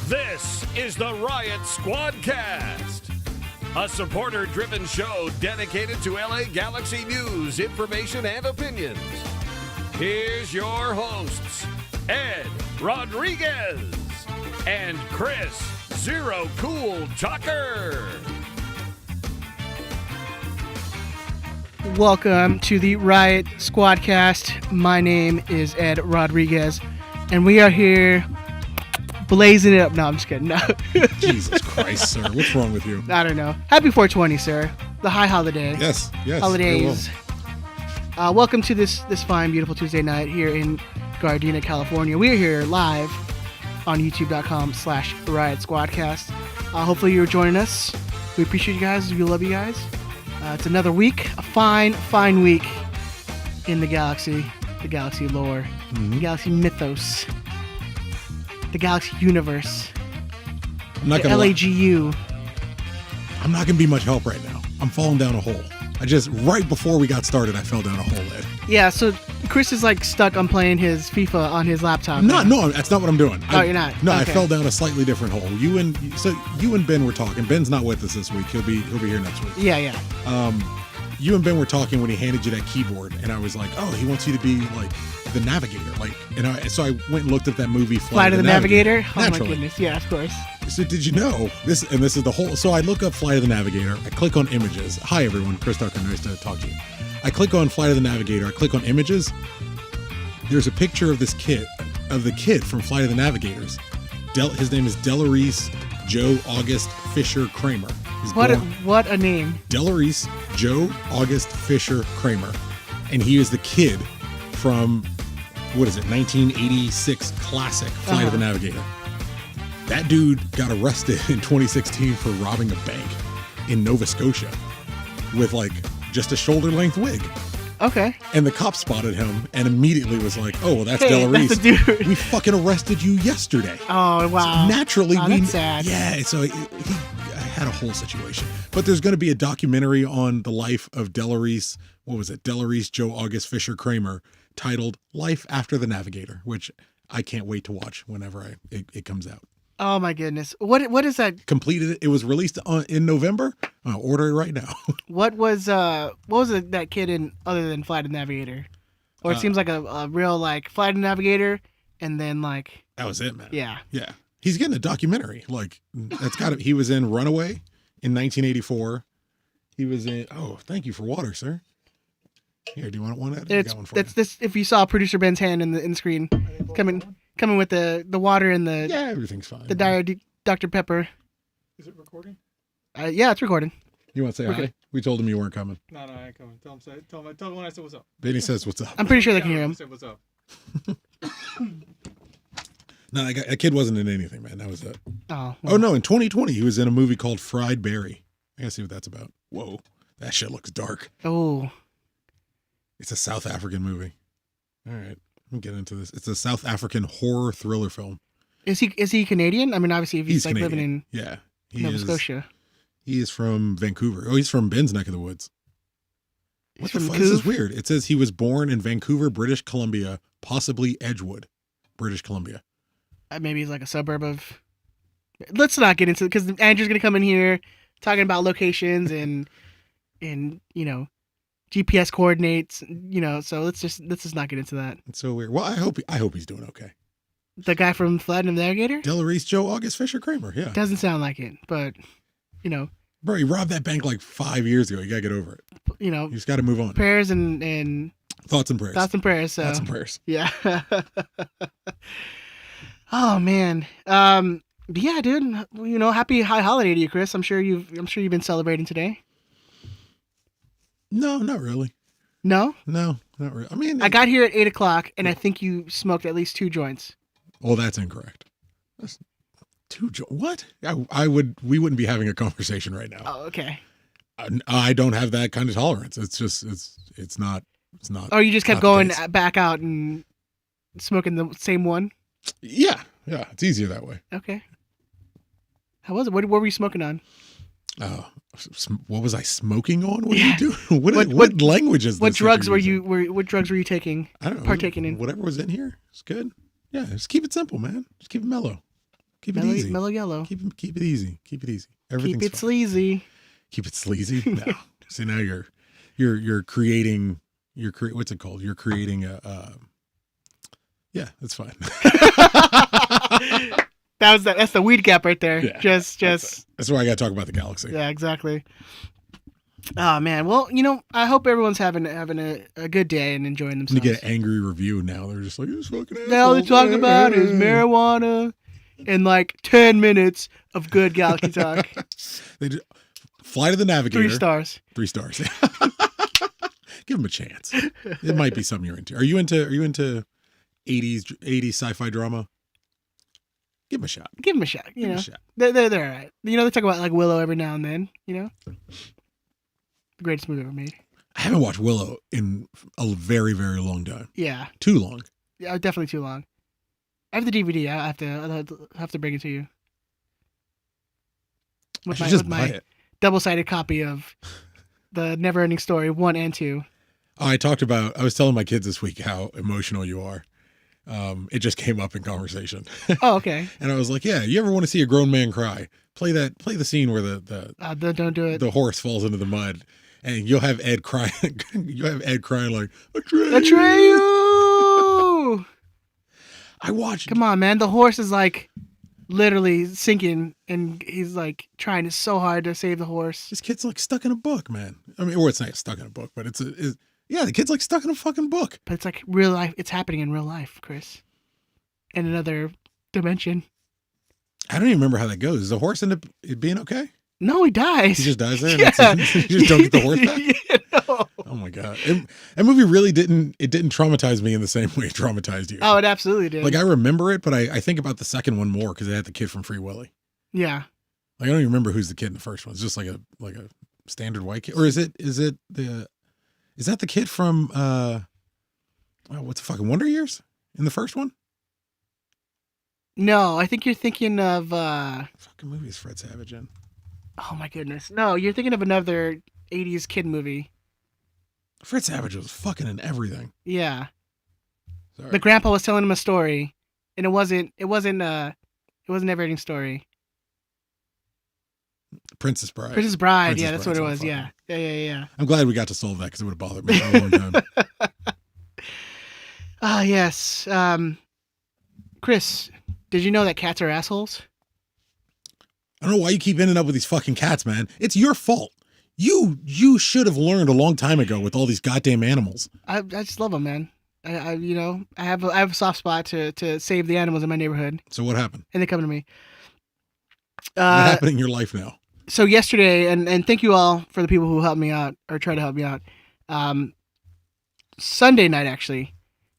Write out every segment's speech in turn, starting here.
This is the Riot Squadcast, a supporter-driven show dedicated to LA Galaxy news, information, and opinions. Here's your hosts, Ed Rodriguez and Chris Zero Cool Tucker. Welcome to the Riot Squadcast. My name is Ed Rodriguez, and we are here blazing it up. No, I'm just kidding. No. Jesus Christ, sir. What's wrong with you? I don't know. Happy 420, sir. The high holiday. Yes. Holidays. Welcome to this fine, beautiful Tuesday night here in Gardena, California. We are here live on youtube.com/Riot Squadcast. Hopefully you're joining us. We appreciate you guys. We love you guys. It's another week, a fine week in the galaxy lore, the galaxy mythos, the galaxy universe, the LAGU. I'm not going to be much help right now. I'm falling down a hole. Right before we got started, I fell down a hole, Ed. Yeah, so Chris is like stuck on playing his FIFA on his laptop. No, that's not what I'm doing. Oh, you're not? No, Okay. I fell down a slightly different hole. You and Ben were talking. Ben's not with us this week. He'll be here next week. Yeah. You and Ben were talking when he handed you that keyboard, and I was like, oh, he wants you to be like the navigator. So I went and looked at that movie, Flight of the Navigator? Oh, Naturally. my goodness. Yeah, of course. So did you know this? And this is the whole. So I look up Flight of the Navigator. I click on images. Hi everyone, Chris Tucker. Nice to talk to you. I click on Flight of the Navigator. I click on images. There's a picture of the kid from Flight of the Navigators. His name is Delarice Joe August Fisher Kramer. What a name. Delarice Joe August Fisher Kramer, and he is the kid from 1986 classic Flight of the Navigator. That dude got arrested in 2016 for robbing a bank in Nova Scotia with just a shoulder-length wig. Okay. And the cop spotted him and immediately was like, "Oh, well, that's Hey, Delarice. that's the dude. We fucking arrested you yesterday." Oh, wow. So naturally, that's sad. Yeah, so he had a whole situation. But there's going to be a documentary on the life of Delarice. What was it? Delarice Joe August Fisher Kramer, titled "Life After the Navigator," which I can't wait to watch whenever it comes out. Oh my goodness. What is that? Completed it. It was released in November. I'll order it right now. What was that kid in other than Flight of the Navigator? Or it seems like a real Flight of the Navigator and then That was it, man. Yeah. Yeah. He's getting a documentary. He was in Runaway in 1984. He was in thank you for water, sir. Here, do you want one? I got one for you. This if you saw producer Ben's hand in the screen coming with the water and the everything's fine. the Dr. Pepper. Is it recording? Yeah, it's recording. You want to say hi? Okay. We told him you weren't coming. No, I ain't coming. Tell him when I said what's up. Benny says what's up. I'm pretty sure they can hear him. Say what's up. No, a kid wasn't in anything, man. That was it. Oh. Oh no, in 2020 he was in a movie called Fried Berry. I gotta see what that's about. Whoa, that shit looks dark. Oh. It's a South African movie. All right, let me get into this. It's a South African horror thriller film. Is he Canadian? I mean, obviously, if he's Canadian. living in Nova Scotia. He is from Vancouver. Oh, he's from Ben's neck of the woods. What the fuck? This is weird. It says he was born in Vancouver, British Columbia, possibly Edgewood, British Columbia. Maybe he's like a suburb of. Let's not get into it because Andrew's gonna come in here talking about locations and GPS coordinates. So let's just not get into that. It's so weird. Well, I hope he's doing okay. The guy from Flight of the Navigator? Delarice Joe August Fisher Kramer. Yeah. Doesn't sound like it, but Bro, he robbed that bank 5 years ago. You gotta get over it. You just gotta move on. Prayers and thoughts and prayers. Thoughts and prayers. So. Thoughts and prayers. Yeah. Oh man. Yeah, dude. Happy high holiday to you, Chris. I'm sure you've been celebrating today. No, not really. No, not really. I mean, I got here at 8:00, and I think you smoked at least 2 joints. Well, that's incorrect. That's 2 joints. What? We wouldn't be having a conversation right now. Oh, okay. I don't have that kind of tolerance. It's just it's not. Oh, you just kept going back out and smoking the same one? Yeah. It's easier that way. Okay. How was it? What were you smoking on? What was I smoking on? What are you doing? What language is this? What drugs were you taking? I don't know. Partaking in? Whatever was in here. It's good. Yeah, just keep it simple, man. Just keep it mellow. Keep it easy. Mellow yellow. Keep it easy. Keep it easy. Everything's Keep it fine. sleazy. Keep it sleazy. No. See, now you're creating. What's it called? You're creating a. Yeah, that's fine. That's the weed gap right there. Yeah, just. That's why I got to talk about the galaxy. Yeah, exactly. Oh man, well, I hope everyone's having a good day and enjoying You themselves. get an angry review now. They're just like, this fucking asshole. All they talk about is marijuana and like 10 minutes of good galaxy talk. Fly to the Navigator. 3 stars. 3 stars. Give them a chance. It might be something you're into. Are you into 80s sci-fi drama? Give them a shot. Give them a shot. Give them a shot. They're all right. They talk about like Willow every now and then. The greatest movie ever made. I haven't watched Willow in a very, very long time. Yeah. Too long. Yeah, definitely too long. I have the DVD. I'll have to bring it to you. I should just buy it. Double-sided copy of the Never-Ending Story 1 and 2. I was telling my kids this week how emotional you are. It just came up in conversation. Oh, okay. And I was like, yeah, you ever want to see a grown man cry? Play the scene where don't do it. The horse falls into the mud, and you'll have Ed crying. You'll have Ed crying like, Atreyu! I watched. Come on, man. The horse is like literally sinking, and he's like trying so hard to save the horse. This kid's like stuck in a book, man. I mean, or it's not stuck in a book, but the kid's like stuck in a fucking book. But it's like real life. It's happening in real life, Chris. In another dimension. I don't even remember how that goes. Is the horse end up being okay? No, he dies. He just dies there? Yeah. You just don't get the horse back? Yeah, no. Oh my God. That movie really didn't traumatize me in the same way it traumatized you. Oh, it absolutely did. Like, I remember it, but I think about the second one more because it had the kid from Free Willy. Yeah. Like, I don't even remember who's the kid in the first one. It's just like a standard white kid. Or is that the kid from what's the fucking Wonder Years in the first one? No, I think you're thinking of Fucking movie is Fred Savage in. oh my goodness. No, you're thinking of another 80s kid movie. Fred Savage was fucking in everything. Yeah. Sorry. The grandpa was telling him a story, and it wasn't Never-Ending Story. Princess Bride. Princess Bride. Princess Yeah, that's what it Bride's was. on Yeah. I'm glad we got to solve that because it would have bothered me for a long time. Ah, yes. Chris, did you know that cats are assholes? I don't know why you keep ending up with these fucking cats, man. It's your fault. You should have learned a long time ago with all these goddamn animals. I just love them, man. I have a soft spot to save the animals in my neighborhood, So what happened? and they come to me. What happened in your life now? So yesterday, and thank you all for the people who helped me out or tried to help me out. Sunday night, actually,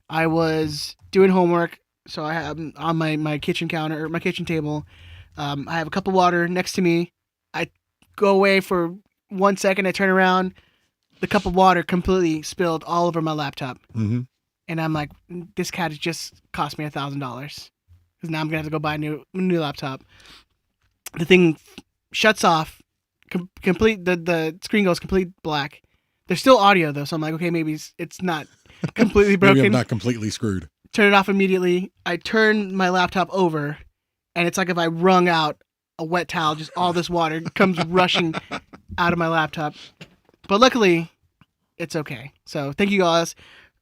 I was doing homework. So I have on my kitchen counter or my kitchen table. I have a cup of water next to me. I go away for 1 second. I turn around. The cup of water completely spilled all over my laptop. Mm-hmm. And I'm like, this cat has just cost me $1,000 because now I'm gonna have to go buy a new laptop. The thing shuts off. Complete. The screen goes complete black. There's still audio though, so I'm like, okay, maybe it's not completely broken. Maybe I'm not completely screwed. Turn it off immediately. I turn my laptop over, and it's like if I wrung out a wet towel, just all this water comes rushing out of my laptop. But luckily, it's okay. So thank you guys.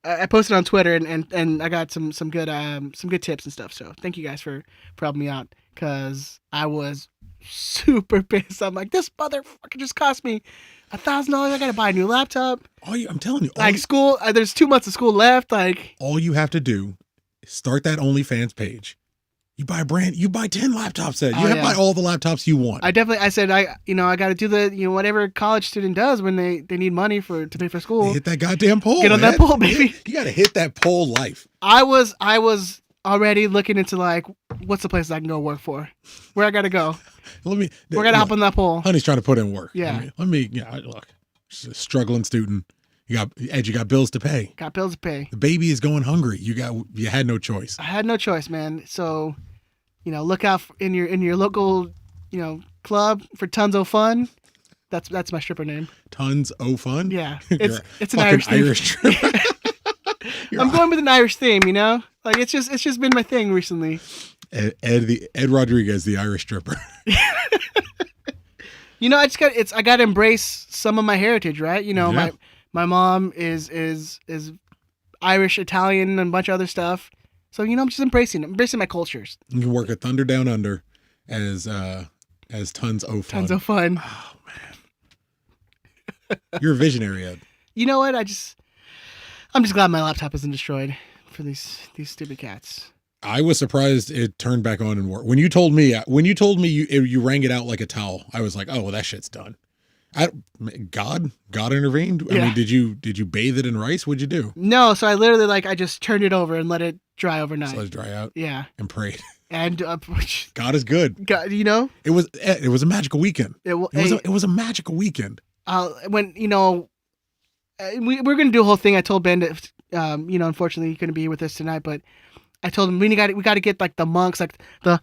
I posted on Twitter, and I got some good tips and stuff. So thank you guys for helping me out because I was super pissed. I'm like, this motherfucker just cost me $1,000. I gotta buy a new laptop. I'm telling you, Like school, there's 2 months of school left. Like all you have to do is start that OnlyFans page. You buy 10 laptops. You have to buy all the laptops you want. I said I got to do the whatever college student does when they need money to pay for school. Hit that goddamn pole. Get on that pole, baby. You got to hit that pole life. I was already looking into like what's the place I can go work for, where I got to go. We're gonna hop on that pole. Honey's trying to put in work. Yeah. Look, she's a struggling student. You got bills to pay. Got bills to pay. The baby is going hungry. You had no choice. I had no choice, man. So, look out in your local, club for Tons O Fun. That's my stripper name. Tons O Fun. Yeah, You're it's an Irish theme. stripper. I'm going with an Irish theme. Like it's just been my thing recently. Ed Rodriguez, the Irish stripper. You know, I got to embrace some of my heritage, right? You know, Yeah. my mom is Irish, Italian, and a bunch of other stuff. So, you know, I'm just embracing my cultures. You can work at Thunder Down Under as tons of fun. Tons of fun. Oh man, you're a visionary, Ed. You know what? I'm just glad my laptop isn't destroyed for these stupid cats. I was surprised it turned back on and worked. When you told me you rang it out like a towel, I was like, oh, well, that shit's done. God intervened. Yeah. I mean, did you bathe it in rice? What'd you do? No, so I literally I just turned it over and let it dry overnight. Just let it dry out. Yeah, And prayed. and God is good. God, you know, It was a magical weekend. it was a magical weekend. when you know, we're gonna do a whole thing. I told Ben that you know, unfortunately, he couldn't be here with us tonight, but I told him we got to get like the monks, like the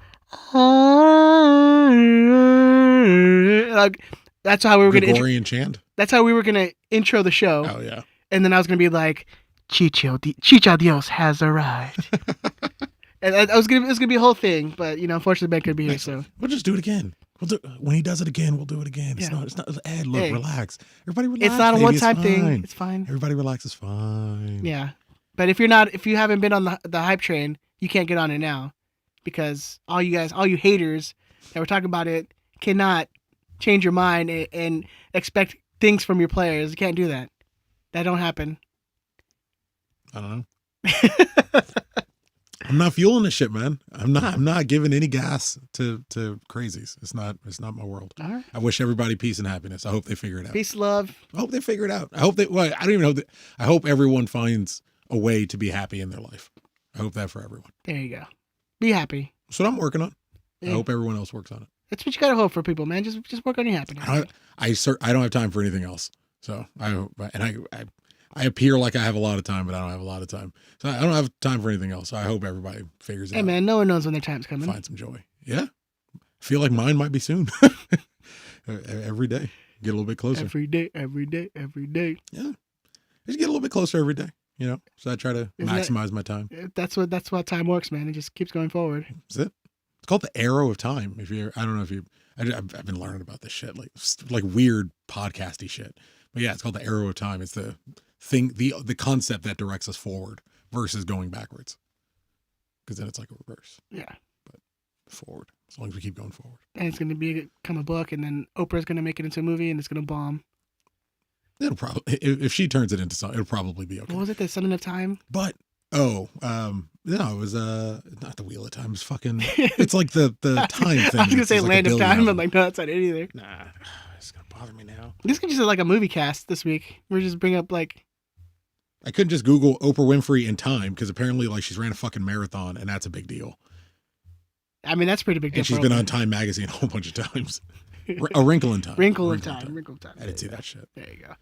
that's how we were Gregorian chant. that's how we were gonna intro the show. Oh yeah. And then I was gonna be like, Chicha Dios has arrived. And it was gonna be a whole thing, but you know, unfortunately, Ben couldn't be here, so We'll just do it again. When he does it again, we'll do it again. It's Yeah. not. Ed, look, Hey. relax. Everybody relax. it's not a baby. one-time It's thing. fine. It's fine. Everybody relax. It's fine. Yeah, but if you haven't been on the hype train, you can't get on it now, because all you haters that were talking about it cannot change your mind and expect things from your players. You can't do that. That don't happen. I don't know. I'm not fueling this shit, man. I'm not giving any gas to crazies. It's not my world. All right. I wish everybody peace and happiness. I hope they figure it out. Peace, love. I hope they figure it out. I hope I don't even hope that. I hope everyone finds a way to be happy in their life. I hope that for everyone. There you go. Be happy. That's what I'm working on. I Yeah. hope everyone else works on it. That's what you gotta hope for people, man. Just work on your happiness. I don't have time for anything else. So I appear like I have a lot of time, but I don't have a lot of time. So I don't have time for anything else. So I hope everybody figures it Hey out. man, no one knows when their time's coming. Find some joy. Yeah. I feel like mine might be soon. Every day. Get a little bit closer. Every day, every day, every day. Yeah. Just get a little bit closer every day, you know? So I try to Isn't that- maximize my time. That's what time works, man. It just keeps going forward. That's it. It's called the arrow of time. I don't know if you, I've been learning about this shit, like weird podcasty shit. But yeah, it's called the arrow of time. It's the thing, the concept that directs us forward versus going backwards. Because then it's like a reverse. Yeah. Forward. As long as we keep going forward. And it's gonna become a book, and then Oprah's gonna make it into a movie, and it's gonna bomb. It'll probably, if she turns it into something, it'll probably be okay. What was it? The Sun of Time? But no, it was not the Wheel of Time. It's fucking. It's like the time thing. I was gonna It's say like a Land of billion Time. I'm them. like, no, that's not it either. Nah, it's gonna bother me now. This could just be like a movie cast this week. We're just bring up like. I couldn't just Google Oprah Winfrey in time because apparently, like, she's ran a fucking marathon and that's a big deal. I mean, that's a pretty big deal. And she's for been Oprah. on Time magazine a whole bunch of times. A Wrinkle in Time. Wrinkle of Time. Wrinkle of Time. I didn't see that shit. There you go.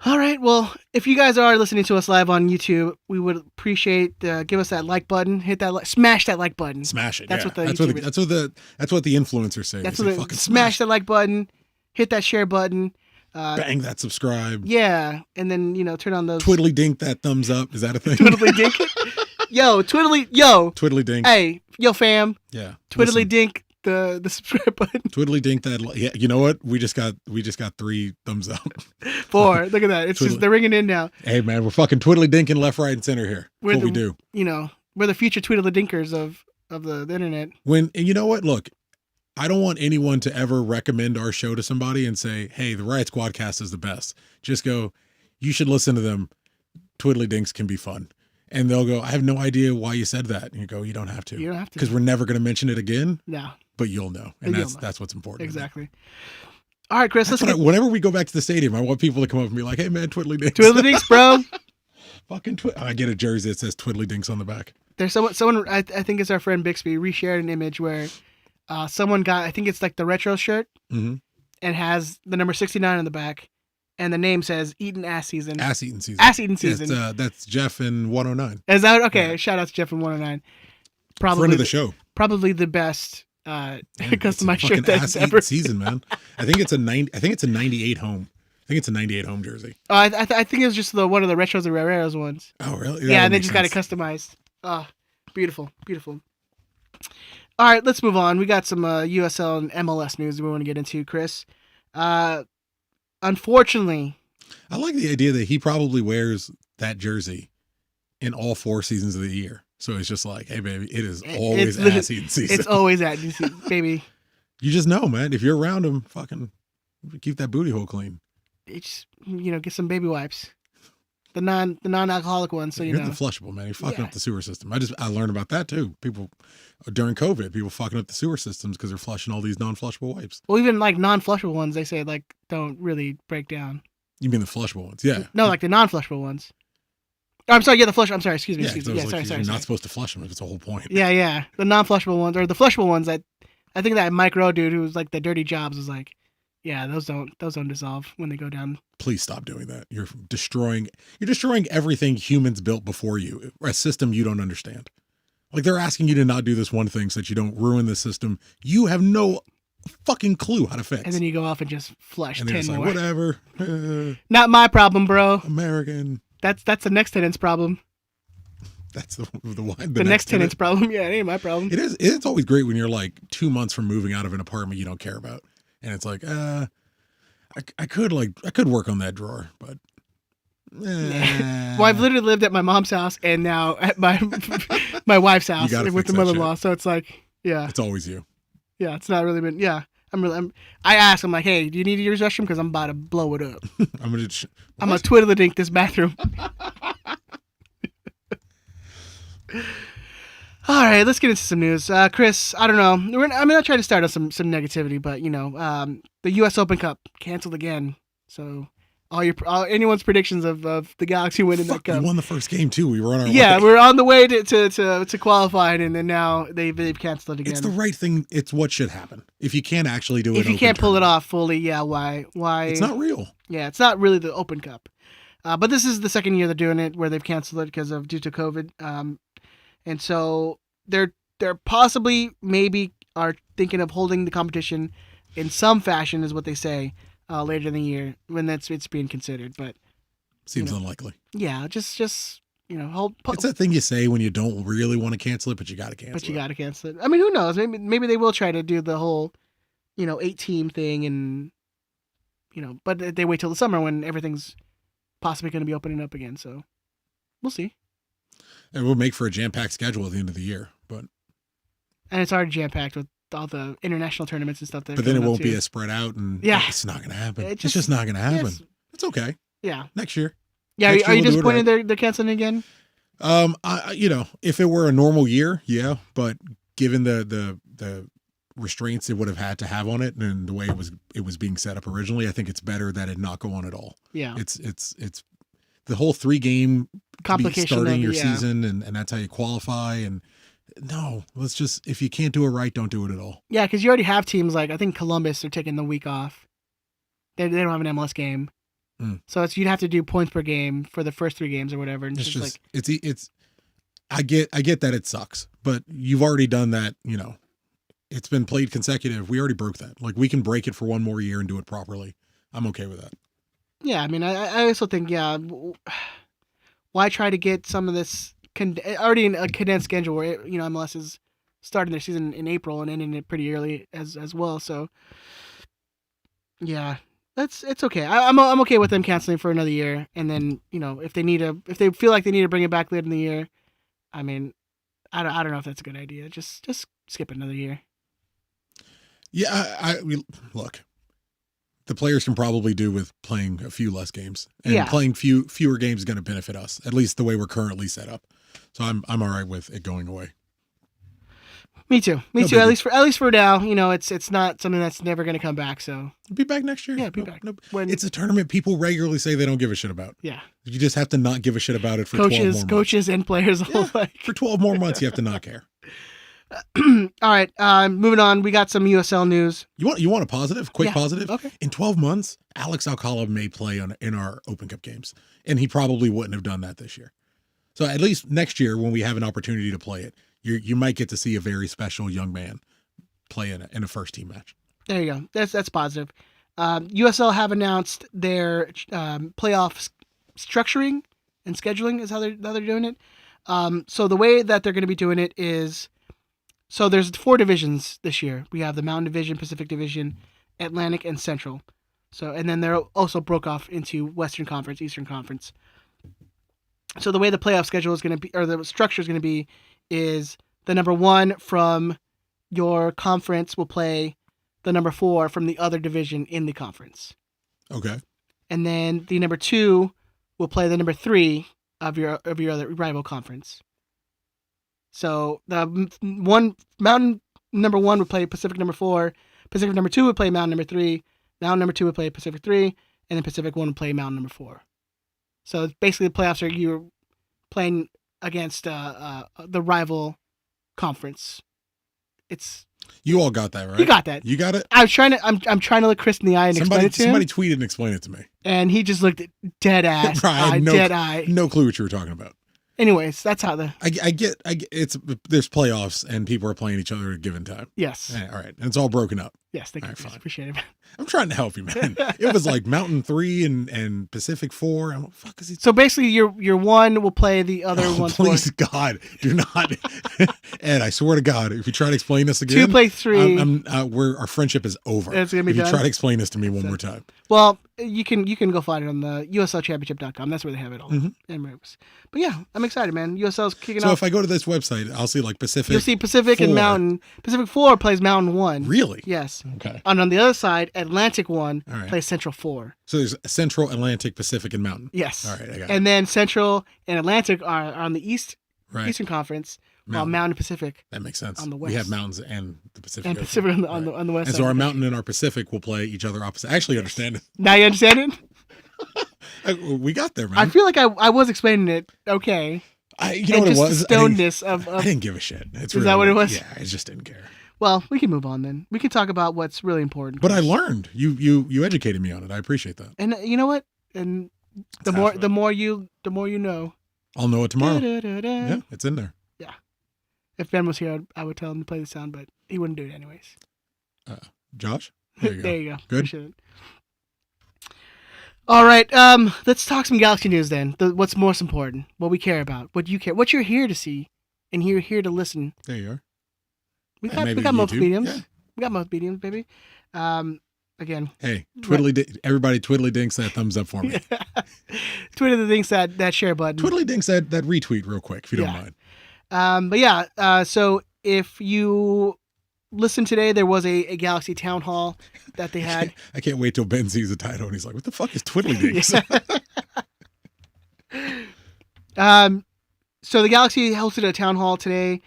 All right. Well, if you guys are listening to us live on YouTube, we would appreciate give us that like button. Hit that smash that like button. Smash it. That's yeah. what the that's YouTubers- what the influencers say. That's They what say, the, fucking smash that like button. Hit that share button. bang that subscribe. Yeah, and then turn on those Twiddly dink that thumbs up. Is that a thing? twiddly dink. Yo, Twiddly dink. Hey, yo, fam. Yeah. Twiddly Listen, dink the subscribe button. Twiddly dink that. Yeah. You know what? We just got 3 thumbs up. 4. Look at that. It's just they're ringing in now. Hey man, we're fucking twiddly dinking left, right, and center here. That's what we do. We're the future twiddly dinkers of the internet. And you know what? Look, I don't want anyone to ever recommend our show to somebody and say, hey, the Riot Squadcast is the best. Just go, you should listen to them. Twiddly dinks can be fun. And they'll go, I have no idea why you said that. And you go, you don't have to. You don't have to. Because we're never going to mention it again. No. But you'll know. And You'll know. that's what's important. Exactly. All right, Chris, Whenever we go back to the stadium, I want people to come up and be like, hey man, Twiddly dinks. Twiddly dinks, bro. Fucking I get a jersey that says Twiddly dinks on the back. There's someone I think it's our friend Bixby reshared an image where someone got, I think it's like the retro shirt, Mm-hmm. and has the number 69 on the back, and the name says Eating Ass Season. Ass eating season. Ass eating season. That's Jeff in 109. Is that okay? Yeah. Shout out to Jeff from 109. Friend of the show. Probably the best Man, customized it's a shirt fucking that's ass-eating ever season, man. I think it's a 98 home. I think it's a 98 home jersey. I think it was just one of the Retros and Rareros ones. Oh, really? Yeah, and they just got it customized. Oh, beautiful, beautiful. All right, let's move on. We got some USL and MLS news we want to get into, Chris. Unfortunately, I like the idea that he probably wears that jersey in all 4 seasons of the year. So it's just like, hey, baby, it is always ass eating season. It's always ass eating, baby. You just know, man. If you're around him, fucking keep that booty hole clean. It's, get some baby wipes. The non-alcoholic ones, so You're the flushable, man. You're fucking up the sewer system. I learned about that too. People during COVID, people fucking up the sewer systems because they're flushing all these non-flushable wipes. Well, even like non-flushable ones, they say like don't really break down. You mean the flushable ones? Yeah. No, like the non-flushable ones. Oh, I'm sorry. Yeah, the flush. I'm sorry. Excuse me. Yeah, Excuse me. Yeah, sorry. You're not supposed to flush them. It's the whole point. Yeah. The non-flushable ones or the flushable ones. I think that Mike Rowe dude who was like the Dirty Jobs was like, yeah, those don't dissolve when they go down. Please stop doing that. You're destroying everything humans built before you. A system you don't understand. Like they're asking you to not do this one thing so that you don't ruin the system you have no fucking clue how to fix. And then you go off and just flush and 10 more. Like, whatever. Not my problem, bro. American. That's the next tenant's problem. That's the next tenant's problem. Yeah, it ain't my problem. It is. It's always great when you're like 2 months from moving out of an apartment you don't care about, and it's like, I could work on that drawer, but. Well, I've literally lived at my mom's house and now at my wife's house with the mother-in-law. So it's like, yeah, it's always you. Yeah, it's not really been. Yeah, I asked him like, hey, do you need to use the restroom? Because I'm about to blow it up. I'm gonna Twiddlydink this bathroom. All right, let's get into some news. Chris, I don't know. I'm gonna try to start on some negativity, but the U.S. Open Cup canceled again. So anyone's predictions of the Galaxy winning that cup. We won the first game too. We were on our way. Yeah, we're on the way to qualify, and then now they've canceled it again. It's the right thing. It's what should happen. If you can't actually do it, if you can't pull it off fully, yeah, why? It's not real. Yeah, it's not really the Open Cup. But this is the second year they're doing it where they've canceled it due to COVID. And so they're possibly maybe are thinking of holding the competition in some fashion, is what they say, later in the year when it's being considered. But seems unlikely. Yeah, just hold. It's that thing you say when you don't really want to cancel it, but you got to cancel it. But you got to cancel it. I mean, who knows? Maybe they will try to do the whole, 8-team thing, and but they wait till the summer when everything's possibly going to be opening up again. So we'll see. It will make for a jam-packed schedule at the end of the year, and it's already jam-packed with all the international tournaments and stuff. But then it won't be as spread out, and it's not going to happen. It's just not going to happen. It's okay. Yeah. Next year. Yeah. Are you disappointed they're canceling again? If it were a normal year, yeah. But given the restraints it would have had to have on it and the way it was being set up originally, I think it's better that it not go on at all. Yeah. It's the whole 3-game complication starting your season and that's how you qualify. And no, let's just, if you can't do it right, don't do it at all. Yeah, because you already have teams like, I think Columbus are taking the week off. They don't have an MLS game. So you'd have to do points per game for the first 3 games or whatever. And it's just like, I get that it sucks, but you've already done that. It's been played consecutive. We already broke that. Like, we can break it for one more year and do it properly. I'm okay with that. Yeah, I mean, I also think, why try to get some of this already in a condensed schedule where MLS is starting their season in April and ending it pretty early as well. So yeah, it's okay. I'm okay with them canceling for another year, and then if they feel like they need to bring it back later in the year, I mean, I don't know if that's a good idea. Just skip another year. Yeah, look. The players can probably do with playing a few less games, and playing fewer games is going to benefit us, at least the way we're currently set up. So I'm all right with it going away. Me too. At least for now, it's not something that's never going to come back. So be back next year. Yeah, be back. When it's a tournament people regularly say they don't give a shit about. Yeah, you just have to not give a shit about it for 12 more months. Coaches and players alike. For 12 more months, you have to not care. All right, moving on. We got some USL news. You want a positive? Quick positive? Okay. In 12 months, Alex Alcala may play in our Open Cup games, and he probably wouldn't have done that this year. So at least next year, when we have an opportunity to play it, you might get to see a very special young man play in a first team match. There you go. That's positive. USL have announced their playoff structuring and scheduling is how they're doing it. So the way that they're going to be doing it is So there's 4 divisions this year. We have the Mountain Division, Pacific Division, Atlantic, and Central. So, and then they're also broke off into Western Conference, Eastern Conference. So the way the playoff schedule is going to be, or the structure is going to be, is the number 1 from your conference will play the number 4 from the other division in the conference. Okay. And then the number 2 will play the number 3 of your other rival conference. So the Mountain number 1 would play Pacific number 4, Pacific number 2 would play Mountain number 3, Mountain number 2 would play Pacific 3, and then Pacific 1 would play Mountain number 4. So it's basically the playoffs are you're playing against the rival conference. You all got that, right? You got that. You got it? I'm trying to look Chris in the eye and explain it to him. Somebody tweeted and explained it to me. And he just looked at dead ass. Brian, dead eye. No clue what you were talking about. Anyways, that's how I get there's playoffs and people are playing each other at a given time. Yes. Yeah, all right. And it's all broken up. Yes, thank you. Fine. Appreciate it. I'm trying to help you, man. It was like Mountain 3 and Pacific 4. I'm like, fuck is he? So basically your 1 will play the other one. Please, God, do not. Ed, I swear to God, if you try to explain this again, 2 play 3. Our friendship is over. It's gonna be if you done. try to explain this to me one more time. Well, you can go find it on the USLChampionship.com. That's where they have it all. But yeah, I'm excited, man. USL's kicking off. So if I go to this website, I'll see like Pacific. You'll see Pacific 4. and Mountain. Pacific 4 plays Mountain 1. Really? Yes. Okay. And on the other side, Atlantic 1 All right. plays Central 4. So there's Central, Atlantic, Pacific, and Mountain. Yes. All right, I got it. And then Central and Atlantic are on the Right. Eastern Conference, while Mountain. Mountain and Pacific That makes sense. on the We have west. mountains and the Pacific. and Ocean. Pacific on the, Right. on the west And side. so our mountain and our Pacific will play each other opposite. I actually understand it. Now you understand it? We got there, man. I feel like I was explaining it okay. You know what it just was? the stonedness of I didn't give a shit. It's Is that what it was? Yeah, I just didn't care. Well, we can move on then. We can talk about what's really important. But I learned. You educated me on it. I appreciate that. And you know what? And the more you know. I'll know it tomorrow. Da-da-da-da. Yeah, it's in there. Yeah. If Ben was here, I would tell him to play the sound, but he wouldn't do it anyways. Josh? There you go. There you go. Good. Appreciate it. All right. Let's talk some Galaxy news then. What's most important? What we care about? What you care? What you're here to see, and you're here to listen. There you are. We And maybe got most YouTube. mediums. Yeah. We got most mediums, baby. Again. Hey, everybody Twiddlydinks that thumbs up for me. Twitter the things that share button. Twiddlydinks that retweet real quick, if you don't mind. But yeah, so if you listen today, there was a Galaxy town hall that they had. I can't wait till Ben sees the title and he's like, what the fuck is Twiddlydinks? So the Galaxy hosted a town hall today.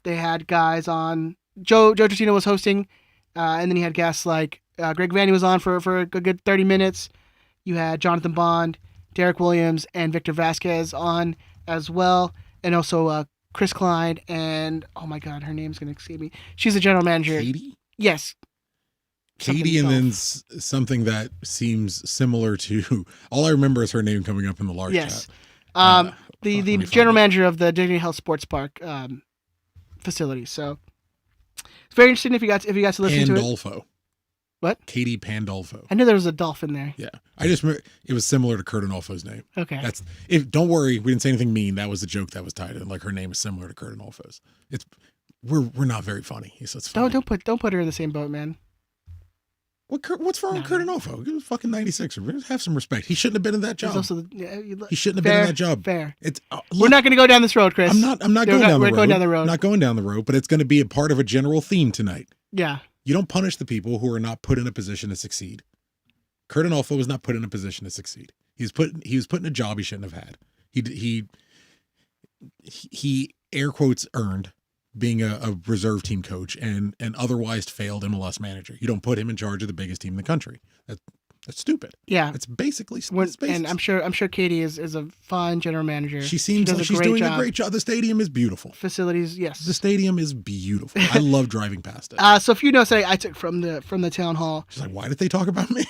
They had guys on. Joe Trocino was hosting, and then you had guests like Greg Vanny was on for a good 30 minutes. You had Jonathan Bond, Derek Williams, and Victor Vasquez on as well, and also Chris Klein and oh my God, her name's gonna escape me. She's the general manager. Katie? Yes. Katie, and then something that seems similar to. All I remember is her name coming up in the large Yes. chat. The let me general find it. manager of the Dignity Health Sports Park facility. So it's very interesting if you got to listen to it. Pandolfo. What? Katie Pandolfo. I knew there was a dolphin there. Yeah, I just remember it was similar to Kurt Anolfo's name. Okay. Don't worry, we didn't say anything mean. That was the joke that was tied in. Like her name is similar to Kurt Anolfo's. We're not very funny. He says funny. Don't put her in the same boat, man. What's wrong with Kurt Anolfo? He was fucking 96er. Have some respect. He shouldn't have been in that job. He shouldn't have been in that job. Fair. It's We're not going to go down this road, Chris. I'm not going down the road. We're going down the road. I'm not going down the road, but it's going to be a part of a general theme tonight. Yeah. You don't punish the people who are not put in a position to succeed. Kurt Anolfo was not put in a position to succeed. He was put in a job he shouldn't have had. He air quotes earned being a reserve team coach and otherwise failed MLS manager. You don't put him in charge of the biggest team in the country. That's stupid. Yeah. It's basically and I'm sure Katie is a fine general manager. She seems like she's doing a great job. The stadium is beautiful. Facilities, yes. The stadium is beautiful. I love driving past it. So a few notes I took from the town hall. She's like, why did they talk about me?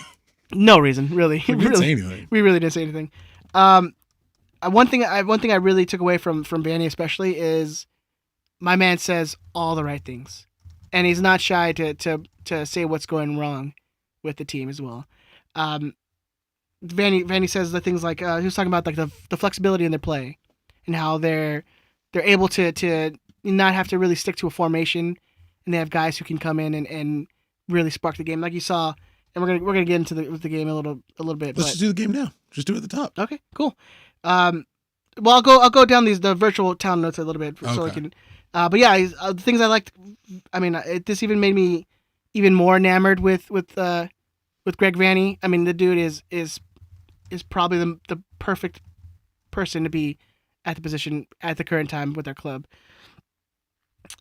No reason, really. We didn't say anything. We really didn't say anything. One thing I really took away from Vanny especially is my man says all the right things, and he's not shy to say what's going wrong with the team as well. Vanny says the things like he was talking about like the flexibility in their play and how they're able to not have to really stick to a formation, and they have guys who can come in and really spark the game, like you saw. And we're gonna get into the game a little bit. Let's just do the game now. Just do it at the top. Okay, cool. Well, I'll go down the virtual town notes a little bit so I can. But yeah, the things I liked. I mean, this even made me even more enamored with Greg Vanny. I mean, the dude is probably the perfect person to be at the position at the current time with our club.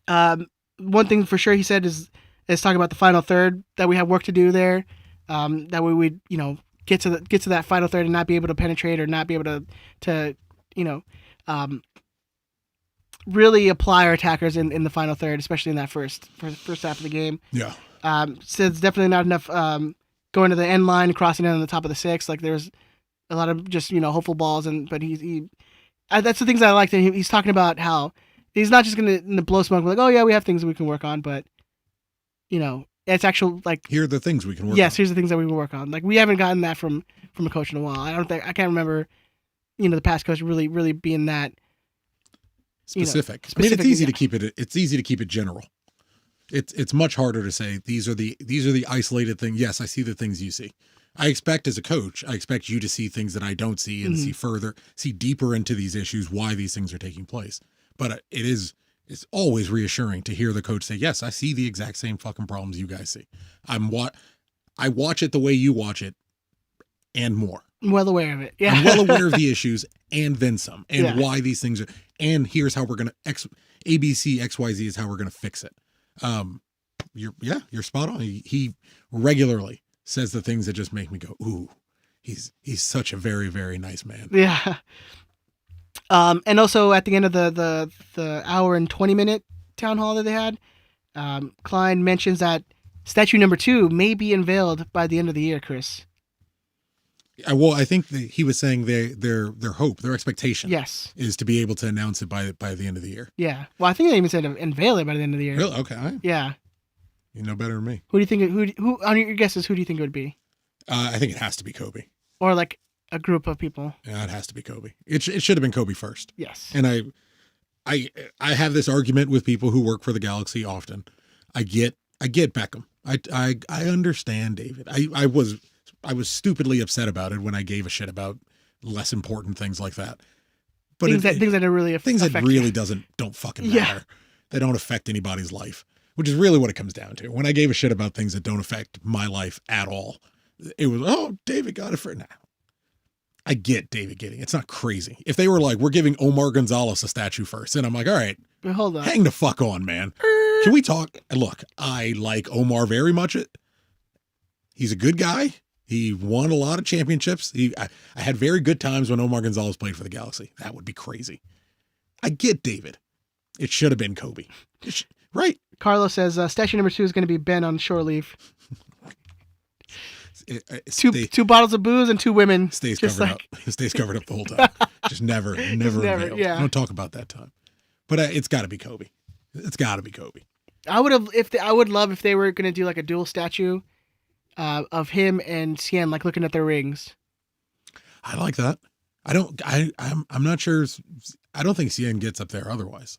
One thing for sure he said is talking about the final third, that we have work to do there. That we would, get to that final third and not be able to penetrate or not be able to really apply our attackers in the final third, especially in that first half of the game. Yeah. So it's definitely not enough going to the end line, crossing in on the top of the six. Like there's a lot of just hopeful balls, but he that's the things I liked. And he's talking about how he's not just gonna blow smoke like, oh yeah, we have things we can work on, but it's actual like here are the things we can work on. Yes, here's the things that we can work on. Like we haven't gotten that from a coach in a while. I can't remember the past coach really being that specific. I mean, it's easy to keep it. It's easy to keep it general. It's much harder to say these are the isolated things. Yes, I see the things you see. I expect as a coach, I expect you to see things that I don't see and see deeper into these issues, why these things are taking place. But it's always reassuring to hear the coach say, yes, I see the exact same fucking problems you guys see. I watch it the way you watch it and more. I'm well aware of it. Yeah. I'm well aware of the issues and then some, and why these things are, and here's how we're going to ABC XYZ is how we're going to fix it. You're spot on. He regularly says the things that just make me go, ooh, he's such a very, very nice man. Yeah. And also at the end of the hour and 20-minute town hall that they had, Klein mentions that statue number 2 may be unveiled by the end of the year, Chris. Well, I think he was saying their hope, their expectation, yes, is to be able to announce it by the end of the year. Yeah. Well, I think they even said unveil it by the end of the year. Really? Okay. All right. Yeah. You know better than me. Who do you think? Who on your guesses? Who do you think it would be? I think it has to be Kobe. Or like a group of people. Yeah, it has to be Kobe. It should have been Kobe first. Yes. And I have this argument with people who work for the Galaxy often. I get Beckham. I understand David. I was stupidly upset about it when I gave a shit about less important things like that. But things that are really things that really you. don't fucking matter. They don't affect anybody's life, which is really what it comes down to. When I gave a shit about things that don't affect my life at all, it was, oh, David got it for now. I get David getting it. It's not crazy. If they were like, we're giving Omar Gonzalez a statue first, and I'm like, all right, but hold on, hang the fuck on, man. Can we talk? Look, I like Omar very much. He's a good guy. He won a lot of championships. I had very good times when Omar Gonzalez played for the Galaxy. That would be crazy. I get David. It should have been Kobe. Right. Carlos says statue number 2 is going to be Ben on shore leave. Two bottles of booze and 2 women. Stays covered up. Stays covered up the whole time. Just never revealed. Yeah. Don't talk about that time. But it's got to be Kobe. It's got to be Kobe. I would love if they were going to do like a dual statue of him and Cien, like looking at their rings. I like that. I'm not sure. I don't think Cien gets up there otherwise.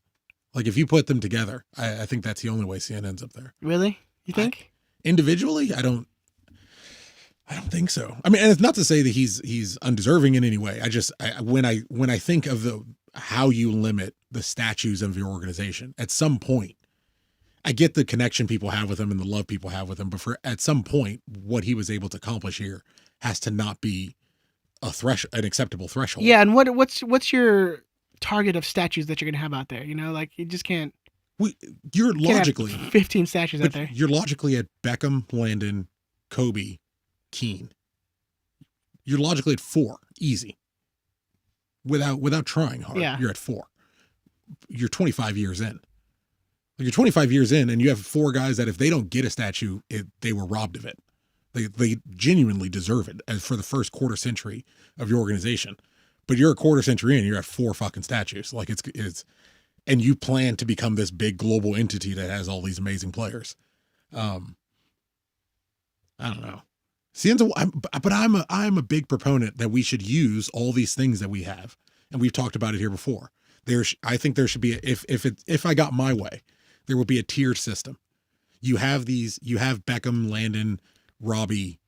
Like if you put them together, I think that's the only way Cien ends up there. Really? You think? Individually, I don't think so. I mean, and it's not to say that he's undeserving in any way. When I think of how you limit the statues of your organization, at some point, I get the connection people have with him and the love people have with him, but at some point, what he was able to accomplish here has to not be an acceptable threshold. Yeah, and what's your target of statues that you're going to have out there? Like you just can't. You're logically 15 statues out there. You're logically at Beckham, Landon, Kobe, Keane. You're logically at 4, easy. Without trying hard, You're at 4. You're 25 years in. Like you're 25 years in, and you have 4 guys that if they don't get a statue, they were robbed of it. They genuinely deserve it as for the first quarter century of your organization. But you're a quarter century in, and you're at 4 fucking statues. Like it's, and you plan to become this big global entity that has all these amazing players. I don't know. But I'm a big proponent that we should use all these things that we have, and we've talked about it here before. I think there should be if I got my way, there would be a tiered system. You have Beckham, Landon, Robbie,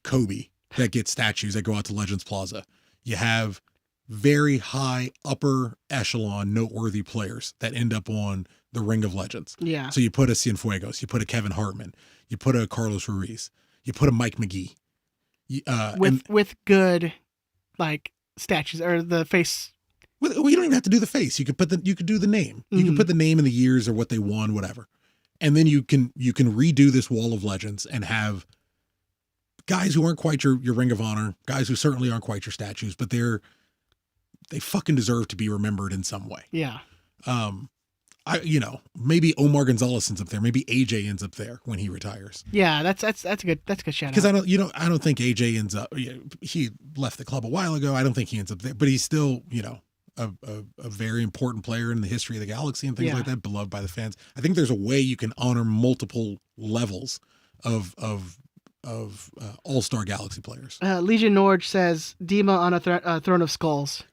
Kobe that get statues that go out to Legends Plaza. You have very high upper echelon noteworthy players that end up on the Ring of Legends. Yeah. So you put a Cienfuegos, you put a Kevin Hartman, you put a Carlos Ruiz, you put a Mike McGee. With good like statues or the face. Well, you don't even have to do the face. You could do the name. You can put the name and the years or what they won, whatever. And then you can redo this wall of legends and have guys who aren't quite your Ring of Honor, guys who certainly aren't quite your statues, but they fucking deserve to be remembered in some way. Yeah. Maybe Omar Gonzalez ends up there. Maybe AJ ends up there when he retires. Yeah, that's a good shout out. Because I don't think AJ ends up. He left the club a while ago. I don't think he ends up there, but he's still a very important player in the history of the galaxy and things like that, beloved by the fans. I think there's a way you can honor multiple levels of all-star galaxy players. Legion Norge says Dima on a throne of skulls.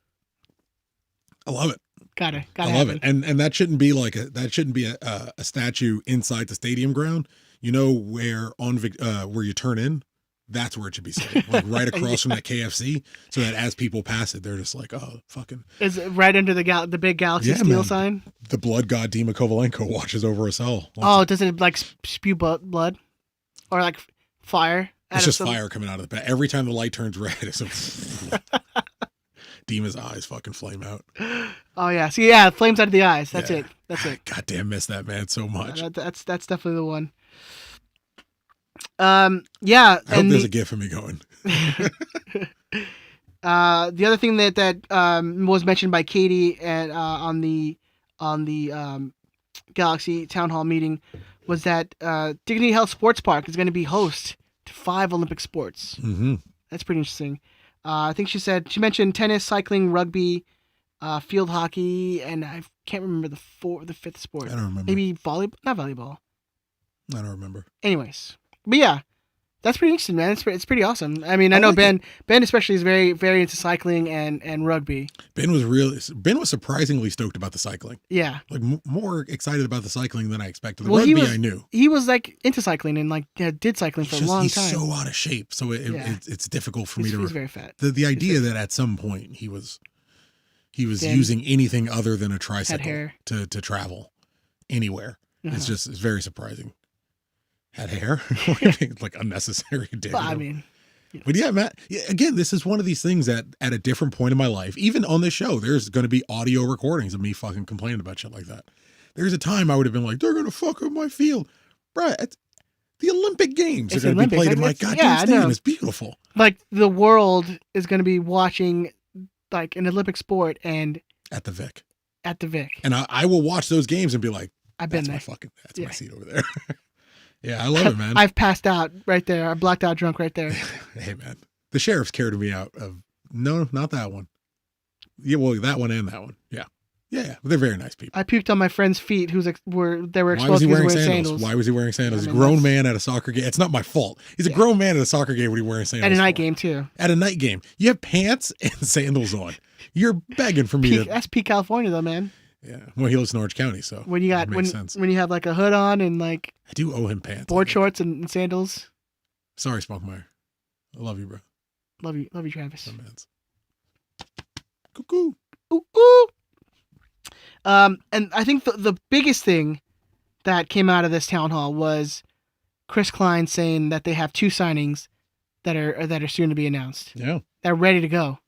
I love it. Gotta I love it. And that shouldn't be a statue inside the stadium ground. Where where you turn in, that's where it should be sitting, like right across from that KFC, so that as people pass it, they're just like, oh, fucking. Is it right under the big Galaxy steel sign? The blood god Dima Kovalenko watches over us all. Does it like spew blood, or like fire? It's just fire coming out of the back. Every time the light turns red, it's Dima's eyes fucking flame out. Oh yeah, see, yeah, flames out of the eyes. That's it. Goddamn, miss that man so much. That's definitely the one. I hope there's a gif of me going. The other thing that was mentioned by Katie and on the Galaxy Town Hall meeting was that Dignity Health Sports Park is going to be host to 5 Olympic sports. Mm-hmm. That's pretty interesting. I think she mentioned tennis, cycling, rugby, field hockey, and I can't remember the fifth sport. I don't remember. Maybe volleyball? Not volleyball. I don't remember. Anyways, but yeah, that's pretty interesting, man. It's pretty awesome. I mean, I know Ben especially is very, very into cycling and rugby. Ben was surprisingly stoked about the cycling. Yeah, like more excited about the cycling than I expected. The rugby I knew he was like into cycling and like did cycling for a long time. He's so out of shape, so it's difficult for me to. He's very fat. The idea that at some point he was using anything other than a tricycle to travel anywhere. It's very surprising. Had hair, like unnecessary dick. Well, I mean, but yeah, Matt. Yeah, again, this is one of these things that at a different point in my life, even on this show, there's going to be audio recordings of me fucking complaining about shit like that. There's a time I would have been like, they're going to fuck up my field, bro. The Olympic Games are going to be played in my goddamn stadium. It's beautiful. Like the world is going to be watching like an Olympic sport and at the Vic. And I will watch those games and be like, I've been there. That's my seat over there. Yeah, I love it, man. I've passed out right there. I blacked out drunk right there. Hey, man. The sheriff's carried me out of, no, not that one. Yeah, well, that one and that one. Yeah. Yeah. They're very nice people. I puked on my friend's feet who were exposed. Why was he wearing sandals? Why was he wearing sandals? He's a grown man at a soccer game. It's not my fault. He's a grown man at a soccer game when he's wearing sandals. At a night game, too. At a night game. You have pants and sandals on. You're begging for me to. That's peak California, though, man. Yeah. Well, he lives in Orange County, so when you got when you have like a hood on and like I do owe him pants, board shorts and sandals. Sorry, Spunkmeyer. I love you, bro. Love you, Travis. Cuckoo. Ooh, ooh. And I think the biggest thing that came out of this town hall was Chris Klein saying that they have 2 signings that are soon to be announced. Yeah, they're ready to go.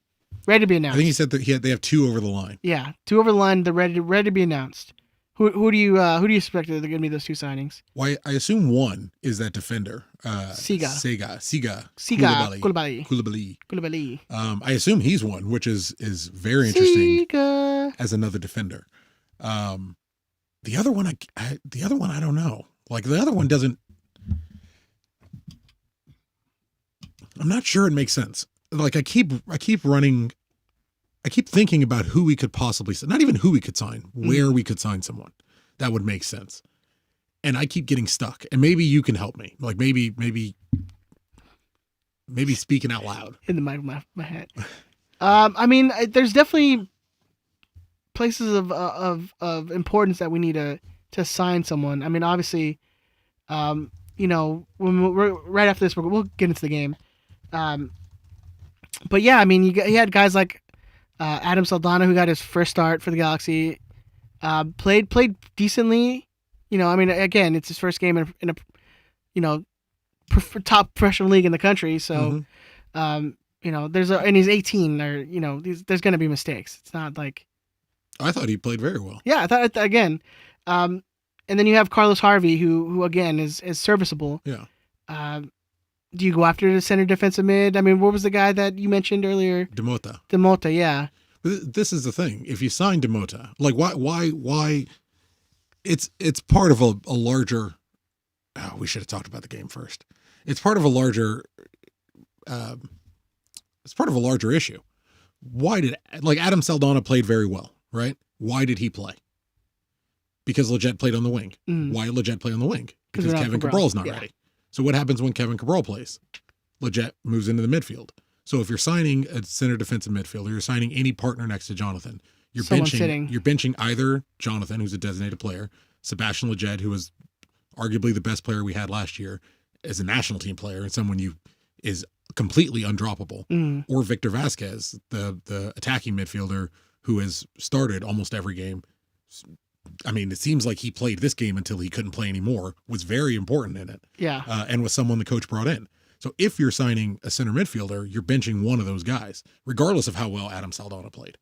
Ready to be announced. I think he said that they have 2 over the line. Yeah, 2 over the line. They're ready to be announced. Who do you expect are going to be those 2 signings? Well, I assume one is that defender, Sega Koulibaly. I assume he's one, which is very interesting as another defender. The other one, I don't know. Like the other one doesn't. I'm not sure it makes sense. Like I keep thinking about who we could possibly sign. Not even who we could sign, where we could sign someone that would make sense. And I keep getting stuck. And maybe you can help me. Like maybe speaking out loud. In the mic of my head. I mean, there's definitely places of importance that we need to sign someone. I mean, obviously, when we're right after this, we'll get into the game. But yeah, I mean, you had guys like Adam Saldana, who got his first start for the Galaxy, played decently. I mean, again, it's his first game in a top professional league in the country. So, and he's 18, or there's going to be mistakes. It's not like. I thought he played very well. Yeah, I thought again, and then you have Carlos Harvey, who again is serviceable. Yeah. Do you go after the center defensive mid? I mean, what was the guy that you mentioned earlier? Demota, yeah. This is the thing. If you sign Demota, like why? It's part of a larger. Oh, we should have talked about the game first. It's part of a larger. It's part of a larger issue. Why did Adam Saldana played very well, right? Why did he play? Because Lletget played on the wing. Why did Lletget play on the wing? Because Kevin Cabral's not ready. So what happens when Kevin Cabral plays? Lletget moves into the midfield. So if you're signing a center defensive midfielder, you're signing any partner next to Jonathan, you're benching either Jonathan, who's a designated player, Sebastian Lletget, who was arguably the best player we had last year as a national team player and someone is completely undroppable, or Victor Vasquez, the attacking midfielder who has started almost every game. I mean, it seems like he played this game until he couldn't play anymore, was very important in it. Yeah. And was someone the coach brought in. So if you're signing a center midfielder, you're benching one of those guys, regardless of how well Adam Saldana played.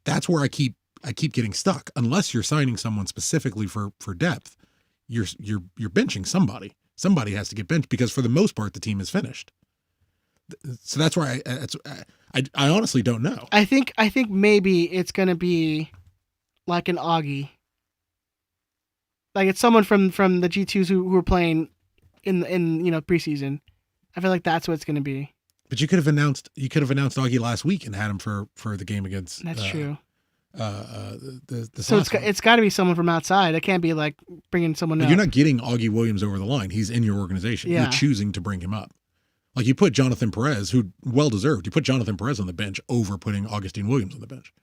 That's where I keep getting stuck. Unless you're signing someone specifically for depth, you're benching somebody. Somebody has to get benched because for the most part, the team is finished. So that's why I honestly don't know. I think maybe it's going to be like an Augie. Like it's someone from the G2s who were playing in preseason. I feel like that's what it's going to be. But you could have announced Augie last week and had him for the game against. That's true. So it's got to be someone from outside. It can't be like bringing someone. You're not getting Augie Williams over the line. He's in your organization. Yeah. You're choosing to bring him up. Like you put Jonathan Perez, who well deserved. You put Jonathan Perez on the bench over putting Augustine Williams on the bench.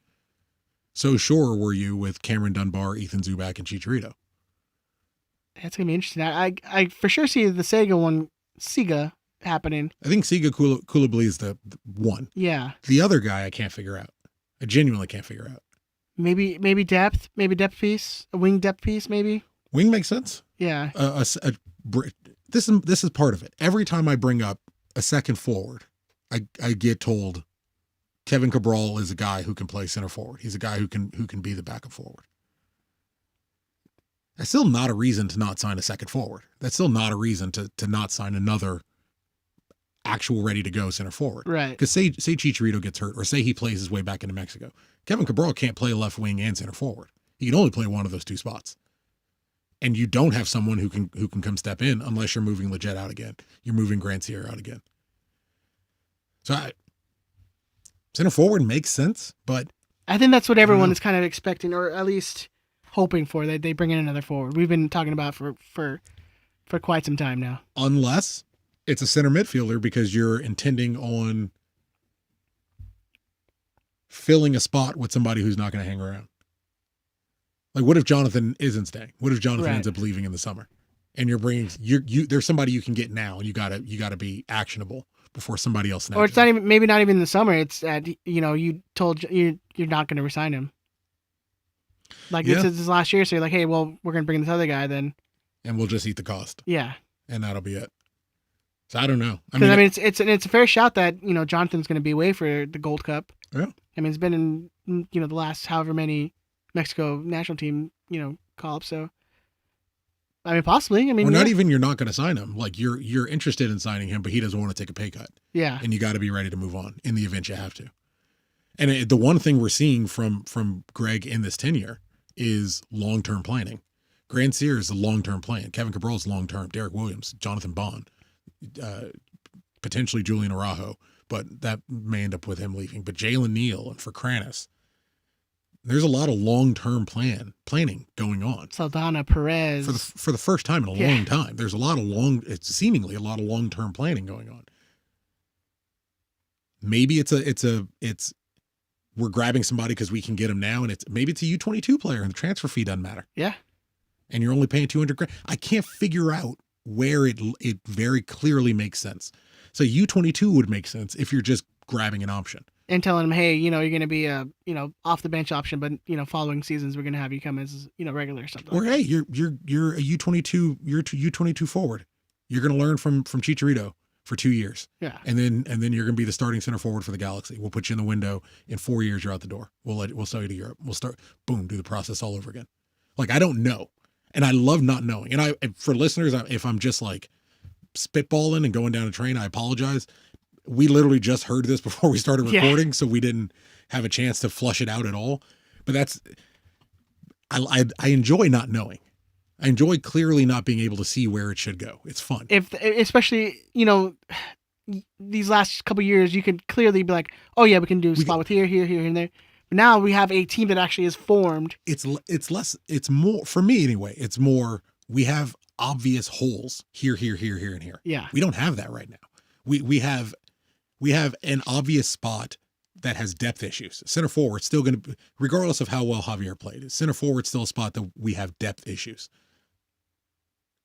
So sure were you with Cameron Dunbar, Ethan Zubak, and Chicharito. That's gonna be interesting. I for sure see the Sega happening. I think Sega Koulibaly is the one. Yeah. The other guy I can't figure out. I genuinely can't figure out. Maybe depth piece, a wing depth piece, maybe. Wing makes sense. Yeah. This is part of it. Every time I bring up a second forward, I get told Kevin Cabral is a guy who can play center forward. He's a guy who can be the backup forward. That's still not a reason to not sign a second forward. That's still not a reason to not sign another actual ready to go center forward. Right. Because say Chicharito gets hurt or say he plays his way back into Mexico. Kevin Cabral can't play left wing and center forward. He can only play one of those two spots. And you don't have someone who can come step in unless you're moving Lletget out again. You're moving Grandsierra out again. So center forward makes sense, but I think that's what everyone is kind of expecting, or at least hoping for, that they bring in another forward. We've been talking about for quite some time now. Unless it's a center midfielder because you're intending on filling a spot with somebody who's not going to hang around. Like, what if Jonathan isn't staying? What if Jonathan ends up leaving in the summer, and you're bringing there's somebody you can get now, and you gotta be actionable before somebody else snaps. Or it's not even in the summer. It's that you told you're not going to resign him. Like this is his last year, so you're like, hey, well, we're going to bring this other guy then, and we'll just eat the cost. Yeah, and that'll be it. So I don't know. It's a fair shout that Jonathan's going to be away for the Gold Cup. Yeah, I mean it's been in the last however many Mexico national team call-ups. So I mean possibly. I mean, not even you're not going to sign him. Like you're interested in signing him, but he doesn't want to take a pay cut. Yeah, and you got to be ready to move on in the event you have to. And the one thing we're seeing from Greg in this tenure is long-term planning. Grandsierra is a long-term plan. Kevin Cabral is long-term. Derek Williams, Jonathan Bond, potentially Julian Araujo, but that may end up with him leaving. But Jalen Neal and for Kranis, there's a lot of long-term planning going on. Saldana, Perez. For the first time in a long time, there's it's seemingly a lot of long-term planning going on. Maybe it's we're grabbing somebody because we can get them now, and maybe it's a U22 player and the transfer fee doesn't matter. Yeah. And you're only paying $200,000. I can't figure out where it very clearly makes sense. So U22 would make sense if you're just grabbing an option. And telling them, hey, you're going to be a, off the bench option, but, following seasons, we're going to have you come as, regular or something. Or, hey, you're a U22 forward. You're going to learn from Chicharito for 2 years. Yeah. And then you're going to be the starting center forward for the Galaxy. We'll put you in the window. In 4 years, you're out the door. We'll sell you to Europe. We'll start, boom, do the process all over again. Like, I don't know. And I love not knowing. And for listeners, if I'm just like spitballing and going down a train, I apologize. We literally just heard this before we started recording, so we didn't have a chance to flush it out at all. But I enjoy not knowing. I enjoy clearly not being able to see where it should go. It's fun. Especially, these last couple of years, you could clearly be like, oh yeah, we can do a spot with here, and there. But now we have a team that actually is formed. It's more, for me anyway, it's more, we have obvious holes here, and here. Yeah. We don't have that right now. We have an obvious spot that has depth issues. Center forward still going to, regardless of how well Javier played, center forward still a spot that we have depth issues.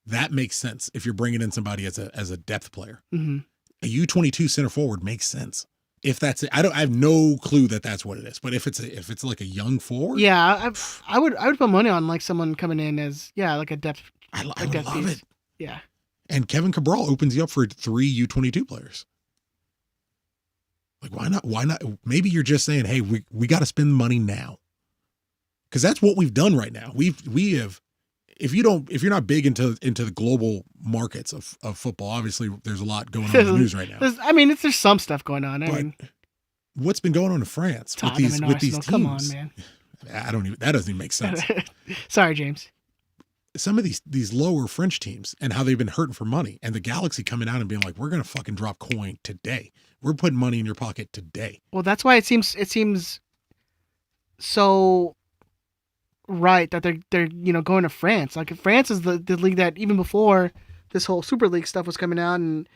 That makes sense if you're bringing in somebody as a depth player. Mm-hmm. A U22 center forward makes sense. If that's it, I have no clue that that's what it is. But if it's like a young forward, yeah, I would put money on like someone coming in as like a depth. I depth love piece. it. Yeah. And Kevin Cabral opens you up for 3 U22 players. Like, why not? Why not? Maybe you're just saying, hey, we got to spend money now, because that's what we've done right now. We have. If you're not big into the global markets of football, obviously there's a lot going on in the news right now. There's some stuff going on. What's been going on in France with these teams? Come on, man. That doesn't even make sense. Sorry, James. Some of these lower French teams and how they've been hurting for money, and the Galaxy coming out and being like, we're gonna fucking drop coin today. We're putting money in your pocket today. Well, that's why it seems so right that they're going to France. Like, France is the league that, even before this whole Super League stuff was coming out, and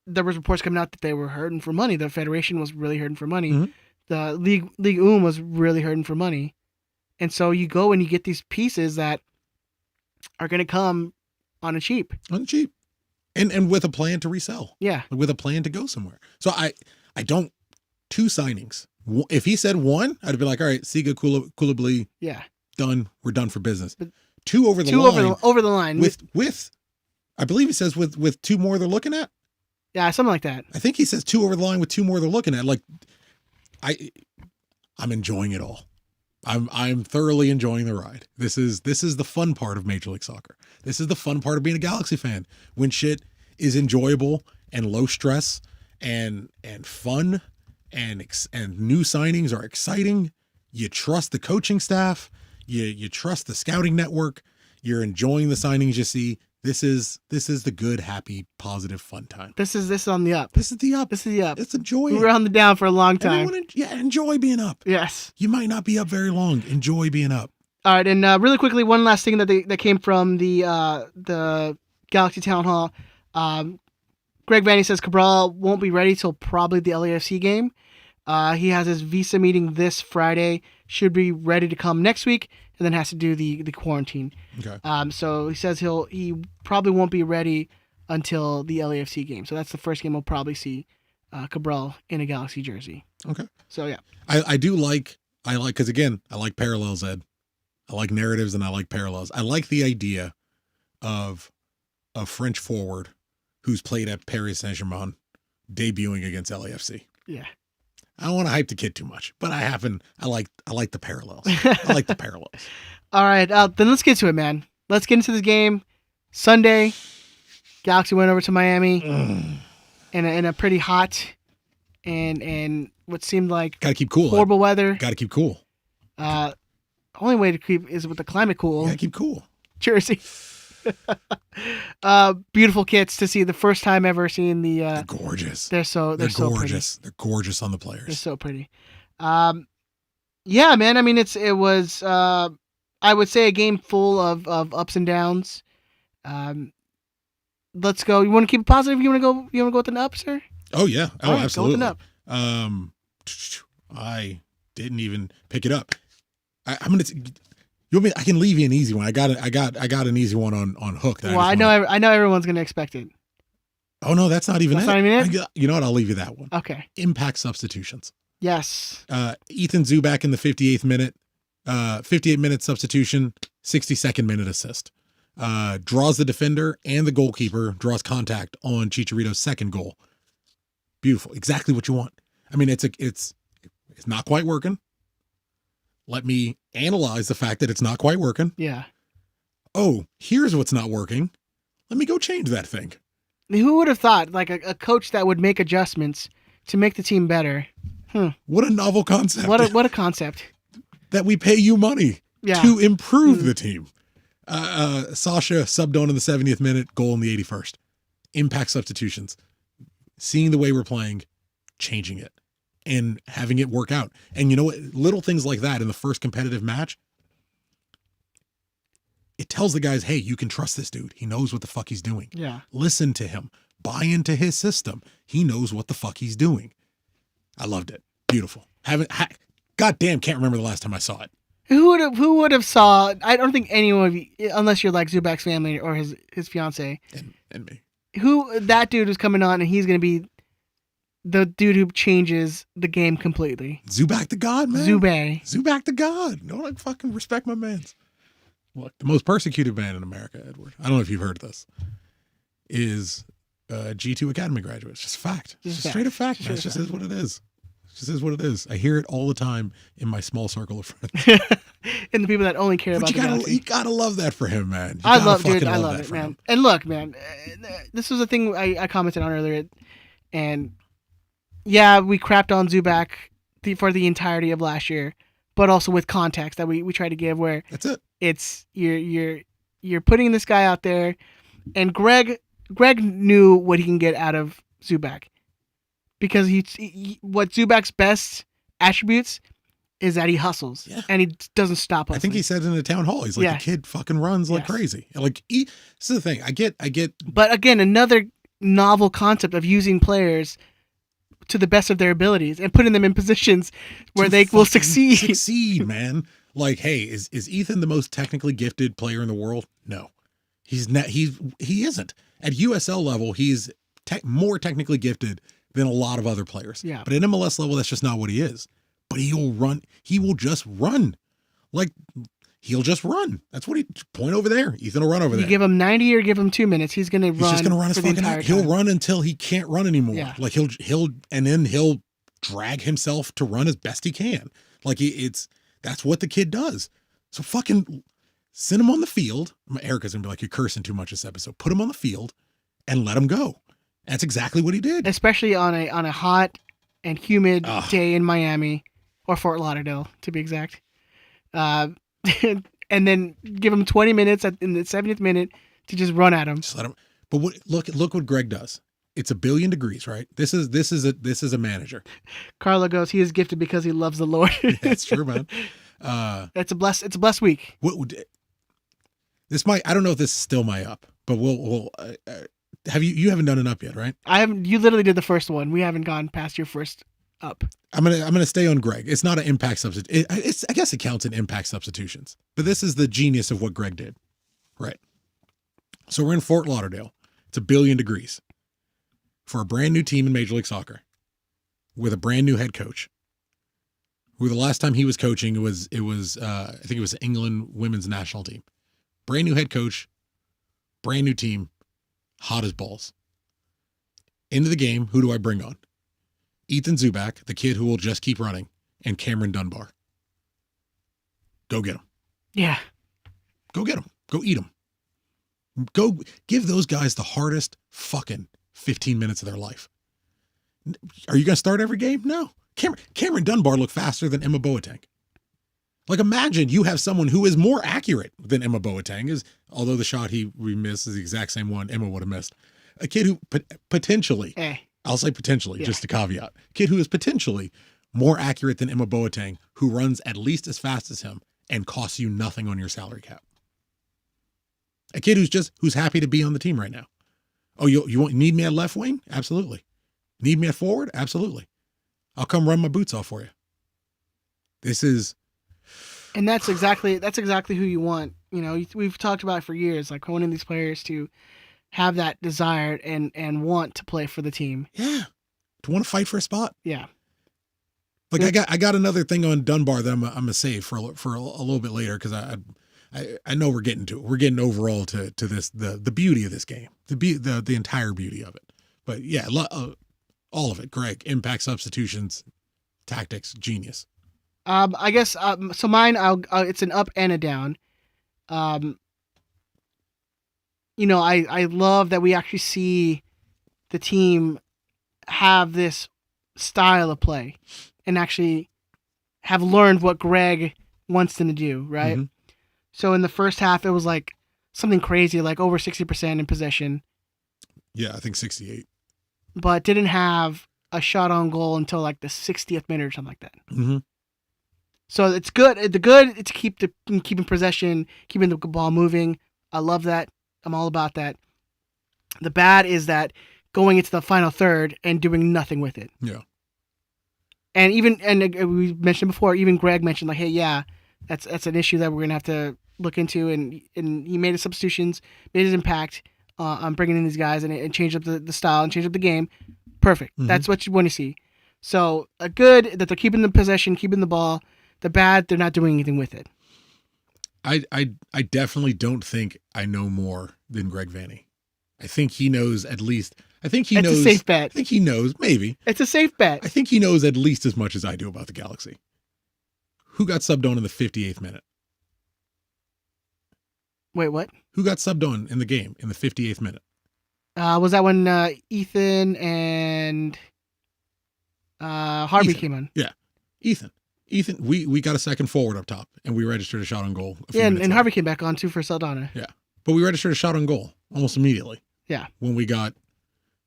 there was reports coming out that they were hurting for money. The federation was really hurting for money. Mm-hmm. The Ligue 1 was really hurting for money. And so you go and you get these pieces that are going to come on a cheap. And with a plan to resell. Yeah. With a plan to go somewhere. So I don't, 2 signings. If he said 1, I'd be like, all right, Siga Koulibaly. Yeah. Done. We're done for business. But 2 over the 2 line. over the line. With I believe he says with 2 more they're looking at. Yeah, something like that. I think he says 2 over the line with 2 more they're looking at. Like, I'm enjoying it all. I'm thoroughly enjoying the ride. This is the fun part of Major League Soccer. This is the fun part of being a Galaxy fan. When shit is enjoyable and low stress and fun and new signings are exciting. You trust the coaching staff. You trust the scouting network. You're enjoying the signings you see. This is the good, happy, positive, fun time. This is on the up. This is the up. Let's enjoy it. We were on the down for a long time. Enjoy being up. Yes. You might not be up very long. Enjoy being up. All right, and really quickly, one last thing that came from the Galaxy Town Hall. Greg Vanny says Cabral won't be ready till probably the LAFC game. He has his visa meeting this Friday. Should be ready to come next week, and then has to do the quarantine. Okay. So he says he probably won't be ready until the LAFC game. So that's the first game we'll probably see Cabral in a Galaxy jersey. Okay. So yeah. I like because again, I like parallels, Ed. I like narratives and I like parallels. I like the idea of a French forward who's played at Paris Saint-Germain debuting against LAFC. Yeah. I don't want to hype the kid too much, but I like the parallels. I like the parallels. All right, then let's get to it, man. Let's get into this game. Sunday, Galaxy went over to Miami in a pretty hot and what seemed like gotta keep cool. Horrible weather. Gotta keep cool. Only way to keep is with the climate cool. Yeah, keep cool. Jersey. Beautiful kits to see. The first time ever seeing the. They're gorgeous. They're so gorgeous. Pretty. They're gorgeous on the players. They're so pretty. Yeah, man. I mean, it was. I would say a game full of ups and downs. Let's go. You want to keep it positive? You want to go with an up, sir? Oh yeah. Oh, right, absolutely. go with an up. I didn't even pick it up. I'm gonna. You want me? I can leave you an easy one. I got an easy one on Hook. Well, I know everyone's gonna expect it. Oh no, that's not even That's it. not even it? You know what? I'll leave you that one. Okay. Impact substitutions. Yes. Ethan Zubak in the 58th minute, 58-minute substitution, 62nd minute assist. Draws the defender and the goalkeeper, draws contact on Chicharito's second goal. Beautiful. Exactly what you want. I mean, it's not quite working. Let me analyze the fact that it's not quite working. Yeah. Oh, here's what's not working. Let me go change that thing. Who would have thought, like a coach that would make adjustments to make the team better? What a novel concept. What a concept. That we pay you money to improve the team. Sasha subbed on in the 70th minute, goal in the 81st. Impact substitutions. Seeing the way we're playing, changing it, and having it work out. And you know what? Little things like that in the first competitive match, it tells the guys, hey, you can trust this dude. He knows what the fuck he's doing. Yeah. Listen to him. Buy into his system. He knows what the fuck he's doing. I loved it. Beautiful. Goddamn, can't remember the last time I saw it. Who would have saw? I don't think anyone of you, unless you're like Zubak's family or his fiance, and me. Who that dude was coming on, and he's gonna be the dude who changes the game completely. Zubak the God, man. Zubak the God. No, I fucking respect my mans. Look, the most persecuted man in America, Edward, I don't know if you've heard of this, is G2 Academy graduate. It's just a fact. It's just straight up fact, man. It just is what it is. It just is what it is. I hear it all the time in my small circle of friends. And the people that only care about the Galaxy. You gotta love that for him, man. I love it, man. Him. And look, man, this was a thing I commented on earlier, and yeah, we crapped on Zubak for the entirety of last year, but also with context that we try to give where that's it. It's you're putting this guy out there, and Greg knew what he can get out of Zubak, because what Zubak's best attributes is that he hustles and he doesn't stop hustling. I think he said in the town hall, he's like, the kid fucking runs like crazy. Like, this is the thing. I get. But again, another novel concept of using players to the best of their abilities and putting them in positions where they will succeed. Succeed, man. Like, hey, is Ethan the most technically gifted player in the world? No, he's not. He isn't. At USL level, he's more technically gifted than a lot of other players. Yeah. But at MLS level, that's just not what he is. But he'll run. He will just run. Like, he'll just run. That's what point over there. Ethan will run over there. You give him 90 or give him 2 minutes, he's going to run. He's just going to run his fucking head. He'll run until he can't run anymore. Yeah. Like he'll drag himself to run as best he can. Like that's what the kid does. So fucking send him on the field. Erica's going to be like, you're cursing too much this episode. Put him on the field and let him go. That's exactly what he did. Especially on a hot and humid day in Miami, or Fort Lauderdale to be exact. And then give him 20 minutes in the 70th minute to just run at him. Just let him. But look what Greg does. It's 1 billion degrees, right? This is a manager. Carla goes, he is gifted because he loves the Lord. That's true, man. It's a blessed week. I don't know if this is still my up, but we'll you haven't done an up yet, right? I haven't. You literally did the first one. We haven't gone past your first up. I'm gonna stay on Greg. It's not an impact substitute. I guess it counts in impact substitutions, but this is the genius of what Greg did, right? So we're in Fort Lauderdale. It's 1 billion degrees for a brand new team in Major League Soccer with a brand new head coach. Who the last time he was coaching I think it was England women's national team. Brand new head coach, brand new team, hot as balls. Into the game, who do I bring on? Ethan Zubak, the kid who will just keep running, and Cameron Dunbar. Go get him. Yeah. Go get him. Go eat him. Go give those guys the hardest fucking 15 minutes of their life. Are you going to start every game? No. Cameron Dunbar looked faster than Emma Boateng. Like, imagine you have someone who is more accurate than Emma Boateng, although the shot we missed is the exact same one Emma would have missed. A kid who potentially, I'll say potentially, just a caveat, kid who is potentially more accurate than Emma Boateng, who runs at least as fast as him and costs you nothing on your salary cap. A kid who's happy to be on the team right now. Oh, you need me at left wing? Absolutely. Need me at forward? Absolutely. I'll come run my boots off for you. This is, And that's exactly who you want. You know, we've talked about it for years, like wanting these players to have that desire and want to play for the team. yeah, to want to fight for a spot. Yeah. Like I got another thing on Dunbar that I'm gonna save for a little bit later because I know we're getting overall to this the beauty of this game, the entire beauty of it. But yeah, all of it. Greg, impact, substitutions, tactics, genius. I guess so. Mine, it's an up and a down. You know, I love that we actually see the team have this style of play and actually have learned what Greg wants them to do, right? Mm-hmm. So in the first half, it was like something crazy, like over 60% in possession. Yeah, I think 68. But didn't have a shot on goal until like the 60th minute or something like that. Mm-hmm. So it's good. The good is to keeping possession, keeping the ball moving. I love that. I'm all about that. The bad is that going into the final third and doing nothing with it. Yeah. And we mentioned before, even Greg mentioned like, hey, yeah, that's an issue that we're gonna have to look into. And he made his substitutions, made his impact on bringing in these guys and changed up the style and changed up the game. Perfect. Mm-hmm. That's what you want to see. So a good that they're keeping the possession, keeping the ball. The bad, they're not doing anything with it. I definitely don't think I know more than Greg Vanny. I think he knows at least. I think he knows. It's a safe bet. I think he knows, maybe. It's a safe bet. I think he knows at least as much as I do about the Galaxy. Who got subbed on in the 58th minute? Wait, what? Who got subbed on in the game in the 58th minute? Was that when Ethan and Harvey came on? Yeah, Ethan. We got a second forward up top, and we registered a shot on goal. Yeah, and Harvey came back on too for Saldana. Yeah, but we registered a shot on goal almost immediately. Yeah, when we got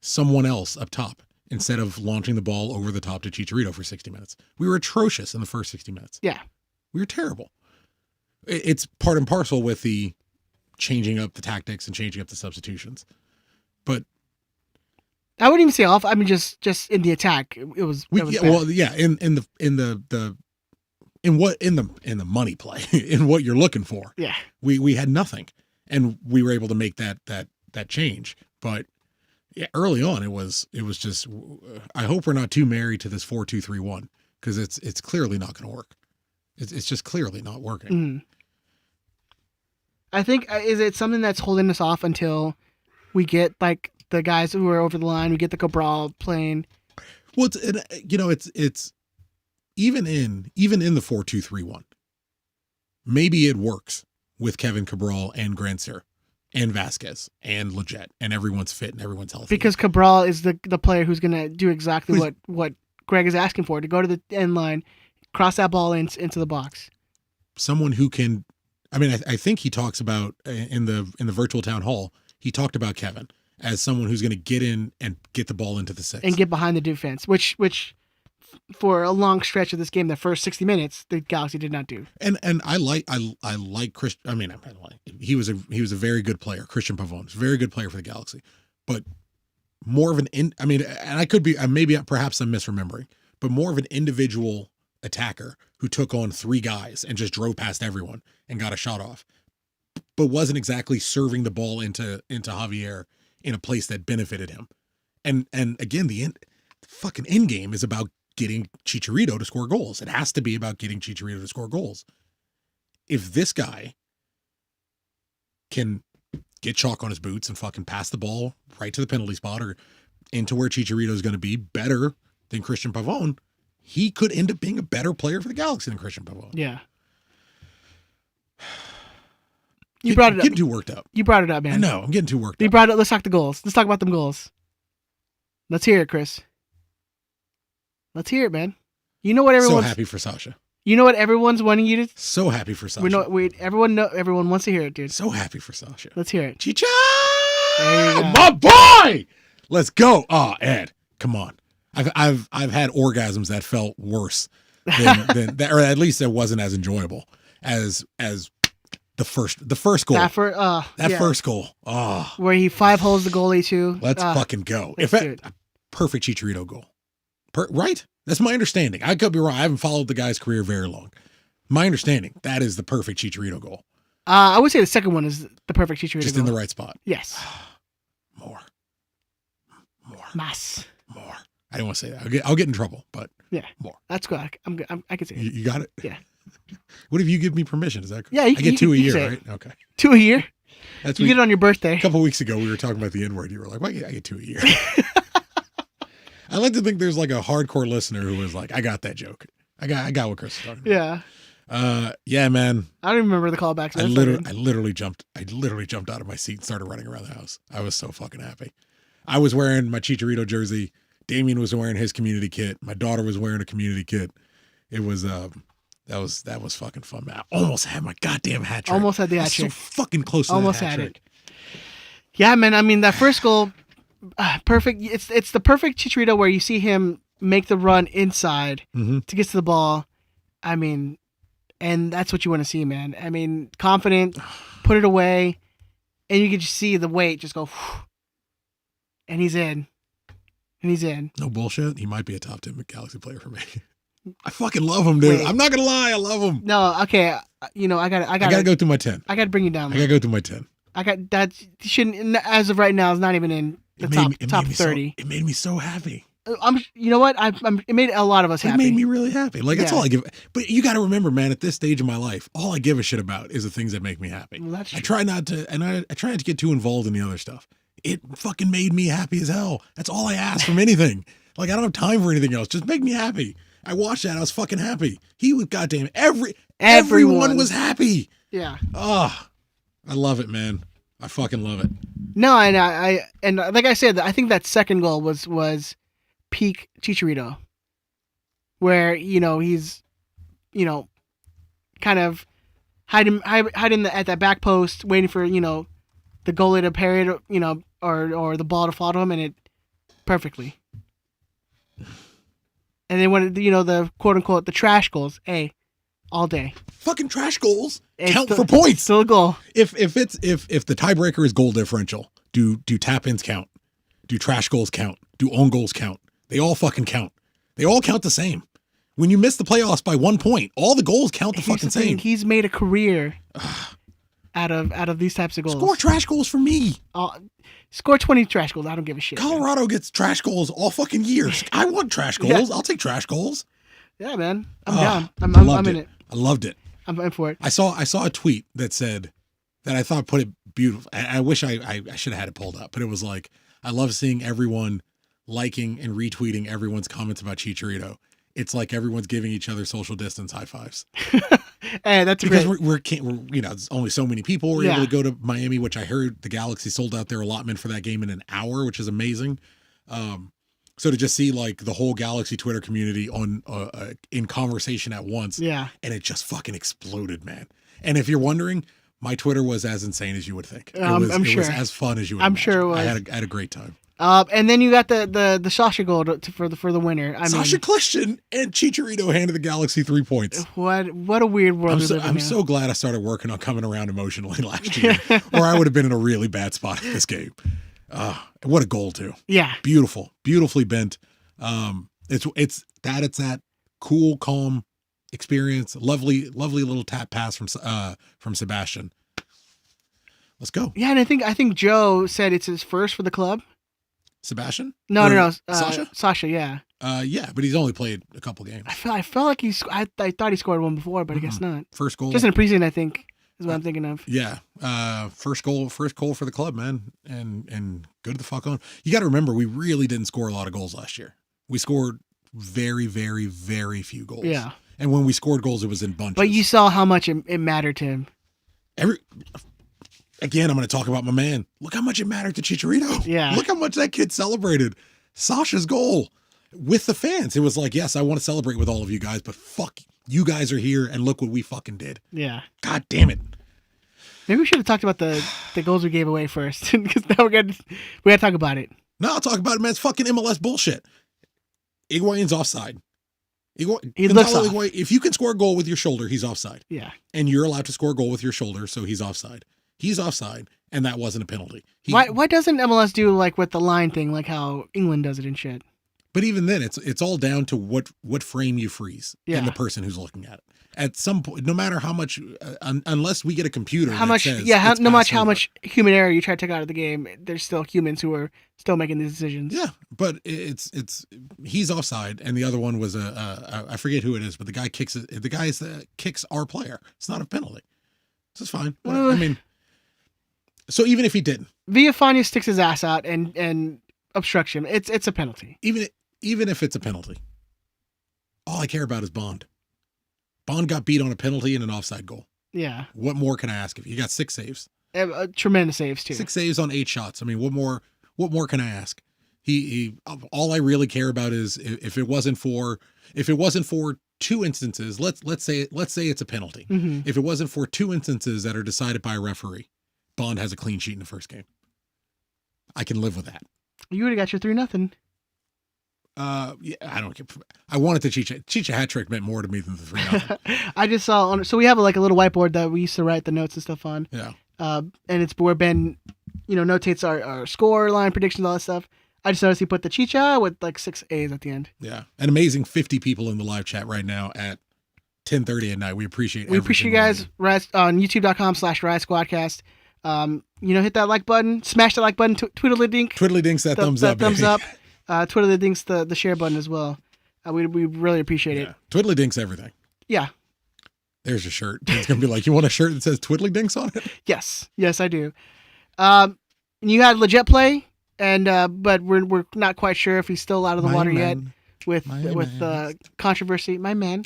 someone else up top instead of launching the ball over the top to Chicharito for 60 minutes. We were atrocious in the first 60 minutes. Yeah, we were terrible. It's part and parcel with the changing up the tactics and changing up the substitutions, but. I wouldn't even say off. I mean, just in the attack, it was. In the money play, in what you're looking for. Yeah. We had nothing, and we were able to make that change. But yeah, early on, it was just. I hope we're not too married to this 4-2-3-1 because it's clearly not going to work. It's just clearly not working. Mm. I think is it something that's holding us off until we get like the guys who are over the line. We get the Cabral playing. Well, it's even in the 4-2-3-1. Maybe it works with Kevin Cabral and Grandsir and Vasquez and Leggett and everyone's fit and everyone's healthy. Because Cabral is the player who's going to do exactly what Greg is asking for, to go to the end line, cross that ball into the box. Someone who can, I mean, I think he talks about in the virtual town hall, he talked about Kevin as someone who's going to get in and get the ball into the six. And get behind the defense, which for a long stretch of this game, the first 60 minutes, the Galaxy did not do. And I like Christian. I mean, he was a very good player. Christian Pavón was a very good player for the Galaxy, but more of and I could be perhaps I'm misremembering, but more of an individual attacker who took on three guys and just drove past everyone and got a shot off, but wasn't exactly serving the ball into Javier in a place that benefited him. And again, the fucking end game is about getting Chicharito to score goals. It has to be about getting Chicharito to score goals. If this guy can get chalk on his boots and fucking pass the ball right to the penalty spot or into where Chicharito is going to be better than Christian Pavón, he could end up being a better player for the Galaxy than Christian Pavón. Yeah. You brought it up. Getting too worked up. You brought it up, man. I know. I'm getting too worked up. You brought it. Let's talk the goals. Let's talk about them goals. Let's hear it, Chris. Let's hear it, man. You know what everyone's... So happy for Sasha. You know what everyone's wanting you to... So happy for Sasha. Everyone wants to hear it, dude. So happy for Sasha. Let's hear it. Chicha! My boy! Let's go. Oh, Ed, come on. I've had orgasms that felt worse than that, or at least it wasn't as enjoyable as the first goal. First goal. Oh. Where he 5-holes the goalie too. Let's fucking go. Perfect Chicharito goal. Right? That's my understanding. I could be wrong. I haven't followed the guy's career very long. My understanding, that is the perfect Chicharito goal. I would say the second one is the perfect Chicharito Just goal. in the right spot. Yes. More. Mas. More. I don't want to say that. I'll get in trouble, but Yeah. more. That's good. I can say it. You got it? Yeah. What if you give me permission? Is that Yeah, I get 2 a you can year, say right? Okay. 2 a year? That's You get it on your birthday. A couple weeks ago, we were talking about the N-word. You were like, "Why I get 2 a year?" I like to think there's like a hardcore listener who was like, "I got that joke. I got what Chris is talking about." Yeah. Yeah, man. I don't even remember the callbacks. I literally jumped out of my seat and started running around the house. I was so fucking happy. I was wearing my Chicharito jersey. Damien was wearing his community kit. My daughter was wearing a community kit. It was that was fucking fun, man. I almost had my goddamn hat trick. Almost had the hat trick. So fucking close to Almost that hat had trick. it. Yeah, man. I mean, that first goal, perfect. It's the perfect Chicharito where you see him make the run inside to get to the ball. I mean, and that's what you want to see, man. I mean, confident, put it away, and you can just see the weight just go, and he's in. And he's in. No bullshit. He might be a top 10 Galaxy player for me. I fucking love him, dude. Wait. I'm not gonna lie. I love him. No, okay. I gotta go through my 10. I gotta bring you down. I gotta go through my 10. I got that. Shouldn't, as of right now, is not even in the top 30. It made me so happy. You know what? It made a lot of us happy. It made me really happy. Like, that's Yeah. all I give. But you got to remember, man, at this stage of my life, all I give a shit about is the things that make me happy. Well, that's I true. try not to, and I try not to get too involved in the other stuff. It fucking made me happy as hell. That's all I ask from anything. Like, I don't have time for anything else. Just make me happy. I watched that. I was fucking happy. He was goddamn everyone was happy. Yeah. Oh, I love it, man. I fucking love it. No, and like I said, I think that second goal was peak Chicharito, where he's kind of hiding at that back post, waiting for the goalie to parry it, or the ball to fall to him, and it perfectly. And then when the quote unquote the trash goals, all day. Fucking trash goals It's count still- for points. Still a goal. If the tiebreaker is goal differential, do tap ins count? Do trash goals count? Do own goals count? They all fucking count. They all count the same. When you miss the playoffs by 1 point, all the goals count the fucking same. He's made a career out of these types of goals. Score trash goals for me. Score 20 trash goals. I don't give a shit. Colorado gets trash goals all fucking years. I want trash goals. Yeah. I'll take trash goals. Yeah, man. I'm down. I'm in it. I loved it. I'm in for it. I saw a tweet that said that I thought put it beautiful. I wish I should have had it pulled up, but it was like, I love seeing everyone liking and retweeting everyone's comments about Chicharito. It's like everyone's giving each other social distance high fives. Hey, that's Because great. we're there's only so many people were able to go to Miami, which I heard the Galaxy sold out their allotment for that game in an hour, which is amazing. So to just see like the whole Galaxy Twitter community on in conversation at once, Yeah. and it just fucking exploded, man. And if you're wondering, my Twitter was as insane as you would think. It was as fun as you would. I'm imagine. sure it was. I had a great time. And then you got the Sasha goal for the winner. Sasha Kljestan and Chicharito handed the Galaxy 3 points. What a weird world we live in I'm now. so glad I started working on coming around emotionally last year, or I would have been in a really bad spot in this game. What a goal too! Yeah. Beautifully bent. It's that cool, calm experience. Lovely little tap pass from Sebastian. Let's go, Yeah, and I think Joe said it's his first for the club. Sebastian. No. Sasha. Sasha, yeah. Yeah, but he's only played a couple games. I felt like I thought he scored one before, but I guess not. First goal. Just in a preseason, I think is what I'm thinking of. Yeah. First goal for the club, man. And good the fuck on. You got to remember, we really didn't score a lot of goals last year. We scored very, very, very few goals. Yeah. And when we scored goals, it was in bunches. But you saw how much it mattered to him. Again, I'm going to talk about my man. Look how much it mattered to Chicharito. Yeah. Look how much that kid celebrated Sasha's goal with the fans. It was like, yes, I want to celebrate with all of you guys, but fuck, you guys are here and look what we fucking did. Yeah. God damn it. Maybe we should have talked about the goals we gave away first, because now we got to talk about it. No, I'll talk about it, man. It's fucking MLS bullshit. Higuain's offside. He looks off. Higuain, if you can score a goal with your shoulder, he's offside. Yeah. And you're allowed to score a goal with your shoulder, so he's offside. He's offside, and that wasn't a penalty. Why doesn't MLS do like with the line thing, like how England does it and shit? But even then, it's all down to what frame you freeze and the person who's looking at it. At some point, no matter how much, unless we get a computer, how much how much human error you try to take out of the game, there's still humans who are still making these decisions. Yeah, but he's offside, and the other one was I forget who it is, but the guy kicks our player. It's not a penalty. This is fine. I mean, so even if he didn't, Villafania sticks his ass out and obstruction. It's a penalty. Even if it's a penalty, all I care about is Bond. Bond got beat on a penalty and an offside goal. Yeah. What more can I ask of you? You got 6 saves. Tremendous saves too. 6 saves on 8 shots. I mean, what more can I ask? He all I really care about is if it wasn't for 2 instances, let's say it's a penalty. Mm-hmm. If it wasn't for 2 instances that are decided by a referee, Bond has a clean sheet in the first game. I can live with that. You would have got your 3-0. Yeah, I don't care. I wanted the Chicha hat trick meant more to me than the 3-0. I just saw so we have like a little whiteboard that we used to write the notes and stuff on. Yeah. And it's where Ben, notates our score line predictions, all that stuff. I just noticed he put the Chicha with like 6 A's at the end. Yeah. An amazing 50 people in the live chat right now at 10:30 at night. We appreciate you guys. On youtube.com/Riot Squadcast. Hit that like button, smash that like button, Twiddlydinks that thumbs up. Thumbs up. Twiddlydinks the share button as well. We really appreciate it. Twiddlydinks everything. Yeah. There's your shirt. It's gonna be like, you want a shirt that says Twiddlydinks on it? Yes, I do. You had legit play, and but we're not quite sure if he's still out of the water yet with controversy. My man.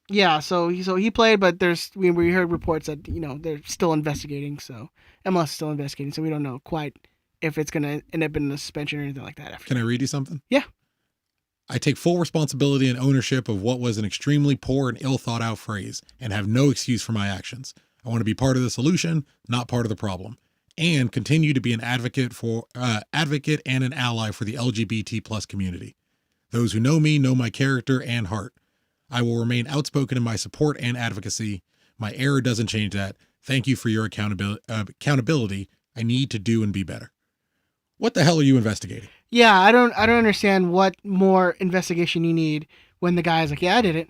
Yeah, so he played, but we heard reports that they're still investigating. So MLS is still investigating, so we don't know quite if it's gonna end up in a suspension or anything like that. After. Can I read you something? Yeah. I take full responsibility and ownership of what was an extremely poor and ill thought out phrase, and have no excuse for my actions. I want to be part of the solution, not part of the problem, and continue to be an advocate and an ally for the LGBT plus community. Those who know me know my character and heart. I will remain outspoken in my support and advocacy. My error doesn't change that. Thank you for your accountability. I need to do and be better. What the hell are you investigating? Yeah, I don't understand what more investigation you need when the guy's like, yeah, I did it.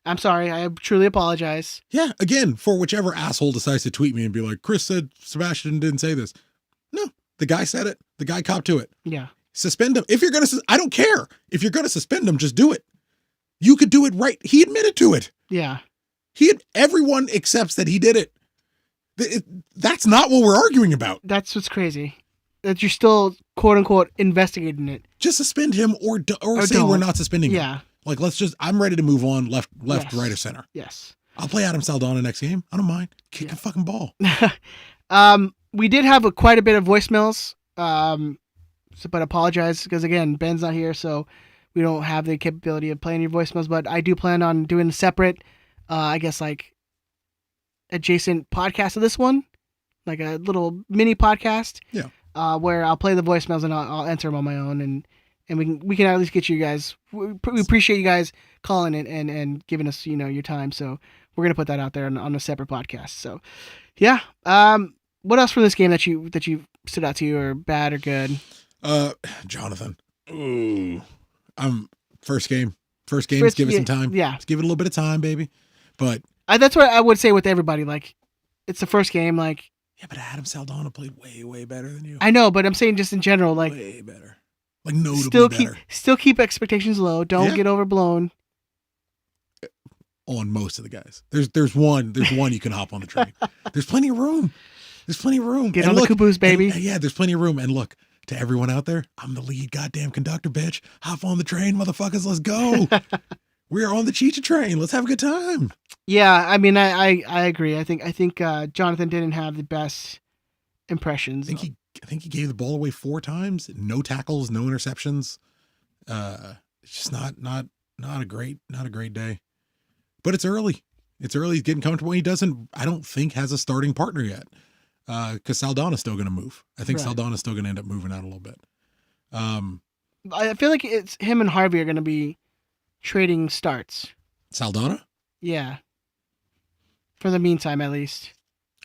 I'm sorry. I truly apologize. Yeah, again, for whichever asshole decides to tweet me and be like, Chris said Sebastian didn't say this. No, the guy said it. The guy copped to it. Yeah. Suspend him. If you're going to, I don't care. If you're going to suspend him, just do it. You could do it right. He admitted to it. Yeah. Everyone accepts that he did it. That's not what we're arguing about. That's what's crazy. That you're still, quote unquote, investigating it. Just suspend him or say we're not suspending him. Yeah. Like, I'm ready to move on left, yes. Right, or center. Yes. I'll play Adam Saldana next game. I don't mind. Kick a fucking ball. We did have quite a bit of voicemails, but apologize because, again, Ben's not here, so we don't have the capability of playing your voicemails, but I do plan on doing a separate, I guess, like, adjacent podcast to this one, like a little mini podcast. Yeah. Where I'll play the voicemails and I'll answer them on my own, and we can at least get you guys. We appreciate you guys calling in and giving us your time. So we're gonna put that out there on a separate podcast. So yeah. What else from this game that you stood out to you, or bad or good? Jonathan. Ooh. First game. Give it some time. Yeah. Let's give it a little bit of time, baby. But that's what I would say with everybody. Like, it's the first game. Like. Yeah, but Adam Saldana played way, way better than you. I know, but I'm saying just in general, like, way better, like notably better. Still keep expectations low. Don't get overblown. On most of the guys, there's one you can hop on the train. There's plenty of room. Get on the caboose, baby. Yeah, there's plenty of room. And look, to everyone out there, I'm the lead goddamn conductor, bitch. Hop on the train, motherfuckers. Let's go. We're on the Chicha train. Let's have a good time. Yeah, I mean, I agree. I think Jonathan didn't have the best impressions. I think he gave the ball away 4 times. No tackles, no interceptions. It's just not a great day. But it's early. He's getting comfortable. He I don't think has a starting partner yet. Because Saldana's still going to move. I think Saldana's still going to end up moving out a little bit. I feel like it's him and Harvey are going to be trading starts. Saldana? Yeah. For the meantime, at least.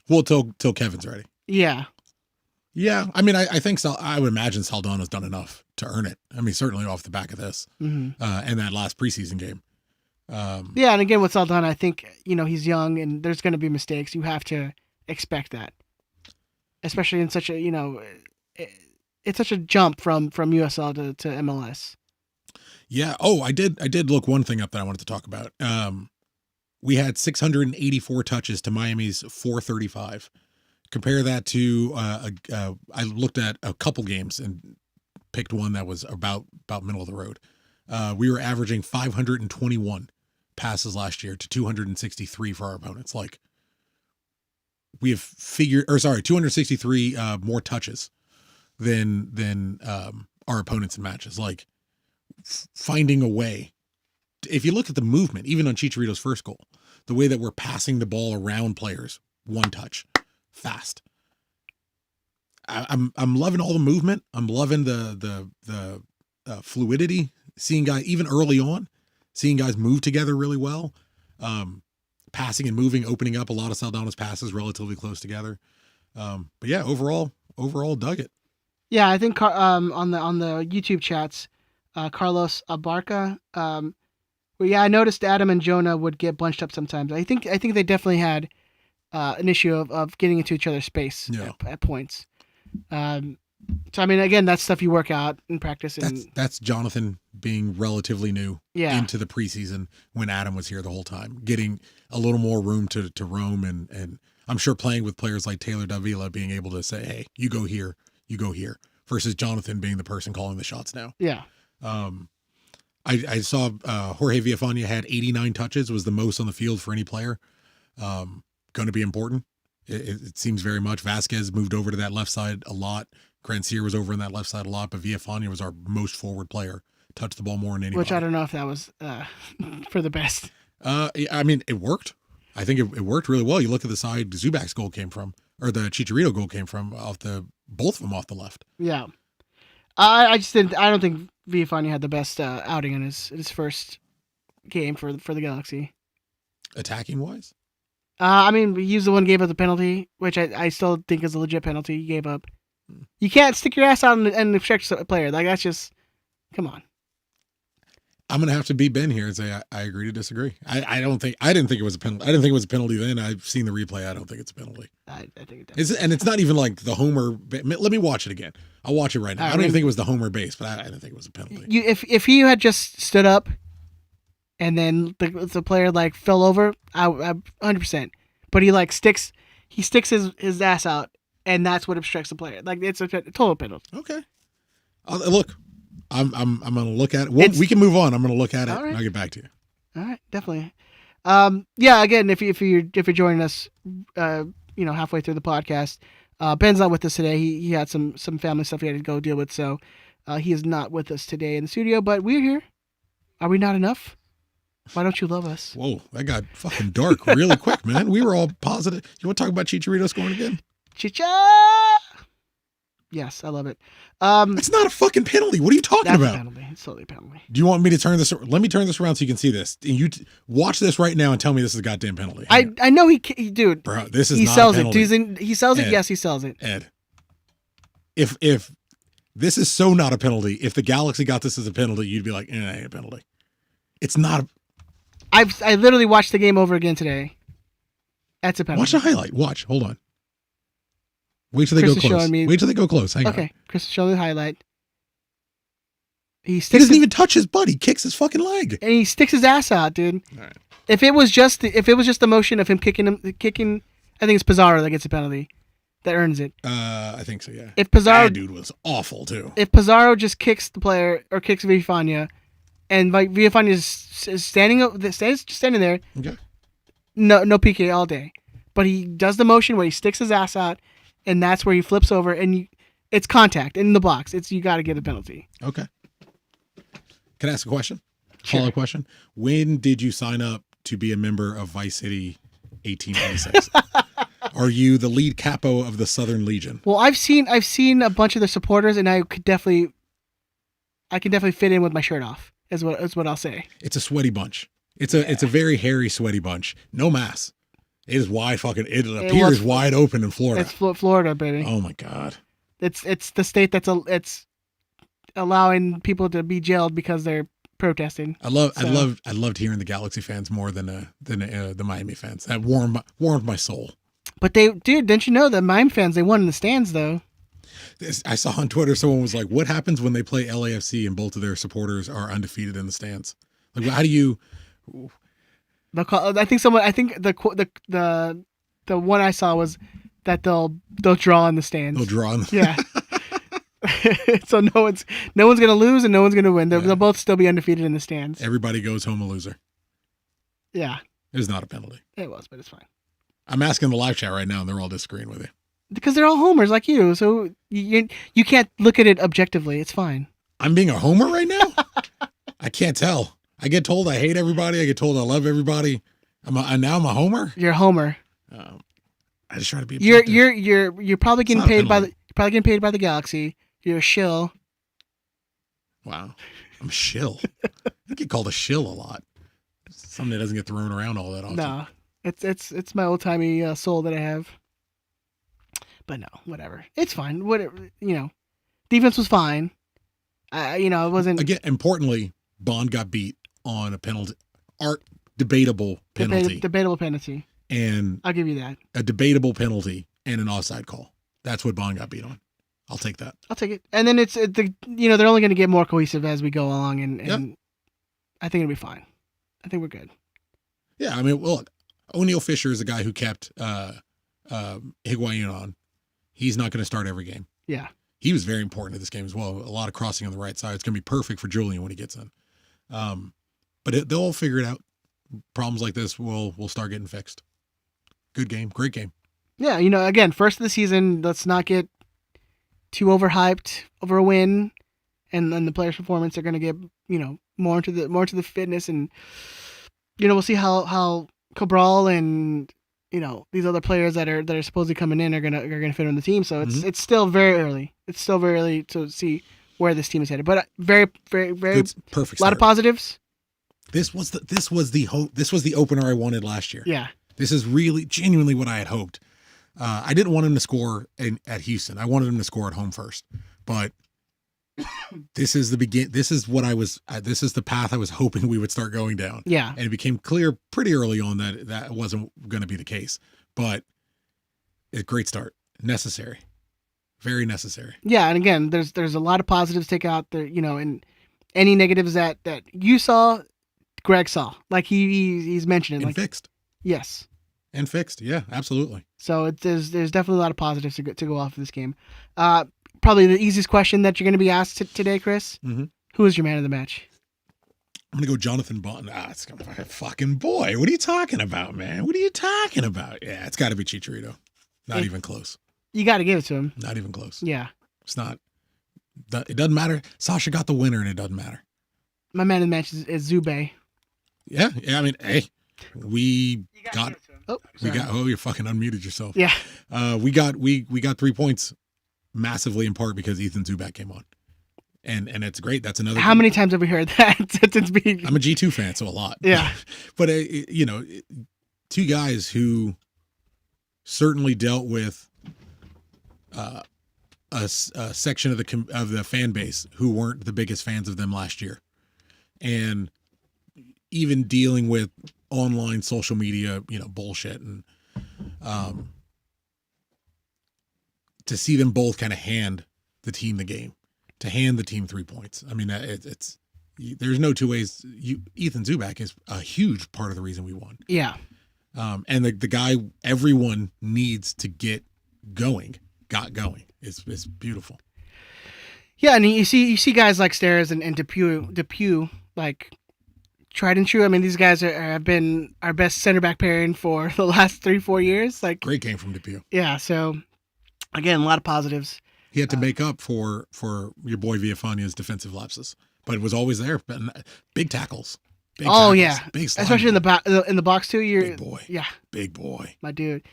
Well, till Kevin's ready. Yeah. Yeah, I mean, I think I would imagine Saldana's done enough to earn it. I mean, certainly off the back of this and that last preseason game. Yeah, and again with Saldana, I think he's young and there's going to be mistakes. You have to expect that, especially in such a it's such a jump from USL to MLS. Yeah. Oh, I did look one thing up that I wanted to talk about. We had 684 touches to Miami's 435. Compare that to I looked at a couple games and picked one that was about middle of the road. We were averaging 521 passes last year to 263 for our opponents. Like we have 263 more touches than our opponents in matches. Like finding a way. If you look at the movement, even on Chicharito's first goal, the way that we're passing the ball around players, one touch, fast. I'm loving all the movement. I'm loving the fluidity. Seeing guys even early on, seeing guys move together really well. Passing and moving, opening up a lot of Saldana's passes relatively close together. But yeah, overall dug it. Yeah, I think on the YouTube chats, Carlos Abarca. Well, yeah, I noticed Adam and Jonah would get bunched up sometimes. I think they definitely had an issue of getting into each other's space at points. So I mean, again, that's stuff you work out in practice. And that's Jonathan being relatively new into the preseason when Adam was here the whole time, getting a little more room to roam, and I'm sure playing with players like Taylor Davila being able to say, hey, you go here, versus Jonathan being the person calling the shots now. Yeah. I saw Jorge Villafana had 89 touches, was the most on the field for any player. Going to be important. It seems very much. Vasquez moved over to that left side a lot. Grandsir was over on that left side a lot, but Villafana was our most forward player. Touched the ball more than anybody. Which I don't know if that was for the best. I mean, it worked. I think it worked really well. You look at the side Zubac's goal came from, or the Chicharito goal came from, both of them off the left. Yeah. I don't think Villafana had the best outing in his first game for the Galaxy. Attacking wise? I mean, he was the one who gave up the penalty, which I still think is a legit penalty he gave up. You can't stick your ass out and obstruct a player. Like, that's just, come on. I'm gonna have to be Ben here and say I agree to disagree. I didn't think it was a penalty. I didn't think it was a penalty then. I've seen the replay. I don't think it's a penalty. I think it does. And it's not even like the Homer. Let me watch it again. I'll watch it right now. I don't even think it was the Homer base, but I didn't think it was a penalty. If he had just stood up, and then the player like fell over, I 100%. But he sticks his ass out, and that's what obstructs the player. Like, it's a total penalty. Okay. Look. I'm gonna look at it. We can move on. I'm gonna look at it and I'll get back to you. All right, definitely. Yeah. Again, if you're joining us, halfway through the podcast, Ben's not with us today. He had some family stuff he had to go deal with, so he is not with us today in the studio. But we're here. Are we not enough? Why don't you love us? Whoa, that got fucking dark really quick, man. We were all positive. You want to talk about Chicharito scoring again? Chicha. Yes, I love it. It's not a fucking penalty. What are you talking about? A penalty. It's totally a penalty. Do you want me to turn this? Let me turn this around so you can see this. You watch this right now and tell me this is a goddamn penalty. I know he dude. Bro, this is he not sells a penalty. it. He sells it. Ed, yes, he sells it. Ed, if this is so not a penalty, if the Galaxy got this as a penalty, you'd be like, it ain't a penalty. It's not. I literally watched the game over again today. That's a penalty. Watch the highlight. Watch. Hold on. Wait till they go close. Wait till they go close. Hang on. Okay, Chris is showing the highlight. He doesn't even touch his butt. He kicks his fucking leg. And he sticks his ass out, dude. All right. If it was just the motion of him kicking, I think it's Pizarro that gets a penalty, that earns it. I think so. Yeah. If Pizarro, that dude was awful too. If Pizarro just kicks the player or kicks Villafana, and like Villafana is standing there, okay. No PK all day, but he does the motion where he sticks his ass out, and that's where he flips over, and it's contact in the box. You got to get a penalty. Okay. Can I ask a question? Sure. Follow-up question. When did you sign up to be a member of Vice City 1826? Are you the lead capo of the Southern Legion? Well, I've seen a bunch of the supporters, and I can definitely fit in with my shirt off. Is what I'll say. It's a sweaty bunch. It's a very hairy, sweaty bunch. No mask. It is wide fucking. It appears wide open in Florida. It's Florida, baby. Oh my god. It's the state it's allowing people to be jailed because they're protesting. I loved hearing the Galaxy fans more than the Miami fans. That warmed my soul. But dude, didn't you know that Miami fans, they won in the stands though? I saw on Twitter someone was like, "What happens when they play LAFC and both of their supporters are undefeated in the stands? Like, how do you?" I think the one I saw was that they'll draw in the stands. They'll draw in. Yeah. So no one's gonna lose and no one's gonna win. They'll both still be undefeated in the stands. Everybody goes home a loser. Yeah. It was not a penalty. It was, but it's fine. I'm asking the live chat right now, and they're all disagreeing with you. Because they're all homers like you, so you can't look at it objectively. It's fine. I'm being a homer right now? I can't tell. I get told I hate everybody. I get told I love everybody. Now I'm a homer? You're a homer. I just try to be objective. You're probably getting paid by the Galaxy. You're a shill. Wow. I'm a shill. I get called a shill a lot. Something that doesn't get thrown around all that often. No. It's my old timey soul that I have. But no, whatever. It's fine. Whatever, defense was fine. It wasn't. Again, importantly, Bond got beat on a penalty, debatable penalty. Debatable penalty. And I'll give you that. A debatable penalty and an offside call. That's what Bond got beat on. I'll take that. I'll take it. And then they're only going to get more cohesive as we go along, and yep. I think it'll be fine. I think we're good. Yeah, I mean, look, O'Neal Fisher is a guy who kept Higuain on. He's not going to start every game. Yeah. He was very important to this game as well. A lot of crossing on the right side. It's going to be perfect for Julian when he gets in. But they'll figure it out. Problems like this will start getting fixed. Good game. Great game. Yeah, again, first of the season, let's not get too overhyped over a win, and then the players' performance are going to get, more into the fitness, and we'll see how Cabral and these other players that are supposedly coming in are gonna fit on the team. So it's still very early. It's still very early to see where this team is headed. But very, very, very perfect. A lot of positives. This was the opener I wanted last year. Yeah. This is really genuinely what I had hoped. I didn't want him to score at Houston. I wanted him to score at home first. But this is This is the path I was hoping we would start going down. Yeah. And it became clear pretty early on that wasn't going to be the case. But a great start. Necessary. Very necessary. Yeah, and again, there's a lot of positives to take out there, and any negatives that you saw, Greg saw. Like he's mentioned it. And fixed. Yes. And fixed. Yeah, absolutely. So there's definitely a lot of positives to go off of this game. Probably the easiest question that you're going to be asked today, Chris. Mm-hmm. Who is your man of the match? I'm going to go Jonathan Bond. It's going to be fucking boy. What are you talking about, man? What are you talking about? Yeah, it's got to be Chicharito. Not even close. You got to give it to him. Not even close. Yeah. It's not. It doesn't matter. Sasha got the winner, and it doesn't matter. My man of the match is Zube. Yeah. I mean, hey, we got. Oh, you fucking unmuted yourself. Yeah. We got 3 points massively in part because Ethan Zubak came on. And it's great. That's another. How many times have we heard that since being? I'm a G2 fan, so a lot. Yeah. But two guys who certainly dealt with a section of the fan base who weren't the biggest fans of them last year, and even dealing with online social media, bullshit, and to see them both kind of hand the team the game, to hand the team 3 points. I mean, there's no two ways. Ethan Zubak is a huge part of the reason we won. Yeah. And the guy everyone needs to get going, got going. It's beautiful. Yeah, and you see guys like Steres and Depew, like tried and true. I mean, these guys have been our best center back pairing for the last 3-4 years. Like, great game from Depew. Yeah, so again, a lot of positives. He had to make up for your boy Villafaña's defensive lapses, but it was always there. Big tackles. Big tackles, yeah, big especially in the box too. Big boy. Yeah, big boy. My dude.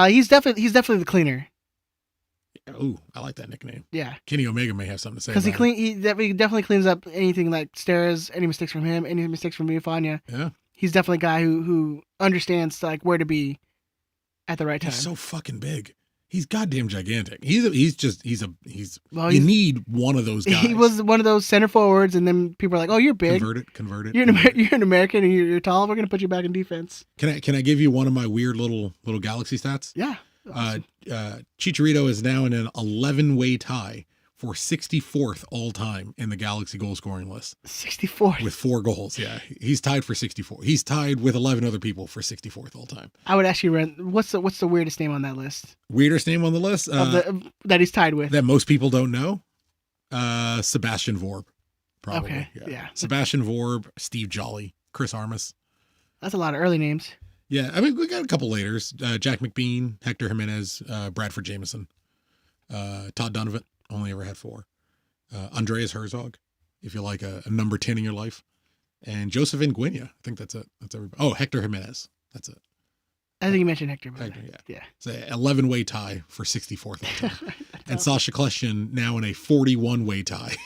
He's definitely the cleaner. Ooh, I like that nickname. Yeah. Kenny Omega may have something to say. Because he definitely cleans up anything like Steres, any mistakes from him, any mistakes from Villafaña. Yeah. He's definitely a guy who understands like where to be at the right time. He's so fucking big. He's goddamn gigantic. He's Well, you need one of those guys. He was one of those center forwards, and then people are like, "Oh, you're big. Convert it. You're an American, and you're tall. We're gonna put you back in defense." Can I give you one of my weird little Galaxy stats? Yeah. Awesome. Chicharito is now in an 11-way tie for 64th all time in the Galaxy goal scoring list 64 with 4 goals. Yeah, he's tied for 64. He's tied with 11 other people for 64th all time. I would actually rent. What's the weirdest name on that list? Weirdest name on the list That he's tied with. that most people don't know. Sebastian Vorb, probably. Okay, yeah. Sebastian Vorb, Steve Jolly, Chris Armas. That's a lot of early names. Yeah, I mean we got a couple laters. Jack McBean, Hector Jimenez, Bradford Jameson, Todd Donovan. Only ever had 4. Andreas Herzog, if you like a number 10 in your life. And Joseph Nguyen. I think that's it. That's everybody. Oh, Hector Jimenez. That's it. I think you mentioned Hector. Hector, Yeah. It's an 11-way tie for 64th all time. And awesome. Sasha Kleshchin now in a 41-way tie.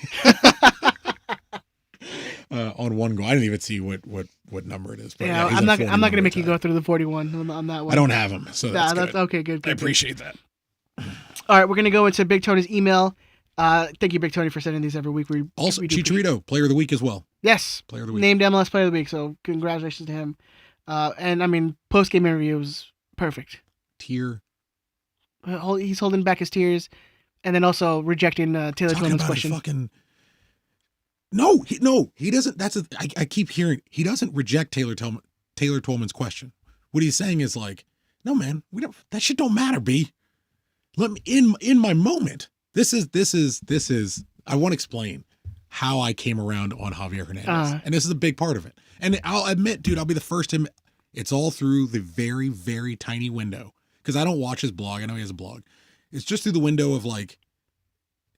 On one goal. I didn't even see what number it is. But Yeah, he's I'm a not going to make 41-way you tie. go through the 41 on that one. I don't have him, so that's That's good. okay. Good. I appreciate that. All right, we're going to go into Big Tony's email. Thank you, Big Tony, for sending these every week. Also, we do Chicharito, Player of the Week as well. Yes. Player of the Week. Named MLS Player of the Week, so congratulations to him. And, I mean, post-game interview was perfect. Tier. He's holding back his tears, and then also rejecting Taylor Talking Twellman's about question. fucking. No, he doesn't. I keep hearing he doesn't reject Taylor Twellman's question. What he's saying is like, no, man, we don't. That shit don't matter, B. Let me in my moment. This is. I want to explain how I came around on Javier Hernandez, and this is a big part of it. And I'll admit, dude, I'll be the first to admit, it's all through the very, very tiny window because I don't watch his blog. I know he has a blog. It's just through the window of like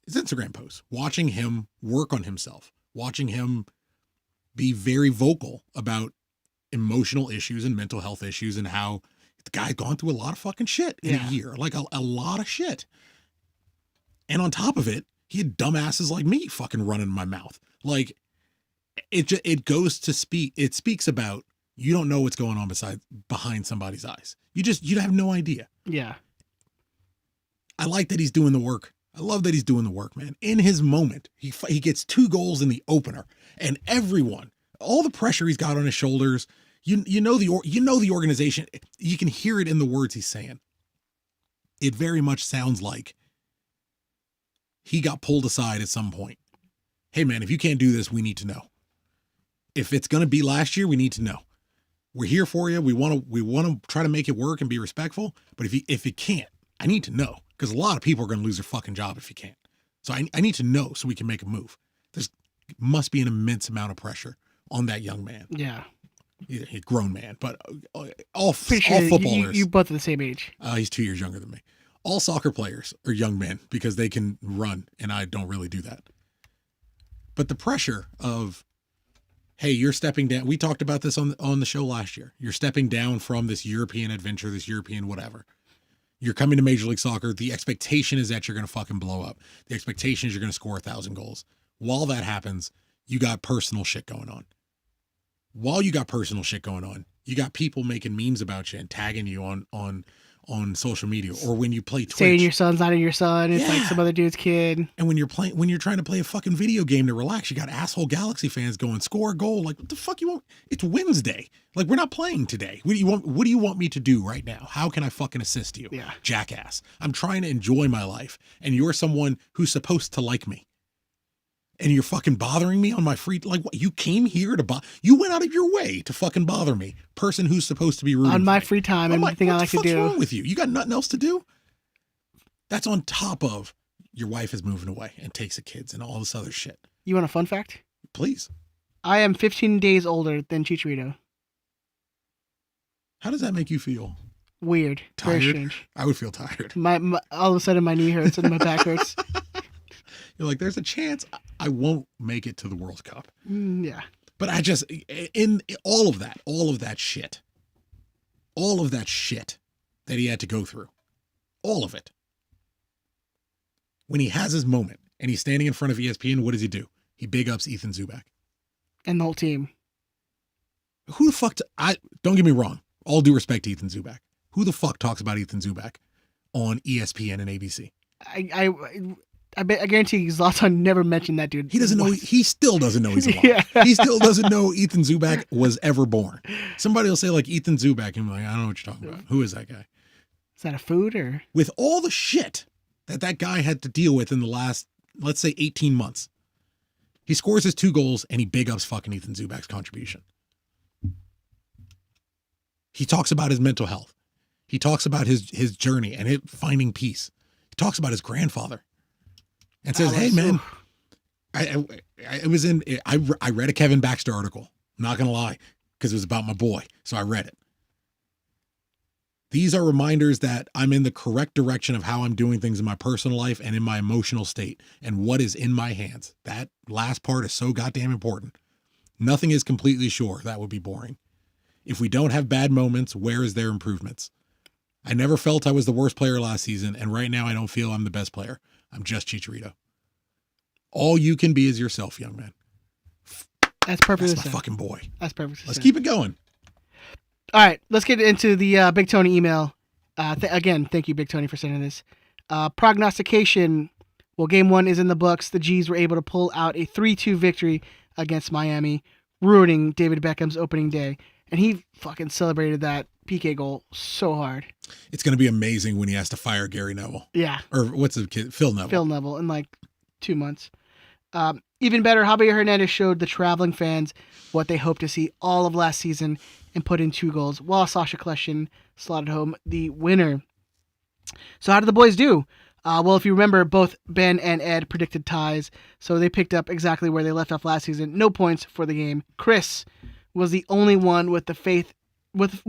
his Instagram posts, watching him work on himself, watching him be very vocal about emotional issues and mental health issues and how the guy's gone through a lot of fucking shit in a year, like a lot of shit. And on top of it, he had dumbasses like me fucking running my mouth. Like it goes to speak. It speaks about you don't know what's going on behind somebody's eyes. You have no idea. Yeah. I like that he's doing the work. I love that he's doing the work, man. In his moment, he gets 2 goals in the opener, and everyone, all the pressure he's got on his shoulders. You know the organization. You can hear it in the words he's saying. It very much sounds like he got pulled aside at some point. Hey, man, if you can't do this, we need to know. If it's going to be last year, we need to know. We're here for you. We want to try to make it work and be respectful. But if you can't, I need to know because a lot of people are going to lose their fucking job if you can't. So I need to know so we can make a move. There must be an immense amount of pressure on that young man. Yeah. He's a grown man, but all Pretty sure footballers. you both are the same age. He's 2 years younger than me. All soccer players are young men because they can run, and I don't really do that. But the pressure of, hey, you're stepping down. We talked about this on the show last year. You're stepping down from this European adventure, this European whatever. You're coming to Major League Soccer. The expectation is that you're going to fucking blow up. The expectation is you're going to score 1,000 goals. While that happens, you got personal shit going on. While you got personal shit going on, you got people making memes about you and tagging you on social media, or when you play Twitch. Saying your son's not your son. It's like some other dude's kid. And when you're trying to play a fucking video game to relax, you got asshole Galaxy fans going, score a goal. Like, what the fuck you want? It's Wednesday. Like, we're not playing today. What do you want me to do right now? How can I fucking assist you? Yeah. Jackass. I'm trying to enjoy my life. And you're someone who's supposed to like me. And you're fucking bothering me on my free, like, what? You came here to you went out of your way to fucking bother me. Person who's supposed to be rooting on my for me. free time and everything I like to do. What's wrong with you? You got nothing else to do? That's on top of your wife is moving away and takes the kids and all this other shit. You want a fun fact? Please. I am 15 days older than Chicharito. How does that make you feel? Weird. Tired? Very strange. I would feel tired. My all of a sudden my knee hurts and my back hurts. You're like, there's a chance I won't make it to the World Cup. Yeah. But I just, in all of that shit that he had to go through, all of it. When he has his moment and he's standing in front of ESPN, what does he do? He big ups Ethan Zubak. And the whole team. Who the fuck, don't get me wrong, all due respect to Ethan Zubak. Who the fuck talks about Ethan Zubak on ESPN and ABC. I guarantee Zlatan never mentioned that dude. He doesn't know. He still doesn't know he's alive. Yeah. He still doesn't know Ethan Zubak was ever born. Somebody will say like Ethan Zubak, and I'm like, I don't know what you're talking about. Who is that guy? Is that a food or? With all the shit that guy had to deal with in the last, let's say, 18 months, he scores his 2 goals and he big ups fucking Ethan Zubak's contribution. He talks about his mental health. He talks about his journey and finding peace. He talks about his grandfather. And says, "Hey man, I read a Kevin Baxter article. I'm not gonna lie, because it was about my boy, so I read it. These are reminders that I'm in the correct direction of how I'm doing things in my personal life and in my emotional state, and what is in my hands. That last part is so goddamn important. Nothing is completely sure. That would be boring. If we don't have bad moments, where is there improvements? I never felt I was the worst player last season, and right now I don't feel I'm the best player. I'm just Chicharito. All you can be is yourself, young man." That's perfect. That's my fucking boy. That's perfect. Let's keep it going. All right, let's get into the Big Tony email. Again, thank you, Big Tony, for sending this. Prognostication. Well, game 1 is in the books. The G's were able to pull out a 3-2 victory against Miami, ruining David Beckham's opening day. And he fucking celebrated that PK goal so hard. It's going to be amazing when he has to fire Gary Neville. Yeah. Or what's the kid? Phil Neville. Phil Neville in like 2 months. Even better, Javier Hernandez showed the traveling fans what they hoped to see all of last season and put in 2 goals, while Sasha Kleshin slotted home the winner. So how did the boys do? Well, if you remember, both Ben and Ed predicted ties, so they picked up exactly where they left off last season. No points for the game. Chris was the only one with the faith the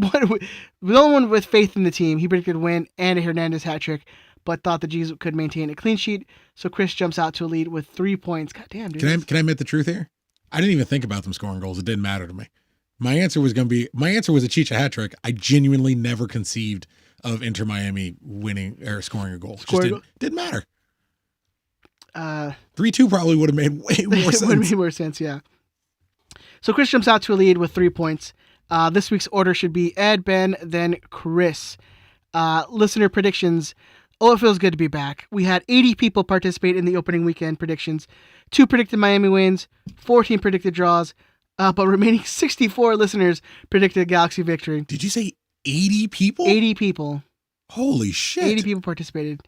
only one with faith in the team. He predicted a win and a Hernandez hat trick, but thought the G's could maintain a clean sheet. So Chris jumps out to a lead with 3 points. God damn, dude. Can I admit the truth here? I didn't even think about them scoring goals. It didn't matter to me. My answer was a Chicha hat trick. I genuinely never conceived of Inter Miami winning or scoring a goal. Didn't matter. 3-2 probably would have made way more sense. Would have made more sense, yeah. So Chris jumps out to a lead with 3 points. This week's order should be Ed, Ben, then Chris. Listener predictions. Oh, it feels good to be back. We had 80 people participate in the opening weekend predictions. 2 predicted Miami wins, 14 predicted draws, but remaining 64 listeners predicted a Galaxy victory. Did you say 80 people? 80 people. Holy shit. 80 people participated.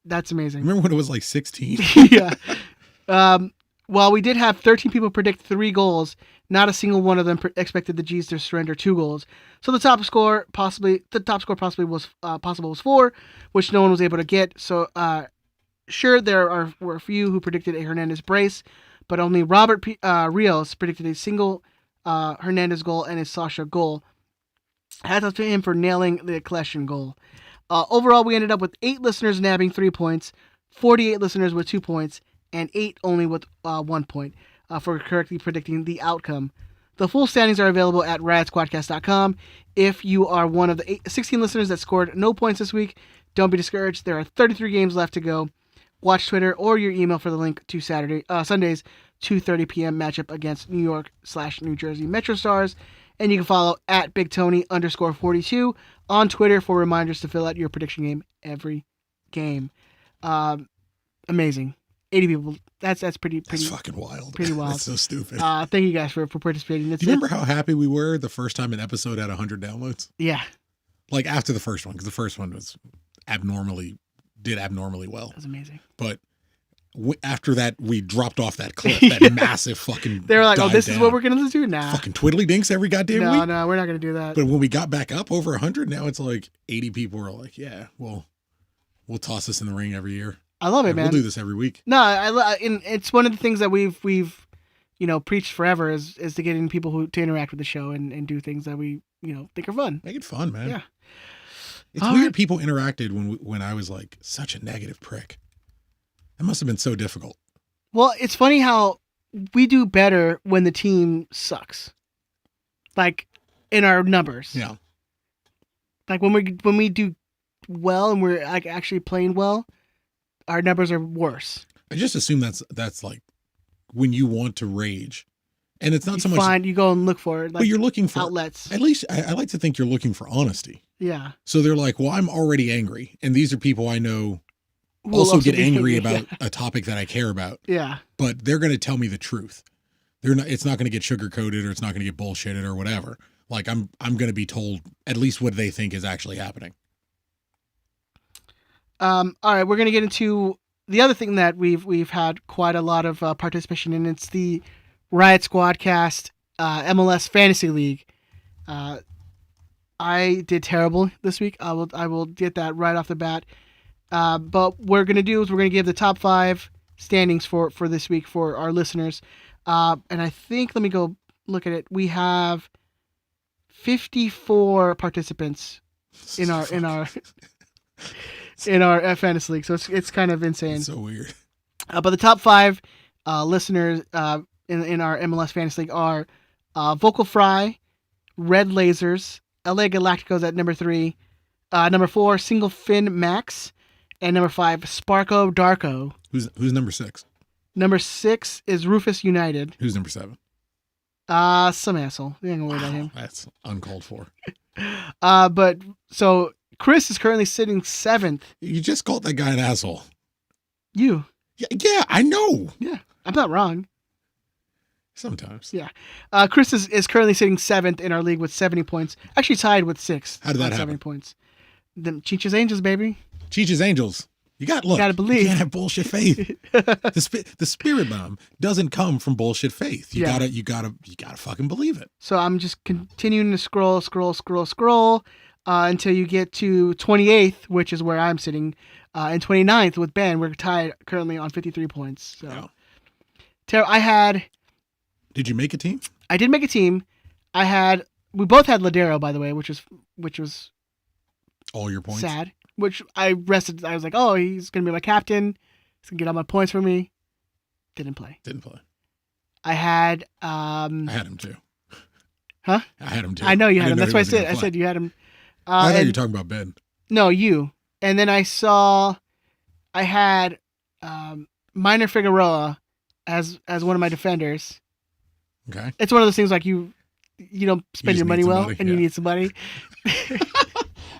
That's amazing. Remember when it was like 16? Yeah. While we did have 13 people predict 3 goals, not a single one of them expected the G's to surrender 2 goals. So the top score possibly was 4, which no one was able to get. So sure, were a few who predicted a Hernandez brace, but only Robert Rios predicted a single Hernandez goal and a Sasha goal. Hats off to him for nailing the Kleshin goal. Overall, we ended up with 8 listeners nabbing 3 points, 48 listeners with 2 points, and 8 only with 1 point for correctly predicting the outcome. The full standings are available at RiotSquadcast.com. If you are one of the 16 listeners that scored no points this week, don't be discouraged. There are 33 games left to go. Watch Twitter or your email for the link to Sunday's 2:30 p.m. matchup against New York/New Jersey Metro Stars. And you can follow at BigTony_42 on Twitter for reminders to fill out your prediction game every game. Amazing. 80 people. That's pretty. That's fucking wild. Pretty wild. That's so stupid. Thank you guys for participating. Do you remember how happy we were the first time an episode had 100 downloads? Yeah. Like after the first one, because the first one was abnormally well. That was amazing. But after that, we dropped off that cliff, that massive fucking. They were like, "Oh, this is what we're gonna do now." Fucking Twiddlydinks every goddamn week. No, we're not gonna do that. But when we got back up over 100, now it's like 80 people are like, "Yeah, well, we'll toss this in the ring every year." I love it, man. We'll do this every week. No, and it's one of the things that we've preached forever is to get in people to interact with the show and do things that we think are fun. Make it fun, man. Yeah. It's weird people interacted when I was like such a negative prick. It must have been so difficult. Well, it's funny how we do better when the team sucks. Like in our numbers. Yeah. Like when we do well and we're like actually playing well, our numbers are worse. I just assume that's like when you want to rage And it's not so much. You go and look for it. Like but you're looking for outlets. At least I like to think you're looking for honesty. Yeah. So they're like, well, I'm already angry. And these are people I know Who will also get be angry about a topic that I care about. Yeah. But they're going to tell me the truth. It's not going to get sugar-coated, or it's not going to get bullshitted or whatever. Like I'm going to be told at least what they think is actually happening. All right, we're going to get into the other thing that we've had quite a lot of participation in. It's the Riot Squadcast MLS Fantasy League. I did terrible this week. I will get that right off the bat. But what we're going to do is we're going to give the top 5 standings for this week for our listeners. And I think, let me go look at it. We have 54 participants in our fantasy league. So it's kind of insane. It's so weird. But the top 5 listeners in our MLS Fantasy League are Vocal Fry, Red Lasers, LA Galacticos at number 3, number 4 Single Fin Max, and number 5 Sparko Darko. Who's number 6? Number 6 is Rufus United. Who's number 7? Some asshole. You ain't gonna worry about him. That's uncalled for. But so Chris is currently sitting 7th. You just called that guy an asshole. You. Yeah, I know. Yeah, I'm not wrong. Sometimes. Yeah. Chris is currently sitting 7th in our league with 70 points. Actually tied with 6th. How did that happen? 70 points. Them Cheech's Angels, baby. Cheech's Angels. You gotta believe. You can't have bullshit faith. The spirit bomb doesn't come from bullshit faith. You gotta fucking believe it. So I'm just continuing to scroll until you get to 28th, which is where I'm sitting, and 29th with Ben. We're tied currently on 53 points. So, Yeah. Did you make a team? I did make a team. We both had Ladero, by the way, which was all your points. Sad. Which I rested. I was like, oh, he's gonna be my captain. He's gonna get all my points for me. Didn't play. I had him too. Huh? I had him too. I know you had him. That's why I said. I said you had him. I thought you were talking about Ben. No, you. And then I had Minor Figueroa as one of my defenders. Okay. It's one of those things like you don't spend your money well, and you need somebody.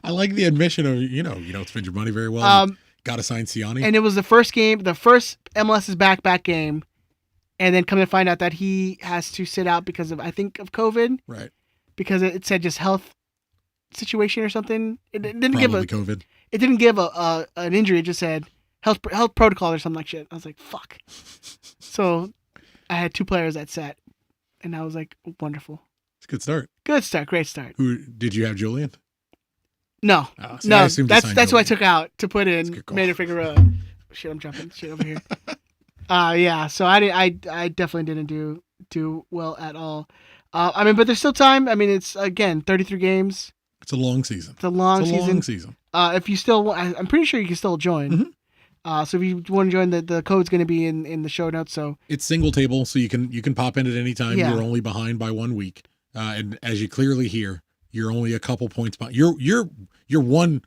I like the admission of you don't spend your money very well. Got to sign Siani. And it was the first MLS's back game, and then come to find out that he has to sit out because of COVID. Right. Because it said just health situation or something. It didn't Probably COVID. It didn't give an injury. It just said health protocol or something like shit. I was like, fuck. So I had 2 players that sat, and I was like, wonderful. It's a good start. Good start. Great start. Who did you have, Julian? No, no. That's who I took out to put in Maynard Figueroa. Shit, I'm jumping shit over here. Yeah. So I definitely didn't do well at all. But there's still time. It's again 33 games. It's a long season. It's a long season. If you still, I'm pretty sure you can still join. Mm-hmm. So if you want to join, the code's going to be in the show notes. So it's single table, so you can pop in at any time. Yeah. You're only behind by 1 week, and as you clearly hear, you're only a couple points behind. You're Gonzalo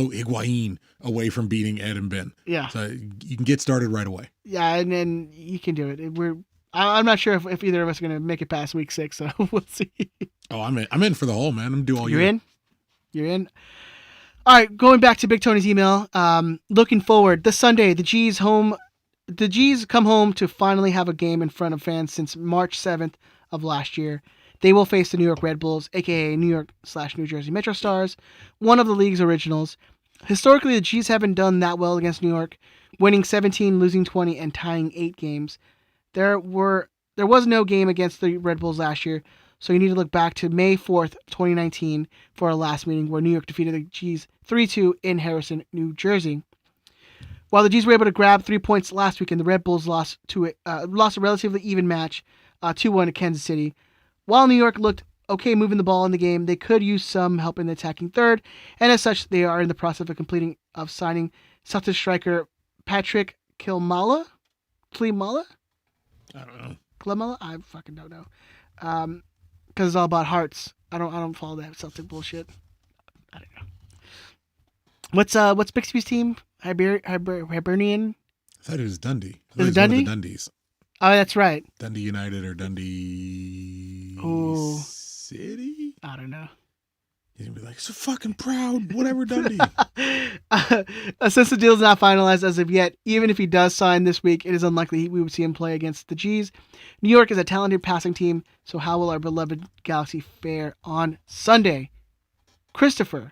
Higuain away from beating Ed and Ben. Yeah. So you can get started right away. Yeah, and then you can do it. I'm not sure if either of us are going to make it past week 6, so we'll see. Oh, I'm in for the whole, man. I'm going to do all year. You're in? All right, going back to Big Tony's email, looking forward, this Sunday, the G's come home to finally have a game in front of fans since March 7th of last year. They will face the New York Red Bulls, a.k.a. New York/New Jersey Metro Stars, one of the league's originals. Historically, the G's haven't done that well against New York, winning 17, losing 20, and tying 8 games. There was no game against the Red Bulls last year, so you need to look back to May 4th, 2019 for our last meeting where New York defeated the G's 3-2 in Harrison, New Jersey. While the G's were able to grab 3 points last weekend, the Red Bulls lost a relatively even match, 2-1 to Kansas City. While New York looked okay moving the ball in the game, they could use some help in the attacking third, and as such, they are in the process of signing Celtics striker Patrick Klimala? I don't know. Klimala? I fucking don't know. Because it's all about hearts. I don't follow that Celtic bullshit. I don't know. What's Bixby's team? Hibernian? I thought it was Dundee. Is it Dundee? One of the Dundies. Oh, that's right. Dundee United or Dundee Ooh. City? I don't know. He's going to be like, so fucking proud, whatever Dundee. Since the deal is not finalized as of yet, even if he does sign this week, it is unlikely we would see him play against the G's. New York is a talented passing team, so how will our beloved Galaxy fare on Sunday? Christopher.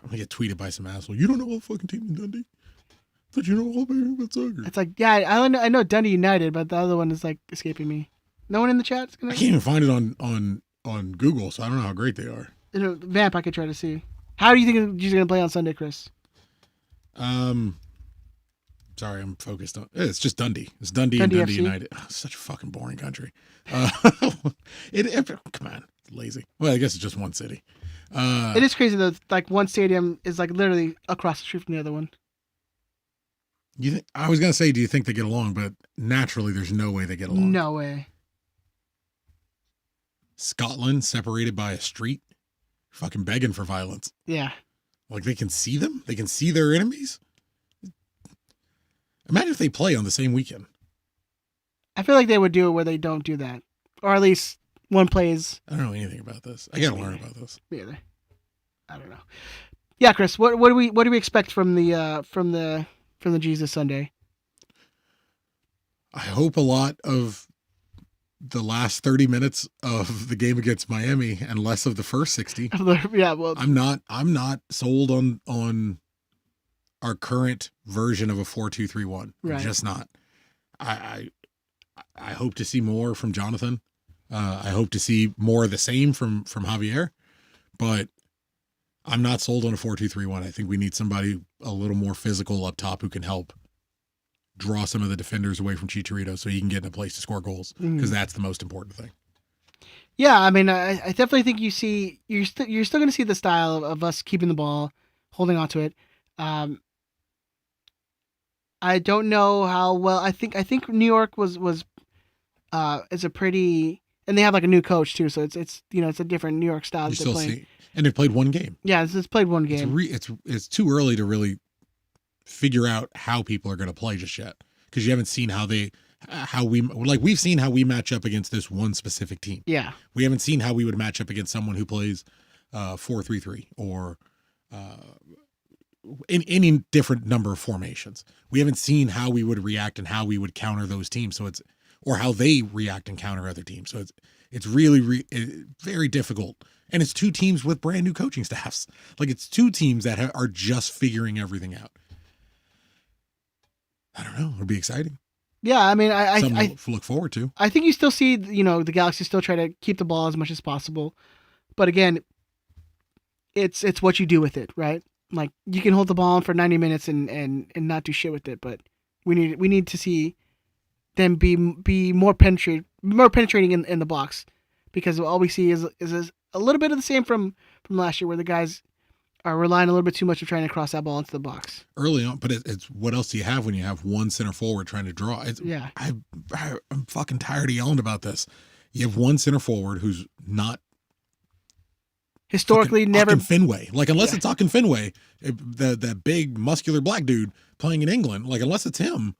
I'm going to get tweeted by some asshole. You don't know all the fucking team in Dundee? But you know all about soccer. It's like, yeah, I know Dundee United, but the other one is like escaping me. No one in the chat? I can't even find it on Google, so I don't know how great they are. Vamp, I could try to see. How do you think you're going to play on Sunday, Chris? Sorry, I'm focused on. It's just Dundee. It's Dundee and Dundee United. Oh, such a fucking boring country. Come on, it's lazy. Well, I guess it's just one city. It is crazy though. Like one stadium is like literally across the street from the other one. I was gonna say, do you think they get along? But naturally, there's no way they get along. No way. Scotland separated by a street, fucking begging for violence. Yeah. Like they can see them. They can see their enemies. Imagine if they play on the same weekend. I feel like they would do it where they don't do that, or at least one plays. I don't know anything about this. I gotta learn about this. Me either. I don't know. Yeah, Chris. What do we expect from the G's this Sunday? I hope a lot of the last 30 minutes of the game against Miami and less of the first 60. Yeah, well, I'm not sold on our current version of a 4-2-3-1. Right. I'm just not. I hope to see more from Jonathan. I hope to see more of the same from Javier, but I'm not sold on a 4-2-3-1. I think we need somebody a little more physical up top who can help draw some of the defenders away from Chicharito so he can get in a place to score goals, because that's the most important thing. Yeah, I mean, I definitely think you're still going to see the style of us keeping the ball, holding on to it. I don't know how well. I think New York is a pretty, and they have like a new coach too, so it's a different New York style that they're playing. And they've played one game. Yeah, it's played one game. It's too early to really figure out how people are going to play just yet, because you haven't seen we've seen how we match up against this one specific team. Yeah, we haven't seen how we would match up against someone who plays 4-3-3 or in any different number of formations. We haven't seen how we would react and how we would counter those teams. So or how they react and counter other teams. So it's really very difficult. And it's two teams with brand new coaching staffs. Like it's two teams that are just figuring everything out. I don't know. It'll be exciting. Yeah, I mean, something to look forward to. I think you still see, the Galaxy still try to keep the ball as much as possible, but again, it's what you do with it, right? Like you can hold the ball for 90 minutes and not do shit with it, but we need to see them be more penetrating in the box, because all we see is a little bit of the same from last year, where the guys are relying a little bit too much of trying to cross that ball into the box early on. But it's what else do you have when you have one center forward trying to draw? I'm fucking tired of yelling about this. You have one center forward who's not historically never Fenway. Like unless it's Fenway, that big muscular black dude playing in England. Like unless it's him,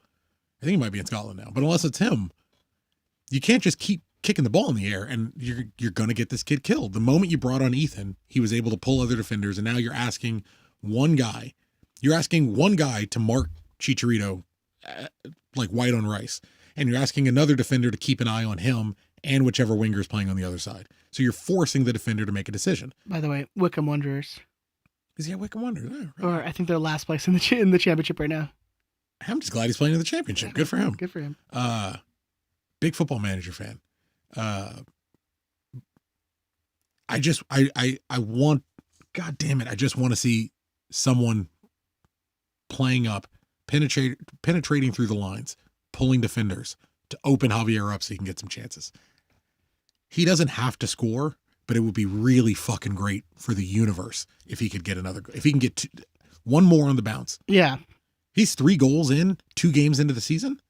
I think he might be in Scotland now. But unless it's him, you can't just keep kicking the ball in the air, and you're going to get this kid killed. The moment you brought on Ethan, he was able to pull other defenders, and now you're asking one guy to mark Chicharito like white on rice, and you're asking another defender to keep an eye on him and whichever winger is playing on the other side. So you're forcing the defender to make a decision. By the way, Wickham Wanderers. Is he at Wickham Wanderers? Oh, right. Or I think they're last place in the championship right now. I'm just glad he's playing in the championship. Good for him. Good for him. Big Football Manager fan. I want, God damn it, I just want to see someone playing up, penetrating through the lines, pulling defenders to open Javier up so he can get some chances. He doesn't have to score, but it would be really fucking great for the universe if he could get if he can get one more on the bounce. Yeah. He's 3 goals in 2 games into the season.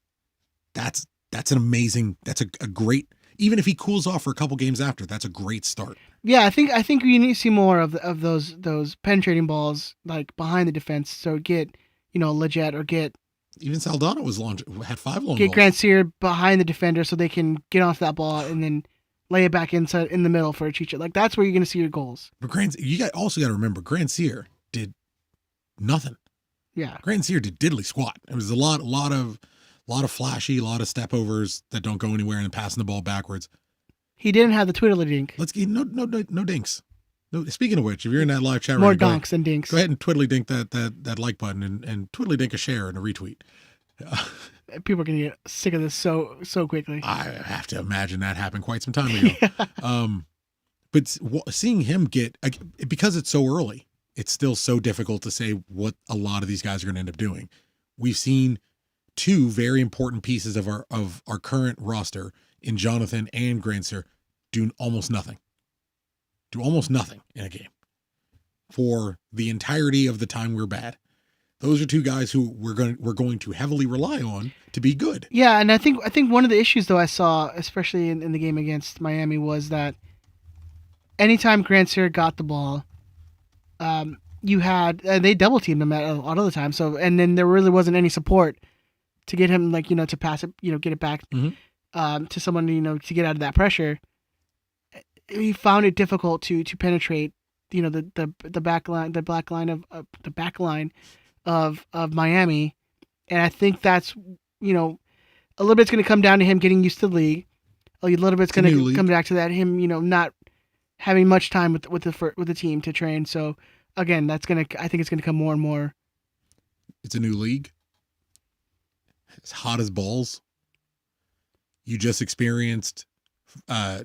That's an amazing, that's a great, even if he cools off for a couple games after, that's a great start. Yeah, I think we need to see more of those penetrating balls like behind the defense. So get Leggett or get Even Saldana had 5 long Get balls. Grant Sear behind the defender so they can get off that ball and then lay it back inside in the middle for a Chicha. Like that's where you're going to see your goals. But also got to remember, Grant Sear did nothing. Yeah. Grant Sear did diddly squat. It was a lot of flashy, a lot of step overs that don't go anywhere and passing the ball backwards. He didn't have the Twiddlydink. Let's get no dinks. No. Speaking of which, if you're in that live chat, More right, donks than dinks. Go ahead and twiddlydink that like button and twiddlydink a share and a retweet. People are going to get sick of this so quickly. I have to imagine that happened quite some time ago. But seeing him because it's so early, it's still so difficult to say what a lot of these guys are going to end up doing. We've seen 2 very important pieces of our current roster in Jonathan and Grant Sear do almost nothing in a game for the entirety of the time we're bad. Those are 2 guys who we're going to heavily rely on to be good. Yeah, and I think one of the issues though I saw, especially in the game against Miami, was that anytime Grant Sear got the ball, you had they double teamed him a lot of the time. So and then there really wasn't any support to get him to pass it, get it back to someone to get out of that pressure. He found it difficult to penetrate the back line of Miami, and I think that's a little bit's going to come down to him getting used to the league. A little bit's going to come back to that him not having much time with the team to train. So again, I think it's going to come more and more. It's a new league. It's hot as balls. You just experienced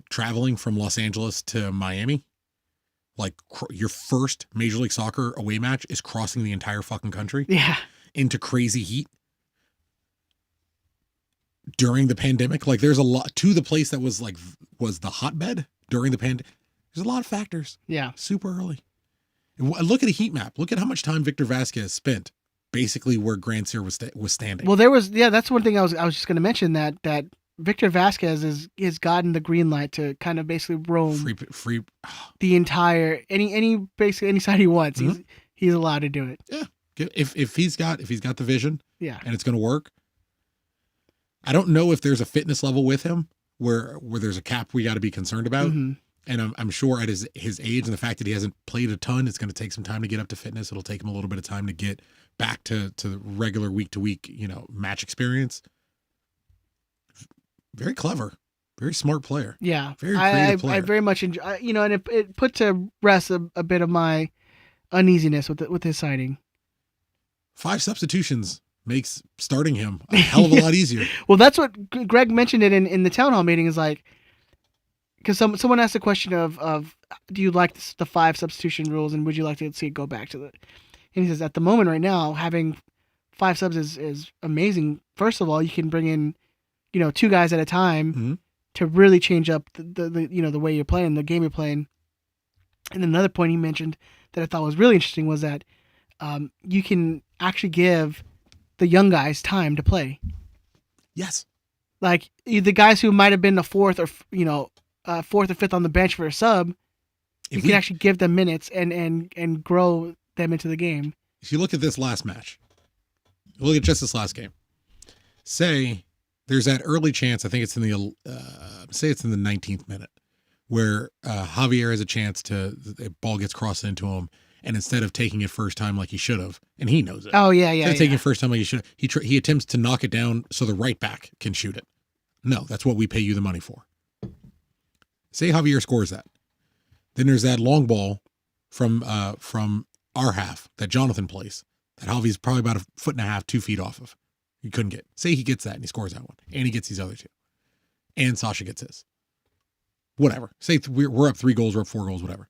traveling from Los Angeles to Miami. Like your first Major League Soccer away match is crossing the entire fucking country. Yeah. Into crazy heat. During the pandemic, like there's a lot to the place that was the hotbed during the pandemic. There's a lot of factors. Yeah. Super early. And look at a heat map. Look at how much time Victor Vasquez spent basically where Grant Sear was standing. Well, that's one thing I was just going to mention that Victor Vasquez has gotten the green light to kind of basically roam free the entire any side he wants. Mm-hmm. He's allowed to do it. Yeah. If he's got the vision, yeah, and it's going to work. I don't know if there's a fitness level with him where there's a cap we got to be concerned about. Mm-hmm. And I'm sure at his age and the fact that he hasn't played a ton, it's going to take some time to get up to fitness. It'll take him a little bit of time to get back to the regular week to week, match experience. Very clever, very smart player. Yeah, very creative player. I very much enjoy. And it put to rest a bit of my uneasiness with his signing. 5 substitutions makes starting him a hell of a lot easier. Well, that's what Greg mentioned it in the town hall meeting. Is like, because someone asked the question of do you like the 5 substitution rules and would you like to see it go back to the? And he says at the moment right now having 5 subs is amazing. First of all, you can bring in 2 guys at a time mm-hmm. to really change up the way you're playing, the game you're playing. And another point he mentioned that I thought was really interesting was that you can actually give the young guys time to play. Yes. Like the guys who might have been the fourth or fifth on the bench for a sub, you can actually give them minutes and grow them into the game. If you look at this last match, look at just this last game. Say there's that early chance. I think it's in the 19th minute where Javier has a chance the ball gets crossed into him, and instead of taking it first time like he should have, and he knows it. Oh yeah. Taking it first time like he should, he attempts to knock it down so the right back can shoot it. No, that's what we pay you the money for. Say Javier scores that, then there's that long ball from our half that Jonathan plays that Javi's probably about 1.5 feet, 2 feet off of. He couldn't get. Say he gets that and he scores that one, and he gets these other 2, and Sasha gets his. Whatever. Say we're up 3 goals, we're up 4 goals, whatever.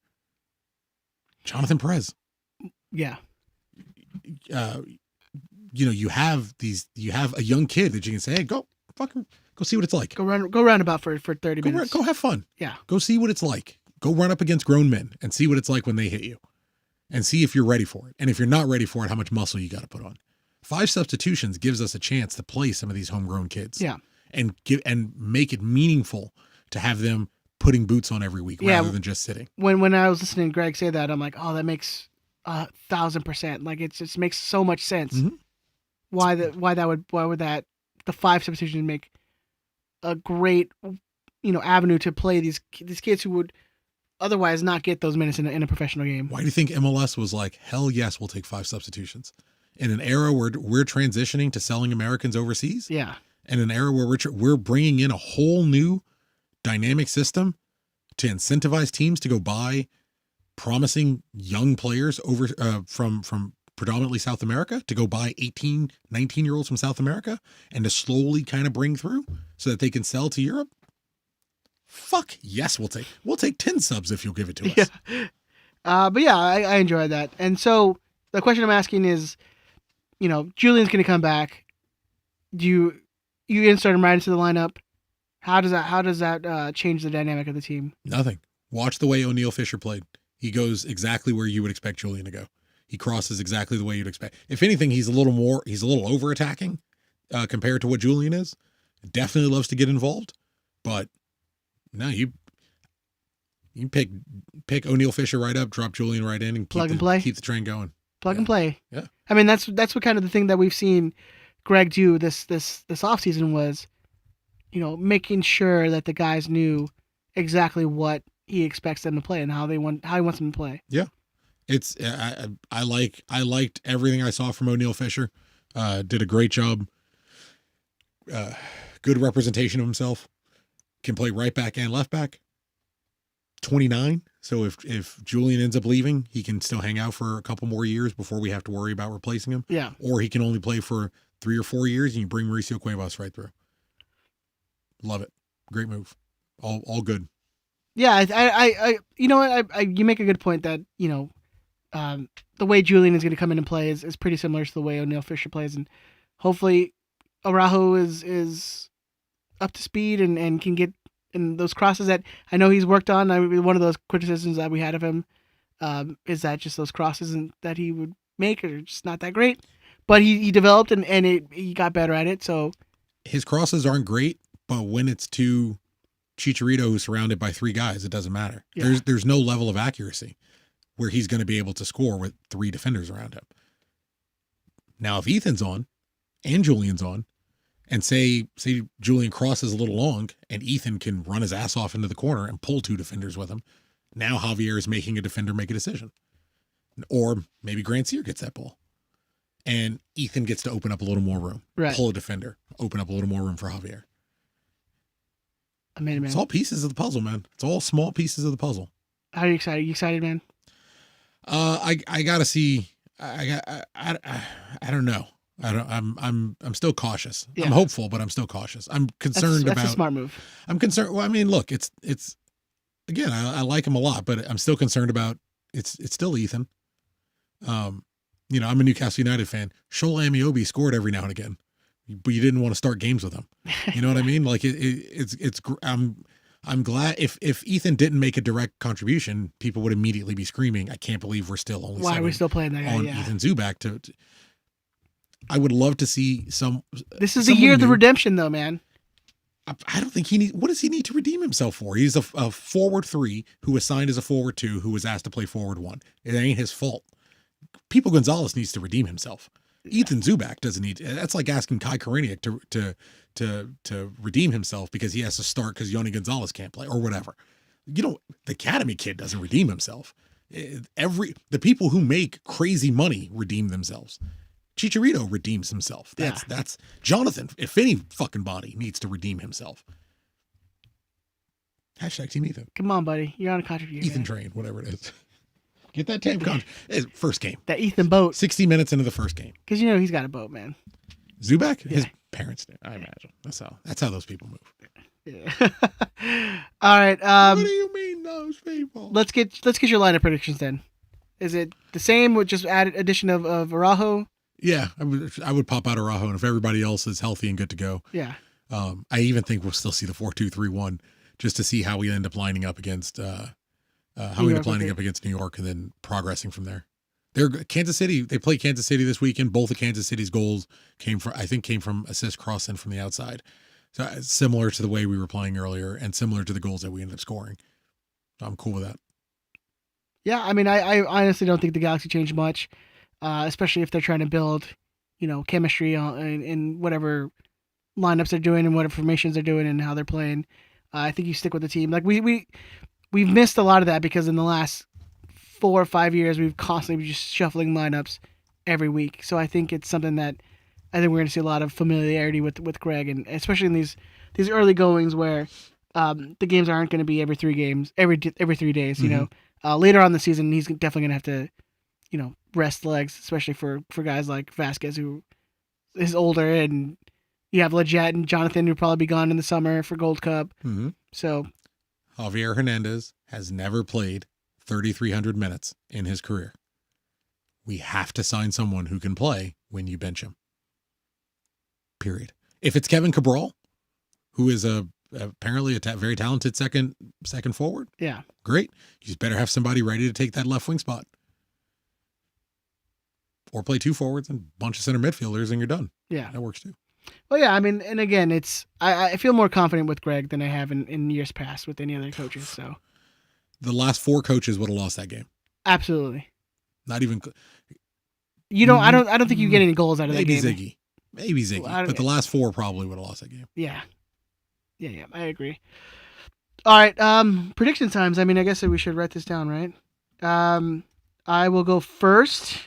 Jonathan Perez. Yeah. You have a young kid that you can say, hey, go see what it's like. Go run about for 30 minutes. Go have fun. Yeah. Go see what it's like. Go run up against grown men and see what it's like when they hit you, and see if you're ready for it. And if you're not ready for it, how much muscle you got to put on. 5 substitutions gives us a chance to play some of these homegrown kids. Yeah. And make it meaningful to have them putting boots on every week rather than just sitting. When I was listening to Greg say that, I'm like, oh, that makes 1,000%. Like it just makes so much sense. Mm-hmm. why would that the 5 substitutions make a great avenue to play these kids who would otherwise not get those minutes in a professional game. Why do you think MLS was like, hell yes, we'll take 5 substitutions in an era where we're transitioning to selling Americans overseas? Yeah. In an era where we're bringing in a whole new dynamic system to incentivize teams to go buy promising young players over from predominantly South America, to go buy 18, 19-year-olds from South America and to slowly kind of bring through so that they can sell to Europe. Fuck yes, we'll take 10 subs if you'll give it to us. Yeah. But yeah, I enjoyed that. And so the question I'm asking is, Julian's going to come back. Do you insert him right into the lineup? How does that change the dynamic of the team? Nothing. Watch the way O'Neal Fisher played. He goes exactly where you would expect Julian to go. He crosses exactly the way you'd expect. If anything, he's a little over attacking compared to what Julian is. Definitely loves to get involved, but no, you pick O'Neal Fisher right up, drop Julian right in, and plug and play. Keep the train going. Plug and play. Yeah. I mean, that's what kind of the thing that we've seen Greg do this offseason was, making sure that the guys knew exactly what he expects them to play and how he wants them to play. Yeah. It's I liked everything I saw from O'Neal Fisher. Did a great job. Good representation of himself. Can play right back and left back. 29. So if Julian ends up leaving, he can still hang out for a couple more years before we have to worry about replacing him. Yeah. Or he can only play for 3 or 4 years and you bring Mauricio Cuevas right through. Love it. Great move. All good. Yeah, I you know what, you make a good point that, the way Julian is going to come in and play is pretty similar to the way O'Neal Fisher plays, and hopefully Araujo is up to speed and can get in those crosses that I know he's worked on. One of those criticisms that we had of him is that just those crosses that he would make are just not that great, but he developed and he got better at it. So his crosses aren't great, but when it's to Chicharito who's surrounded by 3 guys, it doesn't matter. Yeah. There's no level of accuracy where he's going to be able to score with 3 defenders around him. Now, if Ethan's on and Julian's on, and say Julian crosses a little long and Ethan can run his ass off into the corner and pull 2 defenders with him, now Javier is making a defender make a decision. Or maybe Grant Sear gets that ball. And Ethan gets to open up a little more room. Right. Pull a defender. Open up a little more room for Javier. I mean, man. It's all pieces of the puzzle, man. It's all small pieces of the puzzle. How are you excited? You excited, man? I gotta see. I don't know. I'm still cautious. Yeah. I'm hopeful, but I'm still cautious. I'm concerned that's a smart move. I'm concerned. Well, I mean, look, it's again, I like him a lot, but I'm still concerned about it's still Ethan. I'm a Newcastle United fan. Shola Amiobi scored every now and again, but you didn't want to start games with him. You know what I mean? Like I'm glad if Ethan didn't make a direct contribution, people would immediately be screaming, "I can't believe we're still only why are we still playing that guy?" on Ethan Zubak to I would love to see some. This is the year of the redemption, though, man. I don't think he needs. What does he need to redeem himself for? He's a forward 3 who was signed as a forward 2 who was asked to play forward 1. It ain't his fault. Pipo Gonzalez needs to redeem himself. Yeah. Ethan Zubak doesn't need. That's like asking Kai Koreniuk to redeem himself because he has to start because Yoni Gonzalez can't play or whatever. The academy kid doesn't redeem himself. The people who make crazy money redeem themselves. Chicharito redeems himself. That's Jonathan. If any fucking body needs to redeem himself. Hashtag Team Ethan. Come on, buddy. You're on a contract. Ethan train, whatever it is. Get that damn contract. First game. That Ethan boat. 60 minutes into the first game. Because he's got a boat, man. Zubak? Yeah. His parents did, I imagine. That's how those people move. Yeah. All right. What do you mean those people? Let's get your lineup predictions then. Is it the same with just addition of Araujo? Yeah, I would pop out Araujo, and if everybody else is healthy and good to go, yeah. I even think we'll still see the 4-2-3-1 just to see how we end up lining up against against New York, and then progressing from there. They're Kansas City. They play Kansas City this weekend. Both of Kansas City's goals came from assist cross in from the outside, so similar to the way we were playing earlier, and similar to the goals that we ended up scoring. I'm cool with that. Yeah, I mean, I honestly don't think the Galaxy changed much. Especially if they're trying to build, chemistry in whatever lineups they're doing and whatever formations they're doing and how they're playing. I think you stick with the team. Like we've missed a lot of that because in the last 4 or 5 years we've constantly been just shuffling lineups every week. So I think it's something that I think we're going to see a lot of familiarity with Greg, and especially in these early goings where the games aren't going to be every 3 days. Later on in the season he's definitely going to have to rest legs, especially for guys like Vasquez who is older, and you have Leggett and Jonathan who probably be gone in the summer for Gold Cup. Mm-hmm. So Javier Hernandez has never played 3,300 minutes in his career. We have to sign someone who can play when you bench him. Period. If it's Kevin Cabral, who is apparently a very talented second forward, yeah, great. You just better have somebody ready to take that left wing spot. Or play 2 forwards and a bunch of center midfielders and you're done. Yeah. That works too. Well, yeah, I mean, and again, I feel more confident with Greg than I have in years past with any other coaches. So the last 4 coaches would have lost that game. Absolutely. Not even. I don't think you get any goals out of that game. Maybe Ziggy. But the last 4 probably would have lost that game. Yeah. Yeah, I agree. All right, prediction times. I mean, I guess that we should write this down, right? I will go first.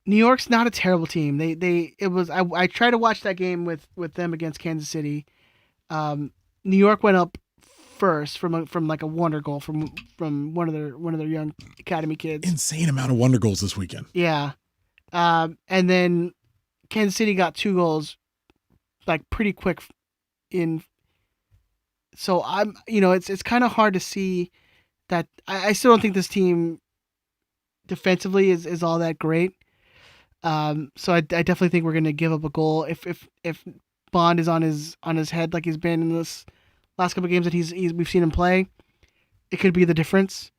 New York's not a terrible team. I tried to watch that game with them against Kansas City. New York went up first from like a wonder goal from one of their young academy kids. Insane amount of wonder goals this weekend. Yeah. And then Kansas City got 2 goals like pretty quick in. So it's kind of hard to see that. I still don't think this team defensively is all that great. So I definitely think we're going to give up a goal if Bond is on his head like he's been in this last couple of games that we've seen him play. It could be the difference.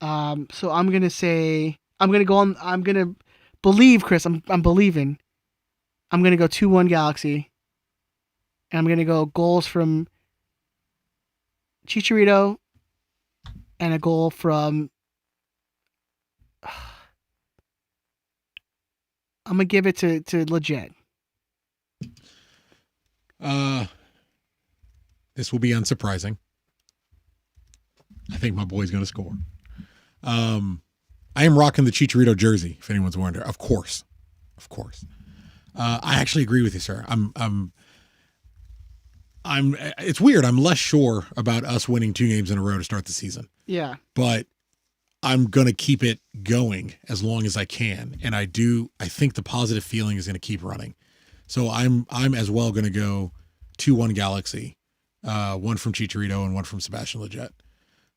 So I'm going to believe, Chris. I'm believing. I'm going to go 2-1 Galaxy. And I'm going to go goals from Chicharito and a goal from I'm going to give it to Leggett. This will be unsurprising. I think my boy's going to score. I am rocking the Chicharito jersey, if anyone's wondering. Of course. I actually agree with you, sir. It's weird. I'm less sure about us winning 2 games in a row to start the season. Yeah. But I'm going to keep it going as long as I can. And I think the positive feeling is going to keep running. So I'm as well going to go 2-1 Galaxy, 1 from Chicharito and 1 from Sebastian Leggett.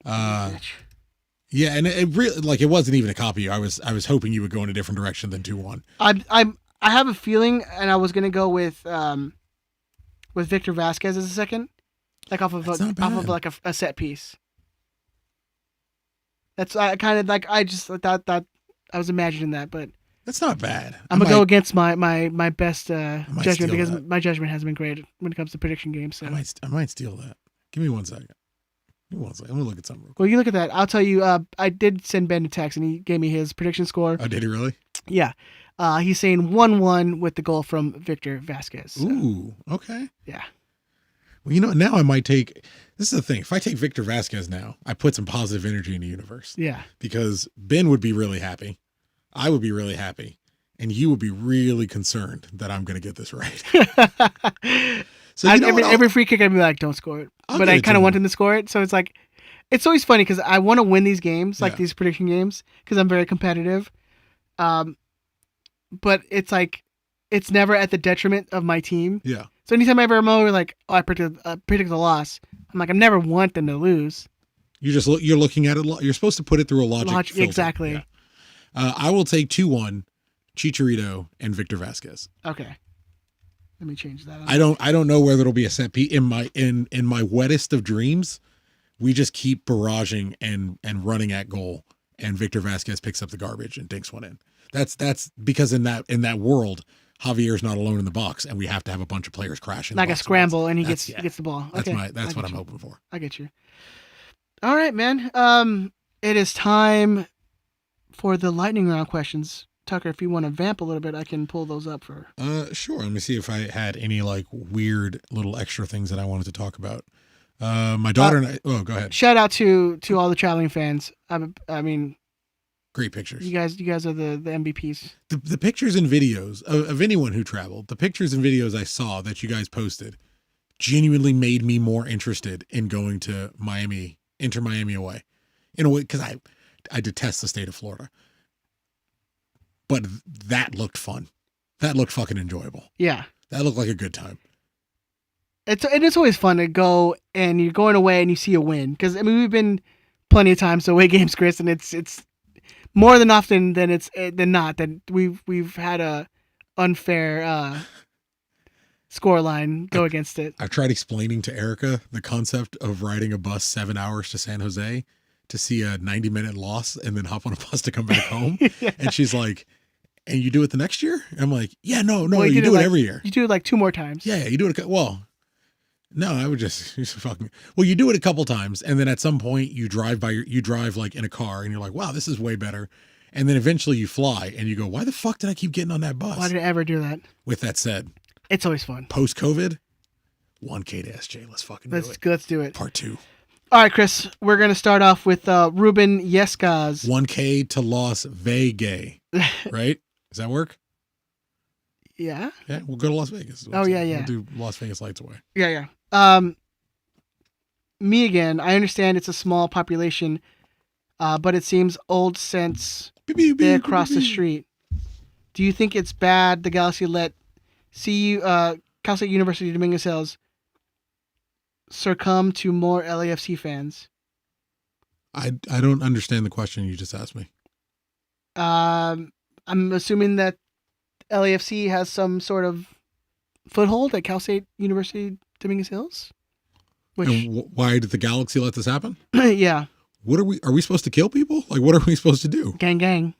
Yeah. And it really, like, it wasn't even a copy. I was hoping you would go in a different direction than 2-1. I have a feeling, and I was going to go with Victor Vasquez as a second, like off of like a set piece. That's I kind of like. I just thought that I was imagining that, but that's not bad. I'm gonna go against my best judgment because my judgment hasn't been great when it comes to prediction games. So I might steal that. Give me 1 second. Let me look at something real quick. Well, you look at that. I'll tell you. I did send Ben a text, and he gave me his prediction score. Oh, did he really? Yeah. He's saying 1-1 with the goal from Victor Vasquez. So. Ooh, okay. Yeah. Well, now I might take. This is the thing. If I take Victor Vasquez now, I put some positive energy in the universe. Yeah. Because Ben would be really happy. I would be really happy. And you would be really concerned that I'm going to get this right. So every free kick, I'd be like, don't score it. But I kind of want him to score it. So it's like, it's always funny because I want to win these games, like these prediction games, because I'm very competitive. But it's like, it's never at the detriment of my team. Yeah. So anytime I ever remember, like, I predict a loss, I'm like, I never want them to lose. You're looking at it. You're supposed to put it through a logic filter. Exactly. Yeah. I will take 2-1 Chicharito and Victor Vasquez. Okay. Let me change that. I don't know whether it'll be a set piece. In my wettest of dreams, we just keep barraging and running at goal, and Victor Vasquez picks up the garbage and dinks one in. That's because in that world, Javier's not alone in the box, and we have to have a bunch of players crashing. Like a scramble, and he gets the ball. Okay. That's what I'm hoping for. I get you. All right, man. It is time For the lightning round questions, Tucker, if you want to vamp a little bit, I can pull those up for. Sure. Let me see if I had any like weird little extra things that I wanted to talk about. My daughter and I. Oh, go ahead. Shout out to all the traveling fans. I mean, great pictures. You guys are the MVPs. The pictures and videos of anyone who traveled, the pictures and videos I saw that you guys posted, genuinely made me more interested in going to Miami, enter Miami away, in a way, because I detest the state of Florida. But that looked fun. That looked fucking enjoyable. Yeah. That looked like a good time. It's always fun to go and you're going away and you see a win. Because, I mean, we've been plenty of times to away games, Chris, and it's more than often than not that we've had a unfair score line go against it. I've tried explaining to Erica the concept of riding a bus 7 hours to San Jose to see a 90-minute loss and then hop on a bus to come back home. Yeah. And she's like, and you do it the next year? I'm like, yeah, no, Well, you do it like, every year. You do it like 2 more times. Yeah, you do it. Well, no, I would just fucking. Well, you do it a couple times, and then at some point you drive like in a car, and you're like, wow, this is way better. And then eventually you fly, and you go, why the fuck did I keep getting on that bus? Why did I ever do that? With that said, it's always fun. Post COVID, 1K to SJ. Let's fucking do it. Let's do it. Part 2. All right, Chris. We're gonna start off with Ruben Yescas. 1K to Las Vegas. Right? Does that work? Yeah. Yeah, we'll go to Las Vegas. Oh yeah. We'll do Las Vegas Lights Away. Yeah. Me again. I understand it's a small population, but it seems old since they across the street. Do you think it's bad the Galaxy let Cal State University Dominguez Hills succumb to more LAFC fans? I don't understand the question you just asked me. I'm assuming that LAFC has some sort of foothold at Cal State University Dominguez Hills. Which, why did the Galaxy let this happen? Yeah. What are we supposed to kill people? Like, what are we supposed to do? Gang.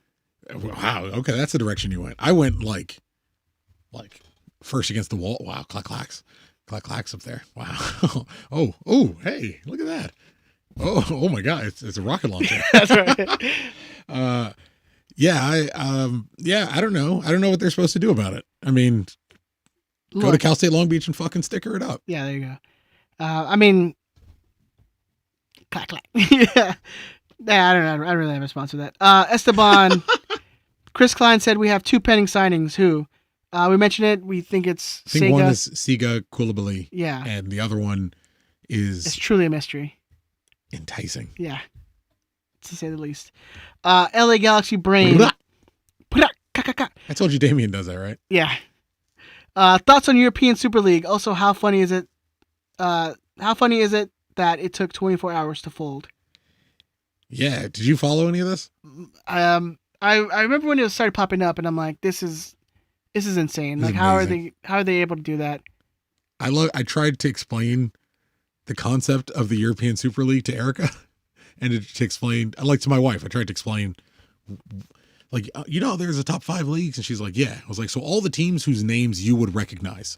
Wow. Okay, that's the direction you went. I went like first against the wall. Wow, clacks up there. Wow. oh, hey, look at that. Oh my God, it's a rocket launcher. That's right. I don't know. I don't know what they're supposed to do about it. I mean, go to Cal State Long Beach and fucking sticker it up. Yeah, there you go. I mean, clack. Yeah. I don't know. I don't really have a response to that. Esteban, Chris Klein said we have 2 pending signings. Who? We mentioned it. We think it's I think Sega. One is Sega Koulibaly. Yeah. And the other one is... It's truly a mystery. Enticing. Yeah. To say the least. LA Galaxy Brain. I told you Damien does that, right? Yeah. Thoughts on European Super League? Also, how funny is it that it took 24 hours to fold? Yeah. Did you follow any of this? I remember when it started popping up, and I'm like, this is insane. Like, how are they able to do that? I tried to explain the concept of the European Super League to Erica, and to explain, like, to my wife, I tried to explain, like, there's a top 5 leagues, and she's like, yeah. I was like, so all the teams whose names you would recognize,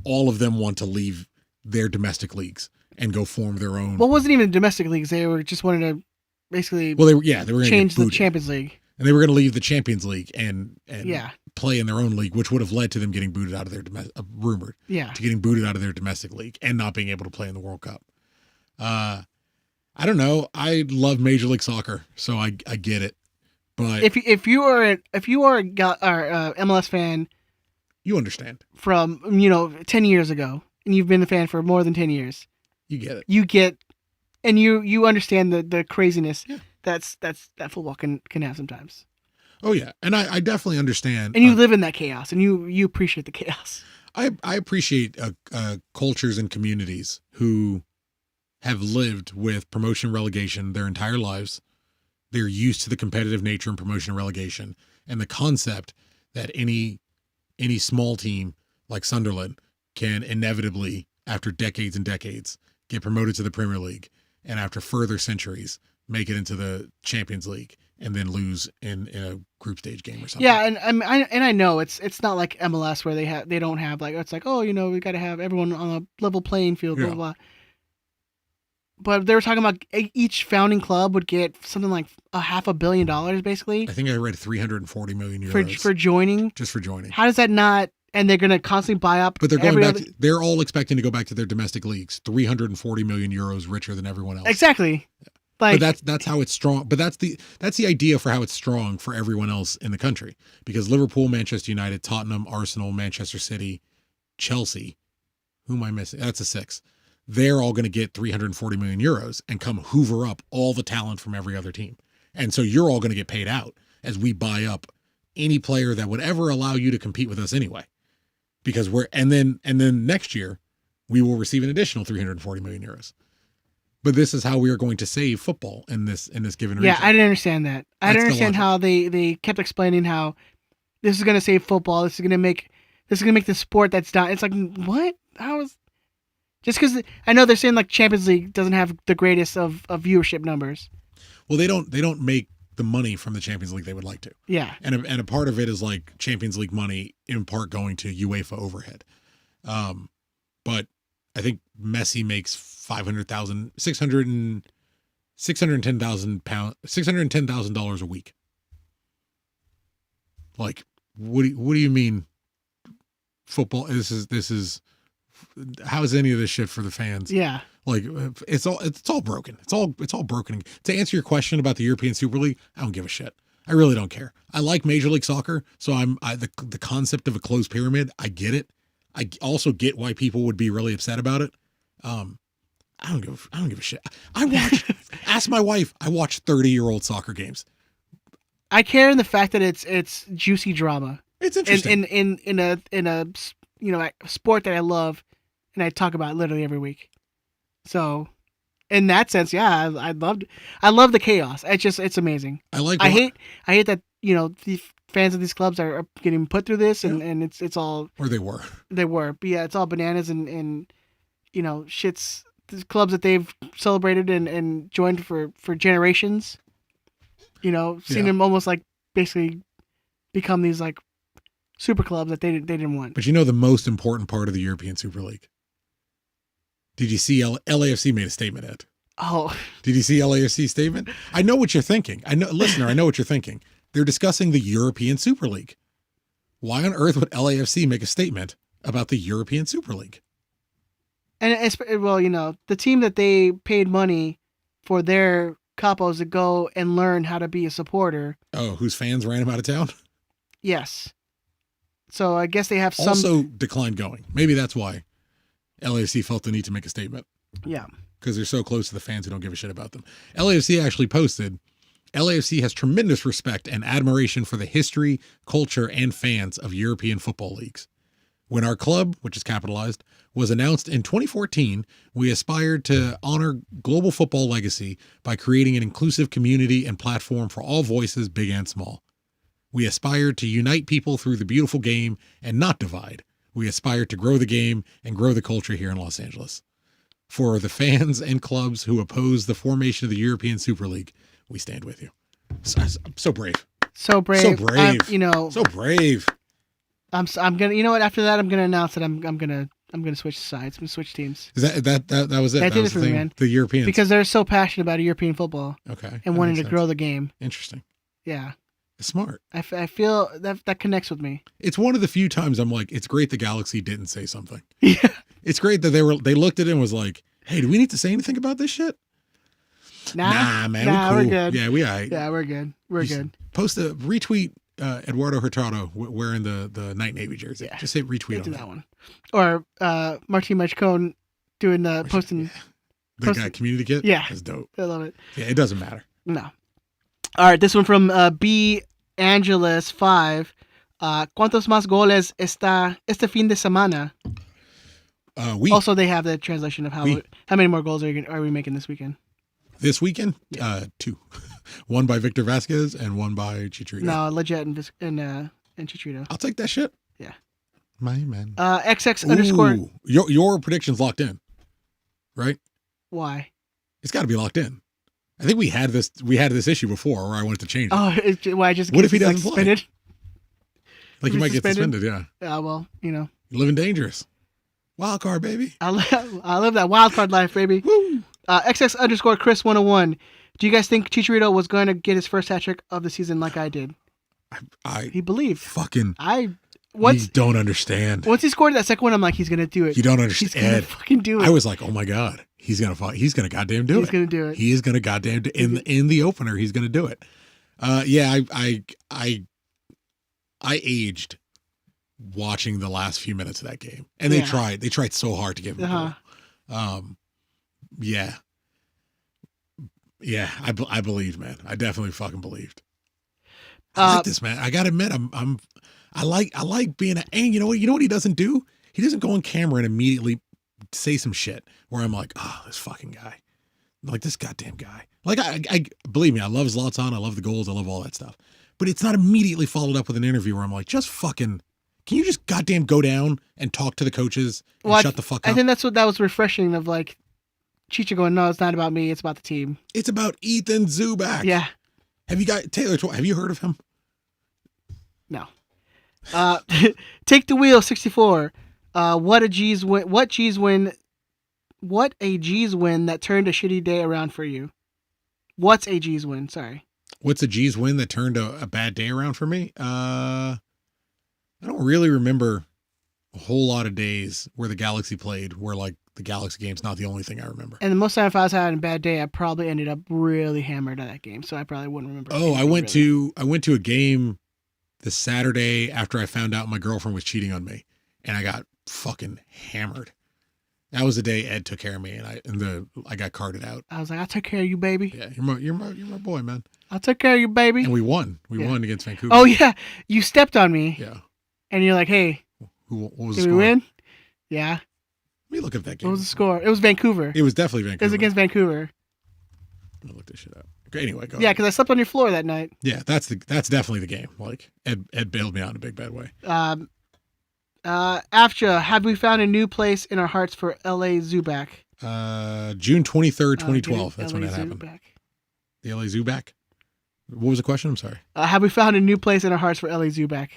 all of them want to leave their domestic leagues and go form their own. Well, it wasn't even domestic leagues. They were just wanted to basically. Well, they were going to change the Champions League, and they were going to leave the Champions League and yeah, play in their own league, which would have led to them getting booted out of their rumored to getting booted out of their domestic league and not being able to play in the World Cup. I don't know. I love Major League Soccer, so I get it. But if you are a MLS fan, you understand from 10 years ago, and you've been a fan for more than 10 years. You get it. You get, and you understand the craziness that football can have sometimes. Oh yeah, and I definitely understand. And you live in that chaos, and you appreciate the chaos. I appreciate cultures and communities who have lived with promotion and relegation their entire lives. They're used to the competitive nature and promotion and relegation, and the concept that any small team like Sunderland can inevitably, after decades and decades, get promoted to the Premier League, and after further centuries, make it into the Champions League, and then lose in a group stage game or something. Yeah, and I know it's not like MLS where they don't have, like, it's like, oh, we got to have everyone on a level playing field, blah blah blah. but they were talking about each founding club would get something like $500 million, basically. I think I read 340 million euros for joining. just for joining. How does that not? And they're going to constantly buy up. But they're going back. They're all expecting to go back to their domestic leagues. 340 million euros richer than everyone else. Exactly. Like, but that's how it's strong. But that's the idea for how it's strong for everyone else in the country. Because Liverpool, Manchester United, Tottenham, Arsenal, Manchester City, Chelsea. Who am I missing? That's a 6. They're all going to get 340 million euros and come hoover up all the talent from every other team. And so you're all going to get paid out as we buy up any player that would ever allow you to compete with us anyway. Because and then next year we will receive an additional 340 million euros. But this is how we are going to save football in this given region. Yeah, I didn't understand that. I didn't understand how they kept explaining how this is going to save football. This is going to make the sport that's down. It's like, what? How is? Just because I know they're saying like Champions League doesn't have the greatest of viewership numbers. Well, they don't make the money from the Champions League they would like to. Yeah. And a part of it is like Champions League money in part going to UEFA overhead. But I think Messi makes $610,000 a week. Like, what do you mean football? This is how is any of this shit for the fans? Yeah. Like it's all broken. It's all broken. To answer your question about the European Super League, I don't give a shit. I really don't care. I like Major League Soccer, so the concept of a closed pyramid, I get it. I also get why people would be really upset about it. I don't give a shit. Ask my wife. I watch 30-year-old soccer games. I care in the fact that it's juicy drama. It's interesting in a sport that I love, and I talk about literally every week. So, in that sense, yeah, I love the chaos. It's amazing. I hate that the fans of these clubs are getting put through this, and it's all, or they were, but yeah, it's all bananas and shits. The clubs that they've celebrated and joined for generations. Seeing them almost like basically become these like super clubs that they didn't want. But the most important part of the European Super League. Did you see LAFC made a statement, Ed? Oh. Did you see LAFC's statement? I know what you're thinking. I know what you're thinking. They're discussing the European Super League. Why on earth would LAFC make a statement about the European Super League? And the team that they paid money for their capos to go and learn how to be a supporter. Oh, whose fans ran him out of town? Yes. So I guess they have some. Also declined going. Maybe that's why LAFC felt the need to make a statement. Yeah. Because they're so close to the fans who don't give a shit about them. LAFC actually posted, LAFC has tremendous respect and admiration for the history, culture, and fans of European football leagues. When our club, which is capitalized, was announced in 2014, we aspired to honor global football legacy by creating an inclusive community and platform for all voices, big and small. We aspired to unite people through the beautiful game and not divide. We aspired to grow the game and grow the culture here in Los Angeles. For the fans and clubs who oppose the formation of the European Super League, we stand with you. So brave. So brave. So brave. So brave. I'm gonna. After that, I'm gonna announce that I'm gonna switch sides. I'm gonna switch teams. Is that was it? That was it for me, man. The Europeans, because they're so passionate about European football. Okay. And wanting to grow the game. Interesting. Yeah. It's smart. I feel that connects with me. It's one of the few times I'm like, it's great the Galaxy didn't say something. Yeah. It's great that they looked at it and was like, hey, do we need to say anything about this shit? Nah, man. We're good. Yeah, we're good. We're good. Retweet Eduardo Hurtado wearing the Night Navy jersey. Yeah. Just hit retweet on that one. Or Martin Machcone doing the posting. The community kit? Yeah. That's dope. I love it. Yeah, it doesn't matter. No. All right, this one from B. Angeles 5. ¿Cuántos más goles está este fin de semana? Also, they have the translation of how many more goals are we making this weekend? This weekend? Yeah. 2. One by Victor Vasquez and one by Chicharito. No, Legit and Chicharito. I'll take that shit. Yeah. My man. XX underscore. Your prediction's locked in, right? Why? It's got to be locked in. I think we had this issue before where I wanted to change it. Oh, what if he doesn't play? Like, you might get suspended, yeah. Well, You're living dangerous. Wild card, baby. I live that wild card life, baby. Woo! XX_Chris101. Do you guys think Chicharito was going to get his first hat trick of the season like I did? He believed. Fucking. You don't understand. Once he scored that second one, I'm like, he's gonna do it. You don't understand. He's gonna fucking do it. I was like, oh my god, he's gonna goddamn do it. He's gonna do it. He is gonna goddamn do it. In the opener. He's gonna do it. Yeah, I aged watching the last few minutes of that game, and they tried so hard to give him a goal. Yeah, I believed, man. I definitely fucking believed. I like this, man. I gotta admit, I like being and you know what he doesn't do? He doesn't go on camera and immediately say some shit where I'm like, oh, this fucking guy. Like this goddamn guy. Like I believe me, I love Zlatan, I love the goals, I love all that stuff. But it's not immediately followed up with an interview where I'm like, just fucking, can you just goddamn go down and talk to the coaches and shut the fuck up? I think that was refreshing of like Chicha going, no, it's not about me, it's about the team. It's about Ethan Zubak. Yeah. Taylor, have you heard of him? No. Take the wheel 64. What a G's win that turned a shitty day around for you. What's a G's win? Sorry. What's a G's win that turned a bad day around for me? I don't really remember a whole lot of days where the Galaxy played where like the Galaxy game's not the only thing I remember. And the most time if I was having a bad day, I probably ended up really hammered at that game. So I probably wouldn't remember. Oh, I went to a game the Saturday after I found out my girlfriend was cheating on me, and I got fucking hammered. That was the day Ed took care of me, and I got carted out. I was like, I'll take care of you, baby. Yeah, you're my boy, man. I'll take care of you, baby. And we won. We won against Vancouver. Oh yeah, you stepped on me. Yeah. And you're like, hey, what was did the score? we win? Yeah. Let me look at that game. What was the score? It was Vancouver. It was definitely Vancouver. It was against Vancouver. I'm gonna look this shit up. Anyway, go. Yeah, because I slept on your floor that night. Yeah, that's definitely the game. Like Ed bailed me out in a big bad way. AFCHA, have we found a new place in our hearts for LA Zubak? June 23rd, 2012. That's when that happened. Zubak. The LA Zubak. What was the question? I'm sorry. Have we found a new place in our hearts for LA Zubak?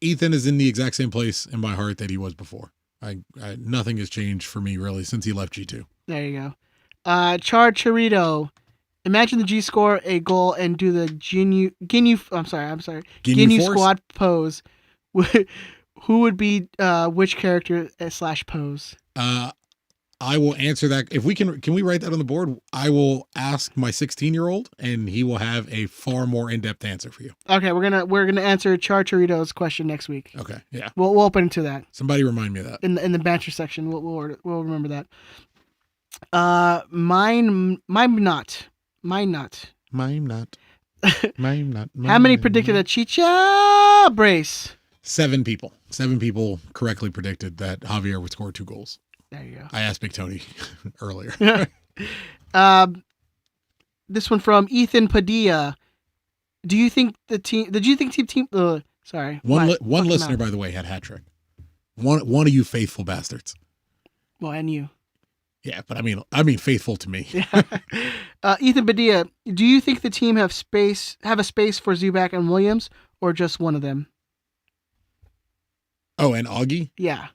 Ethan is in the exact same place in my heart that he was before. Nothing has changed for me really since he left G2. There you go. Charito. Imagine the G score a goal and do the Ginyu squad pose. Who would be which character / pose? I will answer that. If we can we write that on the board? I will ask my 16-year-old, and he will have a far more in-depth answer for you. Okay, we're gonna answer Charito's question next week. Okay, yeah. We'll open to that. Somebody remind me of that in the banter section. We'll remember that. Mine not. How many predicted a Chicha brace? 7 people. 7 people correctly predicted that Javier would score 2 goals. There you go. I asked Big Tony earlier. This one from Ethan Padilla. Do you think the team? Did you think team? Sorry. One listener, by the way, had hat trick. One of you faithful bastards. Well, and you. Yeah, but I mean faithful to me. Ethan Padilla. Do you think the team have a space for Zubak and Williams, or just one of them? Oh, and Augie? Yeah.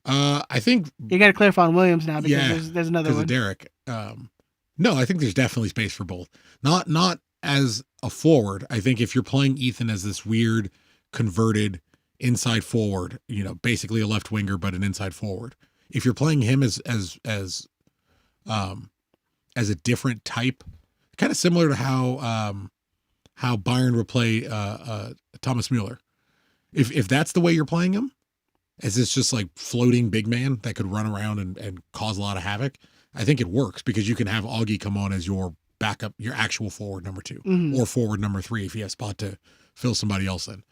I think you got to clarify on Williams now because there's another one. Derek. No, I think there's definitely space for both. Not as a forward. I think if you're playing Ethan as this weird converted inside forward, basically a left winger but an inside forward. If you're playing him as a different type, kind of similar to how Bayern would play Thomas Mueller. If that's the way you're playing him, as this just like floating big man that could run around and cause a lot of havoc, I think it works because you can have Augie come on as your backup, your actual forward number 2 or forward number 3 if he has spot to fill somebody else in.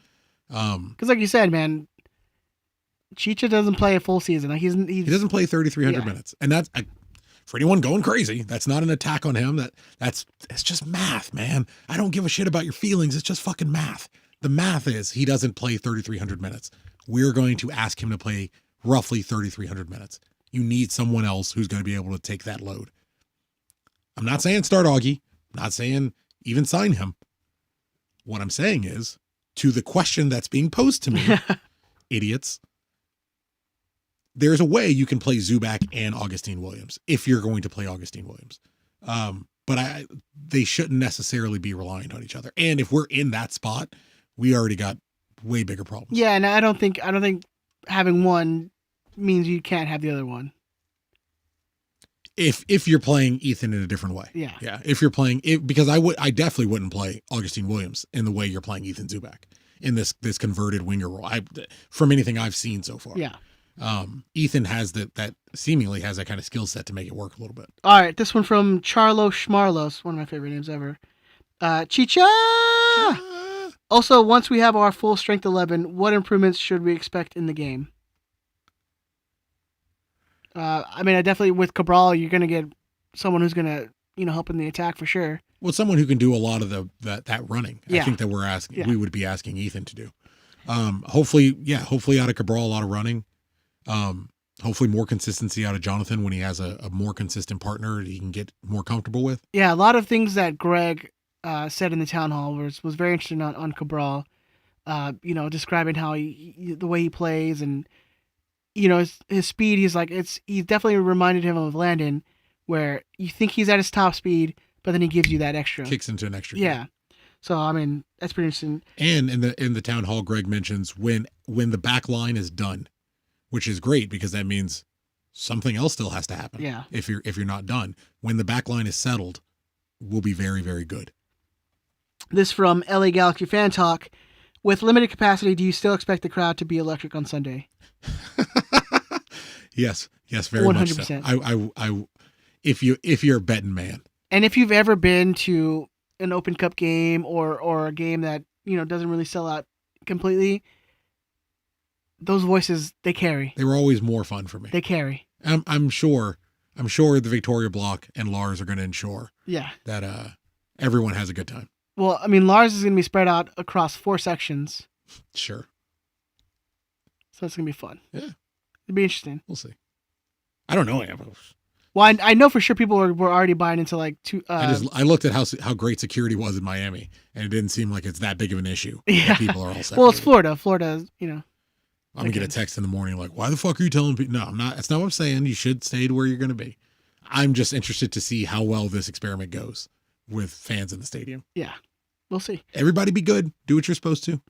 Because like you said, man, Chicha doesn't play a full season. Like he doesn't play 3,300 minutes, and that's for anyone going crazy. That's not an attack on him. It's just math, man. I don't give a shit about your feelings. It's just fucking math. The math is he doesn't play 3,300 minutes. We're going to ask him to play roughly 3,300 minutes. You need someone else who's going to be able to take that load. I'm not saying start Augie. I'm not saying even sign him. What I'm saying is, to the question that's being posed to me, idiots, there's a way you can play Zubak and Augustine Williams if you're going to play Augustine Williams. But they shouldn't necessarily be reliant on each other. And if we're in that spot, we already got way bigger problems. Yeah, and I don't think having one means you can't have the other one. If you're playing Ethan in a different way. Yeah. Yeah. If you're playing it, because I definitely wouldn't play Augustine Williams in the way you're playing Ethan Zubak in this converted winger role. From anything I've seen so far. Yeah. Ethan has that seemingly has that kind of skill set to make it work a little bit. All right, this one from Charlo Schmarlos, one of my favorite names ever. Chicha! Also, once we have our full strength 11, what improvements should we expect in the game? I mean, I definitely, with Cabral, you're going to get someone who's going to, help in the attack for sure. Well, someone who can do a lot of that running. Yeah. I think that we would be asking Ethan to do. Hopefully out of Cabral, a lot of running. Hopefully more consistency out of Jonathan when he has a more consistent partner he can get more comfortable with. Yeah, a lot of things that Greg said in the town hall was very interesting on Cabral. Describing how the way he plays and his speed. He's definitely reminded him of Landon, where you think he's at his top speed, but then he gives you that extra. Kicks into an extra. Yeah. So I mean, that's pretty interesting. And in the town hall, Greg mentions when the back line is done, which is great because that means something else still has to happen. Yeah. If you're not done, when the back line is settled, we'll be very, very good. This from LA Galaxy Fan Talk. With limited capacity, do you still expect the crowd to be electric on Sunday? Yes, very 100%. Much so. If you're a betting man, and if you've ever been to an Open Cup game or a game that doesn't really sell out completely, those voices, they carry. They were always more fun for me. They carry. I'm sure the Victoria Block and Lars are going to ensure that everyone has a good time. Well, I mean, Lars is going to be spread out across 4 sections. Sure. So it's going to be fun. Yeah. It'll be interesting. We'll see. I don't know. Well, I know for sure people were already buying into like two. I looked at how great security was in Miami, and it didn't seem like it's that big of an issue. Yeah. People are all separated. Well, it's Florida. Florida, I'm going to get a text in the morning like, why the fuck are you telling people? No, I'm not. That's not what I'm saying. You should stay to where you're going to be. I'm just interested to see how well this experiment goes with fans in the stadium. Yeah. We'll see. Everybody be good. Do what you're supposed to.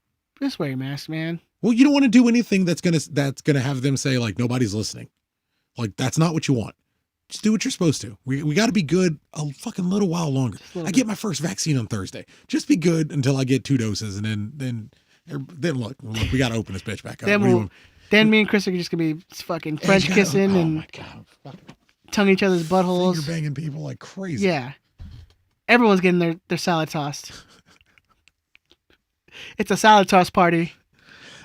Just wear your mask, man. Well, you don't want to do anything that's gonna have them say like nobody's listening. Like that's not what you want. Just do what you're supposed to. We got to be good a fucking little while longer. I get my first vaccine on Thursday. Just be good until I get 2 doses, and then look, we got to open this bitch back up. Then me and Chris are just gonna be fucking French kissing and tongue each other's buttholes. Finger banging people like crazy. Yeah, everyone's getting their salad tossed. It's a salad toss party.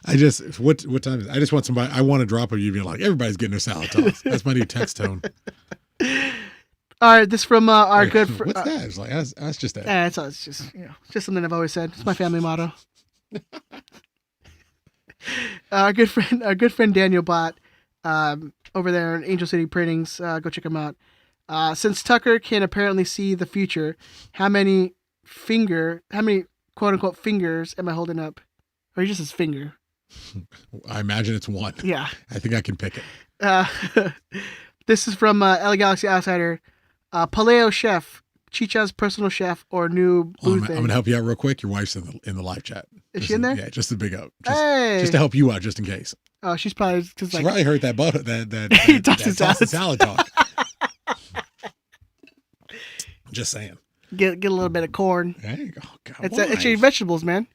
What time is it? I just want somebody. I want to drop a you being like everybody's getting their salad toss. That's my new text tone. All right, this from our good friend. What's that? It's like that's just that. Yeah, it's just it's just something I've always said. It's my family motto. Our good friend Daniel Bott, over there in Angel City Printings. Go check him out. Since Tucker can apparently see the future, how many quote unquote fingers am I holding up? Or he just says finger. I imagine it's 1. Yeah. I think I can pick it. This is from LA Galaxy Outsider. Paleo Chef, Chicha's personal chef or new booth. I'm going to help you out real quick. Your wife's in the live chat. Is she in there? Yeah, just a big up. Hey. Just to help you out, just in case. Oh, she's probably just she probably heard that he tossed salad talk. Just saying. Get a little bit of corn. There you go. God, it's your vegetables, man.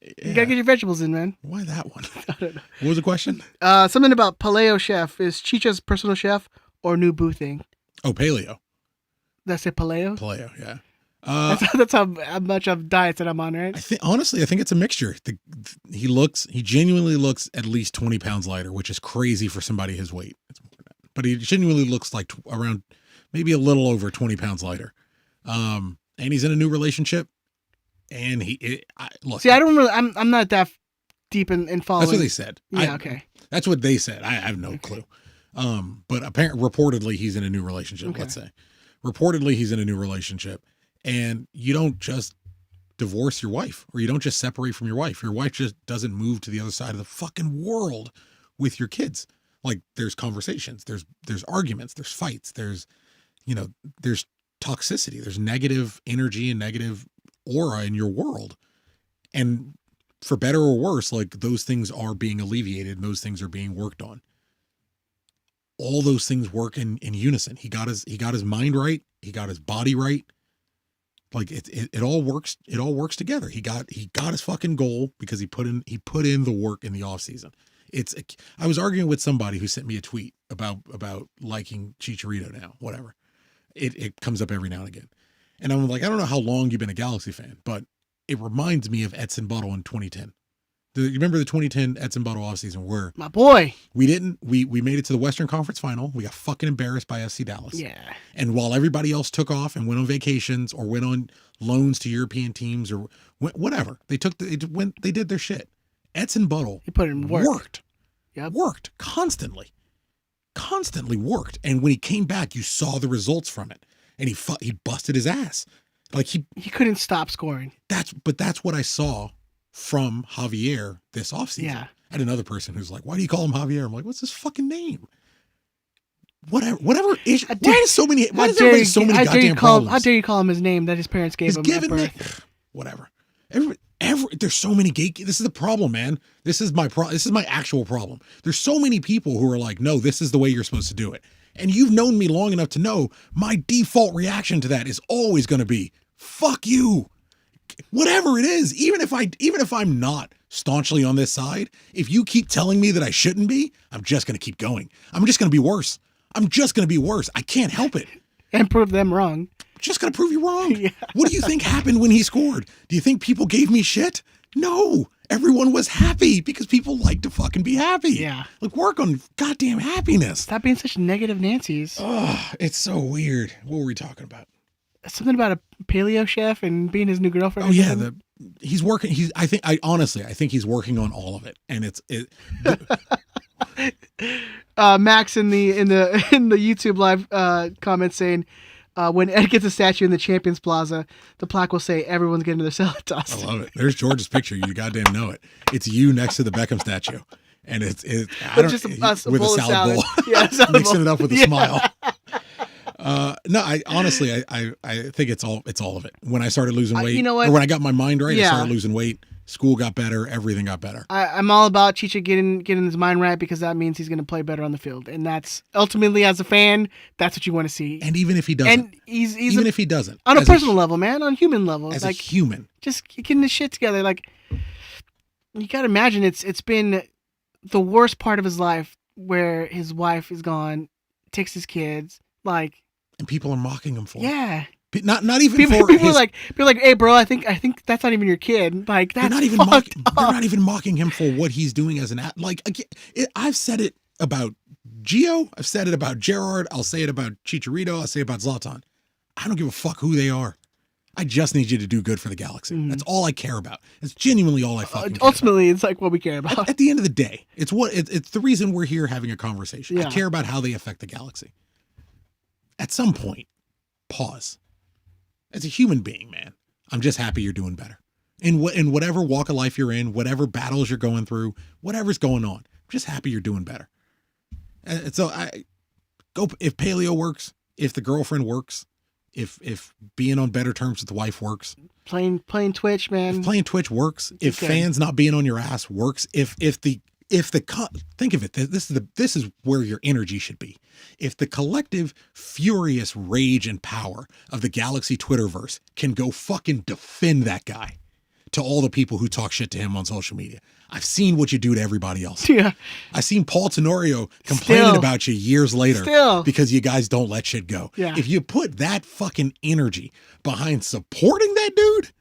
Yeah. You gotta get your vegetables in, man. Why that one? I don't know. What was the question? Something about Paleo Chef. Is Chicha's personal chef or new booth thing? Oh, paleo. That's it, Paleo? Paleo, yeah. That's how much of diets that I'm on, right? I think it's a mixture. He genuinely looks at least 20 pounds lighter, which is crazy for somebody his weight. It's more than that. But he genuinely looks like around maybe a little over 20 pounds lighter. And he's in a new relationship. And look. See, I don't really. I'm not that deep in following. That's what they said. Yeah, okay. That's what they said. I have no clue. But apparently, reportedly, he's in a new relationship. Okay. Let's say, reportedly, he's in a new relationship, and you don't just divorce your wife, or you don't just separate from your wife. Your wife just doesn't move to the other side of the fucking world with your kids. Like there's conversations, there's arguments, there's fights, there's toxicity, there's negative energy and negative aura in your world. And for better or worse, like those things are being alleviated and those things are being worked on. All those things work in unison. He got his mind right. He got his body right. Like it all works. It all works together. He got his fucking goal because he put in the work in the off season. I was arguing with somebody who sent me a tweet about liking Chicharito now, whatever. It comes up every now and again. And I'm like, I don't know how long you've been a Galaxy fan, but it reminds me of Edson Buttle in 2010. You remember the 2010 Edson Buttle offseason where my boy, we made it to the Western Conference Final. We got fucking embarrassed by FC Dallas. Yeah. And while everybody else took off and went on vacations or went on loans to European teams or whatever, they did their shit. Edson Buttle, he put in work. Worked. Yep. Worked constantly worked. And when he came back, you saw the results from it. And he busted his ass. Like he couldn't stop scoring. That's what I saw from Javier this offseason. Yeah. I had another person who's like, why do you call him Javier? I'm like, what's his fucking name? Whatever issue. Why does so many goddamn problems? How dare you call him his name that his parents gave him at birth? Whatever. There's so many this is the problem, man. This is my actual problem. There's so many people who are like, no, this is the way you're supposed to do it. And you've known me long enough to know my default reaction to that is always going to be, fuck you. Whatever it is, even if I'm not staunchly on this side, if you keep telling me that I shouldn't be, I'm just going to keep going. I'm just going to be worse. I can't help it. And prove them wrong. Just going to prove you wrong. Yeah. What do you think happened when he scored? Do you think people gave me shit? No. Everyone was happy because people like to fucking be happy. Yeah. Like, work on goddamn happiness. Stop being such negative Nancy's. Oh, it's so weird. What were we talking about? Something about a paleo chef and being his new girlfriend. Oh yeah, he's working. I think he's working on all of it, and Max in the YouTube live comments saying, when Ed gets a statue in the Champions Plaza, the plaque will say, "Everyone's getting their salad tossed." I love it. There's George's picture. You goddamn know it. It's you next to the Beckham statue, and it's just with a salad bowl, yeah, mixing it up with a smile. No, I honestly, I think it's all of it. When I started losing weight, you know what? Or when I got my mind right, I started losing weight. School got better. Everything got better. I'm all about Chicha getting his mind right because that means he's going to play better on the field, and that's ultimately, as a fan, that's what you want to see. And even if he doesn't, and he's if he doesn't, on a personal level, man, on a human level, as like a human, just getting his shit together. Like, you got to imagine it's been the worst part of his life where his wife is gone, takes his kids, like. And people are mocking him for it. Yeah. Not even people for people are like, hey, bro, I think that's not even your kid. Like, that's they're not even mocking him for what he's doing as an like. Again, I've said it about Gio. I've said it about Gerrard. I'll say it about Chicharito. I'll say it about Zlatan. I don't give a fuck who they are. I just need you to do good for the Galaxy. That's all I care about. It's genuinely all I fucking care ultimately, about. It's like what we care about. At the end of the day, it's the reason we're here having a conversation. Yeah. I care about how they affect the Galaxy. At some point, pause. As a human being, man, I'm just happy you're doing better. In whatever walk of life you're in, whatever battles you're going through, whatever's going on, I'm just happy you're doing better. And so if paleo works, if the girlfriend works, if being on better terms with the wife works, playing Twitch, man. If playing Twitch works, if fans not being on your ass works, if think of it, this is where your energy should be. If the collective furious rage and power of the Galaxy Twitterverse can go fucking defend that guy to all the people who talk shit to him on social media. I've seen what you do to everybody else. Yeah. I've seen Paul Tenorio complaining about you years later because you guys don't let shit go. Yeah. If you put that fucking energy behind supporting that dude,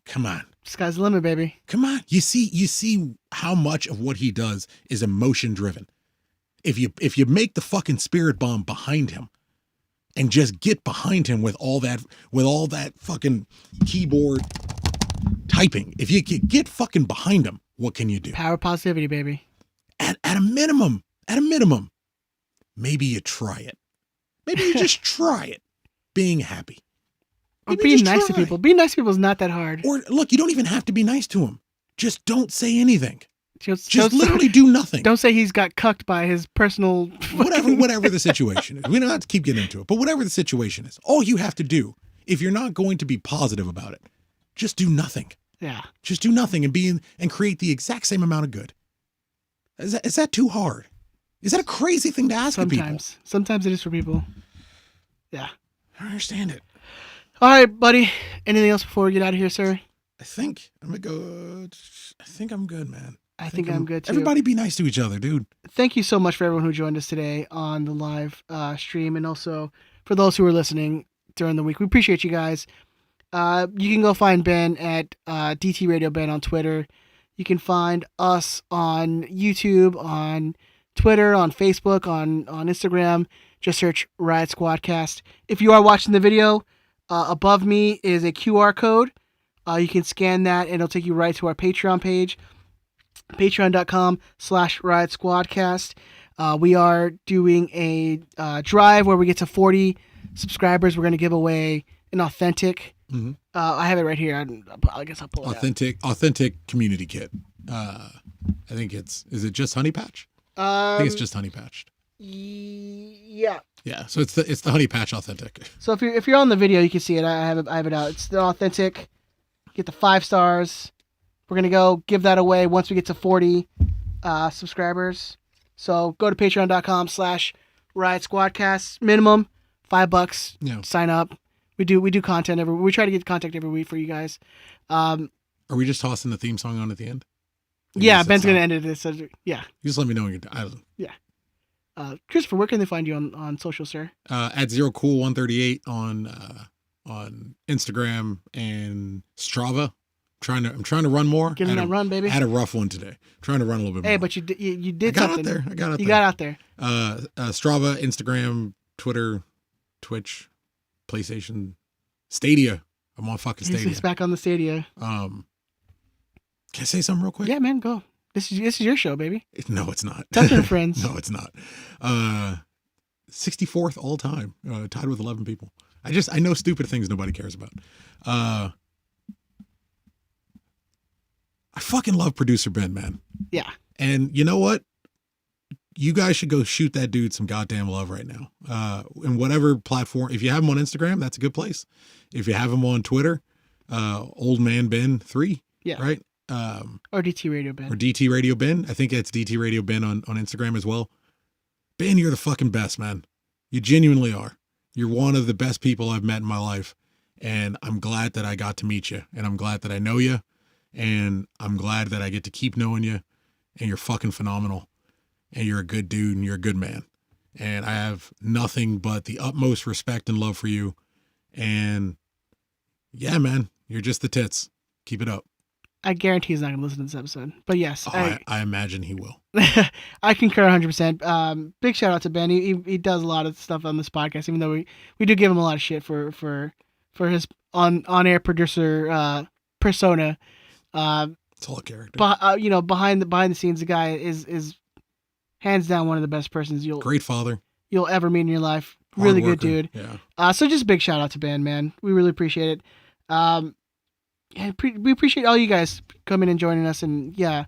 come on. Sky's the limit, baby. Come on. You see how much of what he does is emotion driven. If you make the fucking spirit bomb behind him and just get behind him with all that fucking keyboard typing, if you get fucking behind him, what can you do? Power positivity, baby. At a minimum, maybe you try it. Maybe you just try it. Being happy. Being nice to people. Being nice to people is not that hard. Or look, you don't even have to be nice to them. Just don't say anything. Just literally do nothing. Don't say he's got cucked by his personal... Whatever the situation is. We don't have to keep getting into it, but whatever the situation is, all you have to do, if you're not going to be positive about it, just do nothing. Yeah. Just do nothing and create the exact same amount of good. Is that too hard? Is that a crazy thing to ask of people? Sometimes it is for people. Yeah. I don't understand it. All right, buddy. Anything else before we get out of here, sir? I think I'm good. I think I'm good, man. I think I'm good too. Everybody be nice to each other, dude. Thank you so much for everyone who joined us today on the live stream, and also for those who are listening during the week. We appreciate you guys. You can go find Ben at DT Radio Ben on Twitter. You can find us on YouTube, on Twitter, on Facebook, on Instagram. Just search Riot Squadcast. If you are watching the video, above me is a QR code. You can scan that and it'll take you right to our Patreon page, patreon.com/Riot Squadcast. We are doing a drive where we get to 40 subscribers. We're going to give away an authentic. Mm-hmm. I have it right here. I guess I'll pull it out. Authentic community kit. I think is it just Honey Patch? I think it's just Honey Patched. Yeah. Yeah. So it's the Honey Patch authentic. So if you're on the video, you can see it. I have it out. It's the authentic. Get the 5 stars. We're gonna go give that away once we get to 40 subscribers. So go to patreon.com/Riot Squadcast. Minimum $5. Yeah. Sign up. We do content we try to get content every week for you guys. Are we just tossing the theme song on at the end? Yeah, Ben's gonna end it. This. Yeah. You just let me know when you're done. Yeah. Christopher, where can they find you on social, sir? At ZeroCool138 on Instagram and Strava. I'm trying to run more. Getting that run, baby. I had a rough one today. Trying to run a little bit more. Hey, but you did something. I got out there. You got out there. Strava, Instagram, Twitter, Twitch, PlayStation, Stadia. I'm on fucking Stadia. He's back on the Stadia. Can I say something real quick? Yeah, man, go. This is your show, baby. No, it's not. Tucker friends. No, it's not. 64th all time, tied with 11 people. I know stupid things nobody cares about. I fucking love producer Ben, man. Yeah. And you know what? You guys should go shoot that dude some goddamn love right now. In whatever platform. If you have him on Instagram, that's a good place. If you have him on Twitter, Old Man Ben 3. Yeah. Right? Or DT Radio Ben. Or DT Radio Ben. I think it's DT Radio Ben on Instagram as well. Ben, you're the fucking best, man. You genuinely are. You're one of the best people I've met in my life. And I'm glad that I got to meet you. And I'm glad that I know you. And I'm glad that I get to keep knowing you. And you're fucking phenomenal. And you're a good dude and you're a good man. And I have nothing but the utmost respect and love for you. And yeah, man, you're just the tits. Keep it up. I guarantee he's not going to listen to this episode. But yes. I imagine he will. I concur 100%. Big shout out to Ben. He does a lot of stuff on this podcast, even though we do give him a lot of shit for his on-air producer persona. It's all a character. But behind the scenes, the guy is hands down one of the best persons great father you'll ever meet in your life. Really good dude. Yeah. So just big shout out to Ben, man. We really appreciate it. And we appreciate all you guys coming and joining us, and yeah,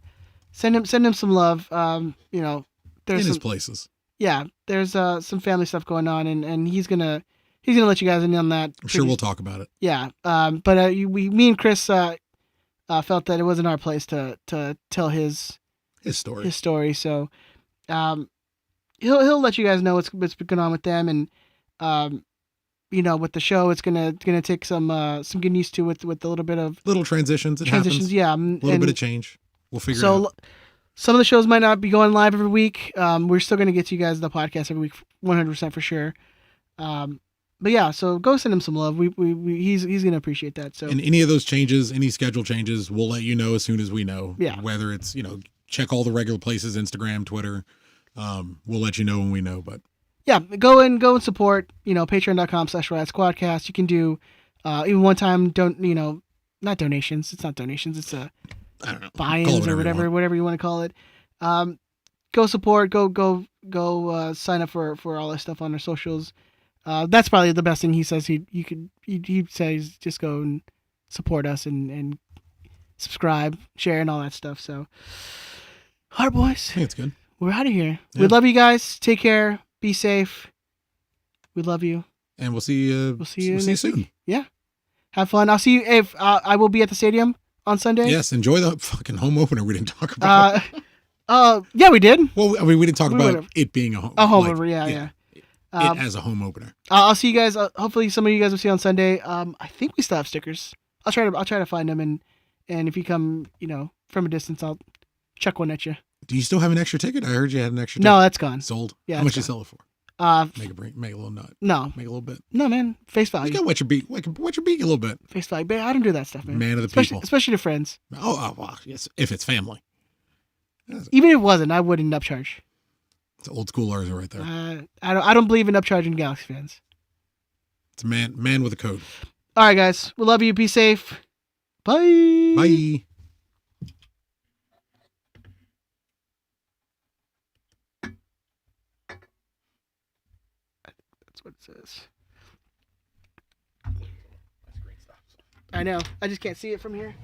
send him some love. There's his places. Yeah, there's some family stuff going on, and he's gonna let you guys in on that. I'm sure we'll talk about it. Yeah. But me and Chris felt that it wasn't our place to tell his story. So, he'll let you guys know what's going on with them, and with the show, it's gonna take some getting used to with a little bit of transitions. Happens. Yeah, a little bit of change. We'll figure it out. Some of the shows might not be going live every week. We're still gonna get to you guys the podcast every week, 100% for sure. But yeah, so go send him some love. He's gonna appreciate that. So, and any of those changes, any schedule changes, we'll let you know as soon as we know. Yeah. Whether it's check all the regular places, Instagram, Twitter. We'll let you know when we know. But yeah, go and support. Patreon.com/Riot Squadcast. You can do even one time. Not donations. It's not donations. It's I don't know, buy-ins or whatever you want to call it. Go support. Go sign up for all that stuff on our socials. That's probably the best thing he says. He says just go and support us and subscribe, share, and all that stuff. So All right, boys. I think it's good. We're out of here. Yeah. We love you guys. Take care. Be safe. We love you. And we'll see you. We'll see you next next soon. week. Yeah. Have fun. I'll see you if I will be at the stadium on Sunday. Yes. Enjoy the fucking home opener. We didn't talk about. Yeah, we did. Well, I mean, we didn't talk we about would've. it being a home. Opener. Yeah. It as a home opener. I'll see you guys. Hopefully, some of you guys will see you on Sunday. I think we still have stickers. I'll try to find them, and if you come, from a distance, I'll chuck one at you. Do you still have an extra ticket? I heard you had an extra ticket. No, that's gone. Sold. Yeah, How much it's you sell it for? Make a little nut. No, Make a little bit. no, man. Face You value. got wet your beak. Wet your beak a little bit. Face value. But I don't do that stuff, man. Man of the especially, people. especially to friends. Oh, well, yes. If it's family. Even if it wasn't, I wouldn't upcharge. It's old schoolers right there. I don't believe in upcharging Galaxy fans. It's a man with a code. All right, guys. We love you. Be safe. Bye. Bye. That's what it says. I know. I just can't see it from here.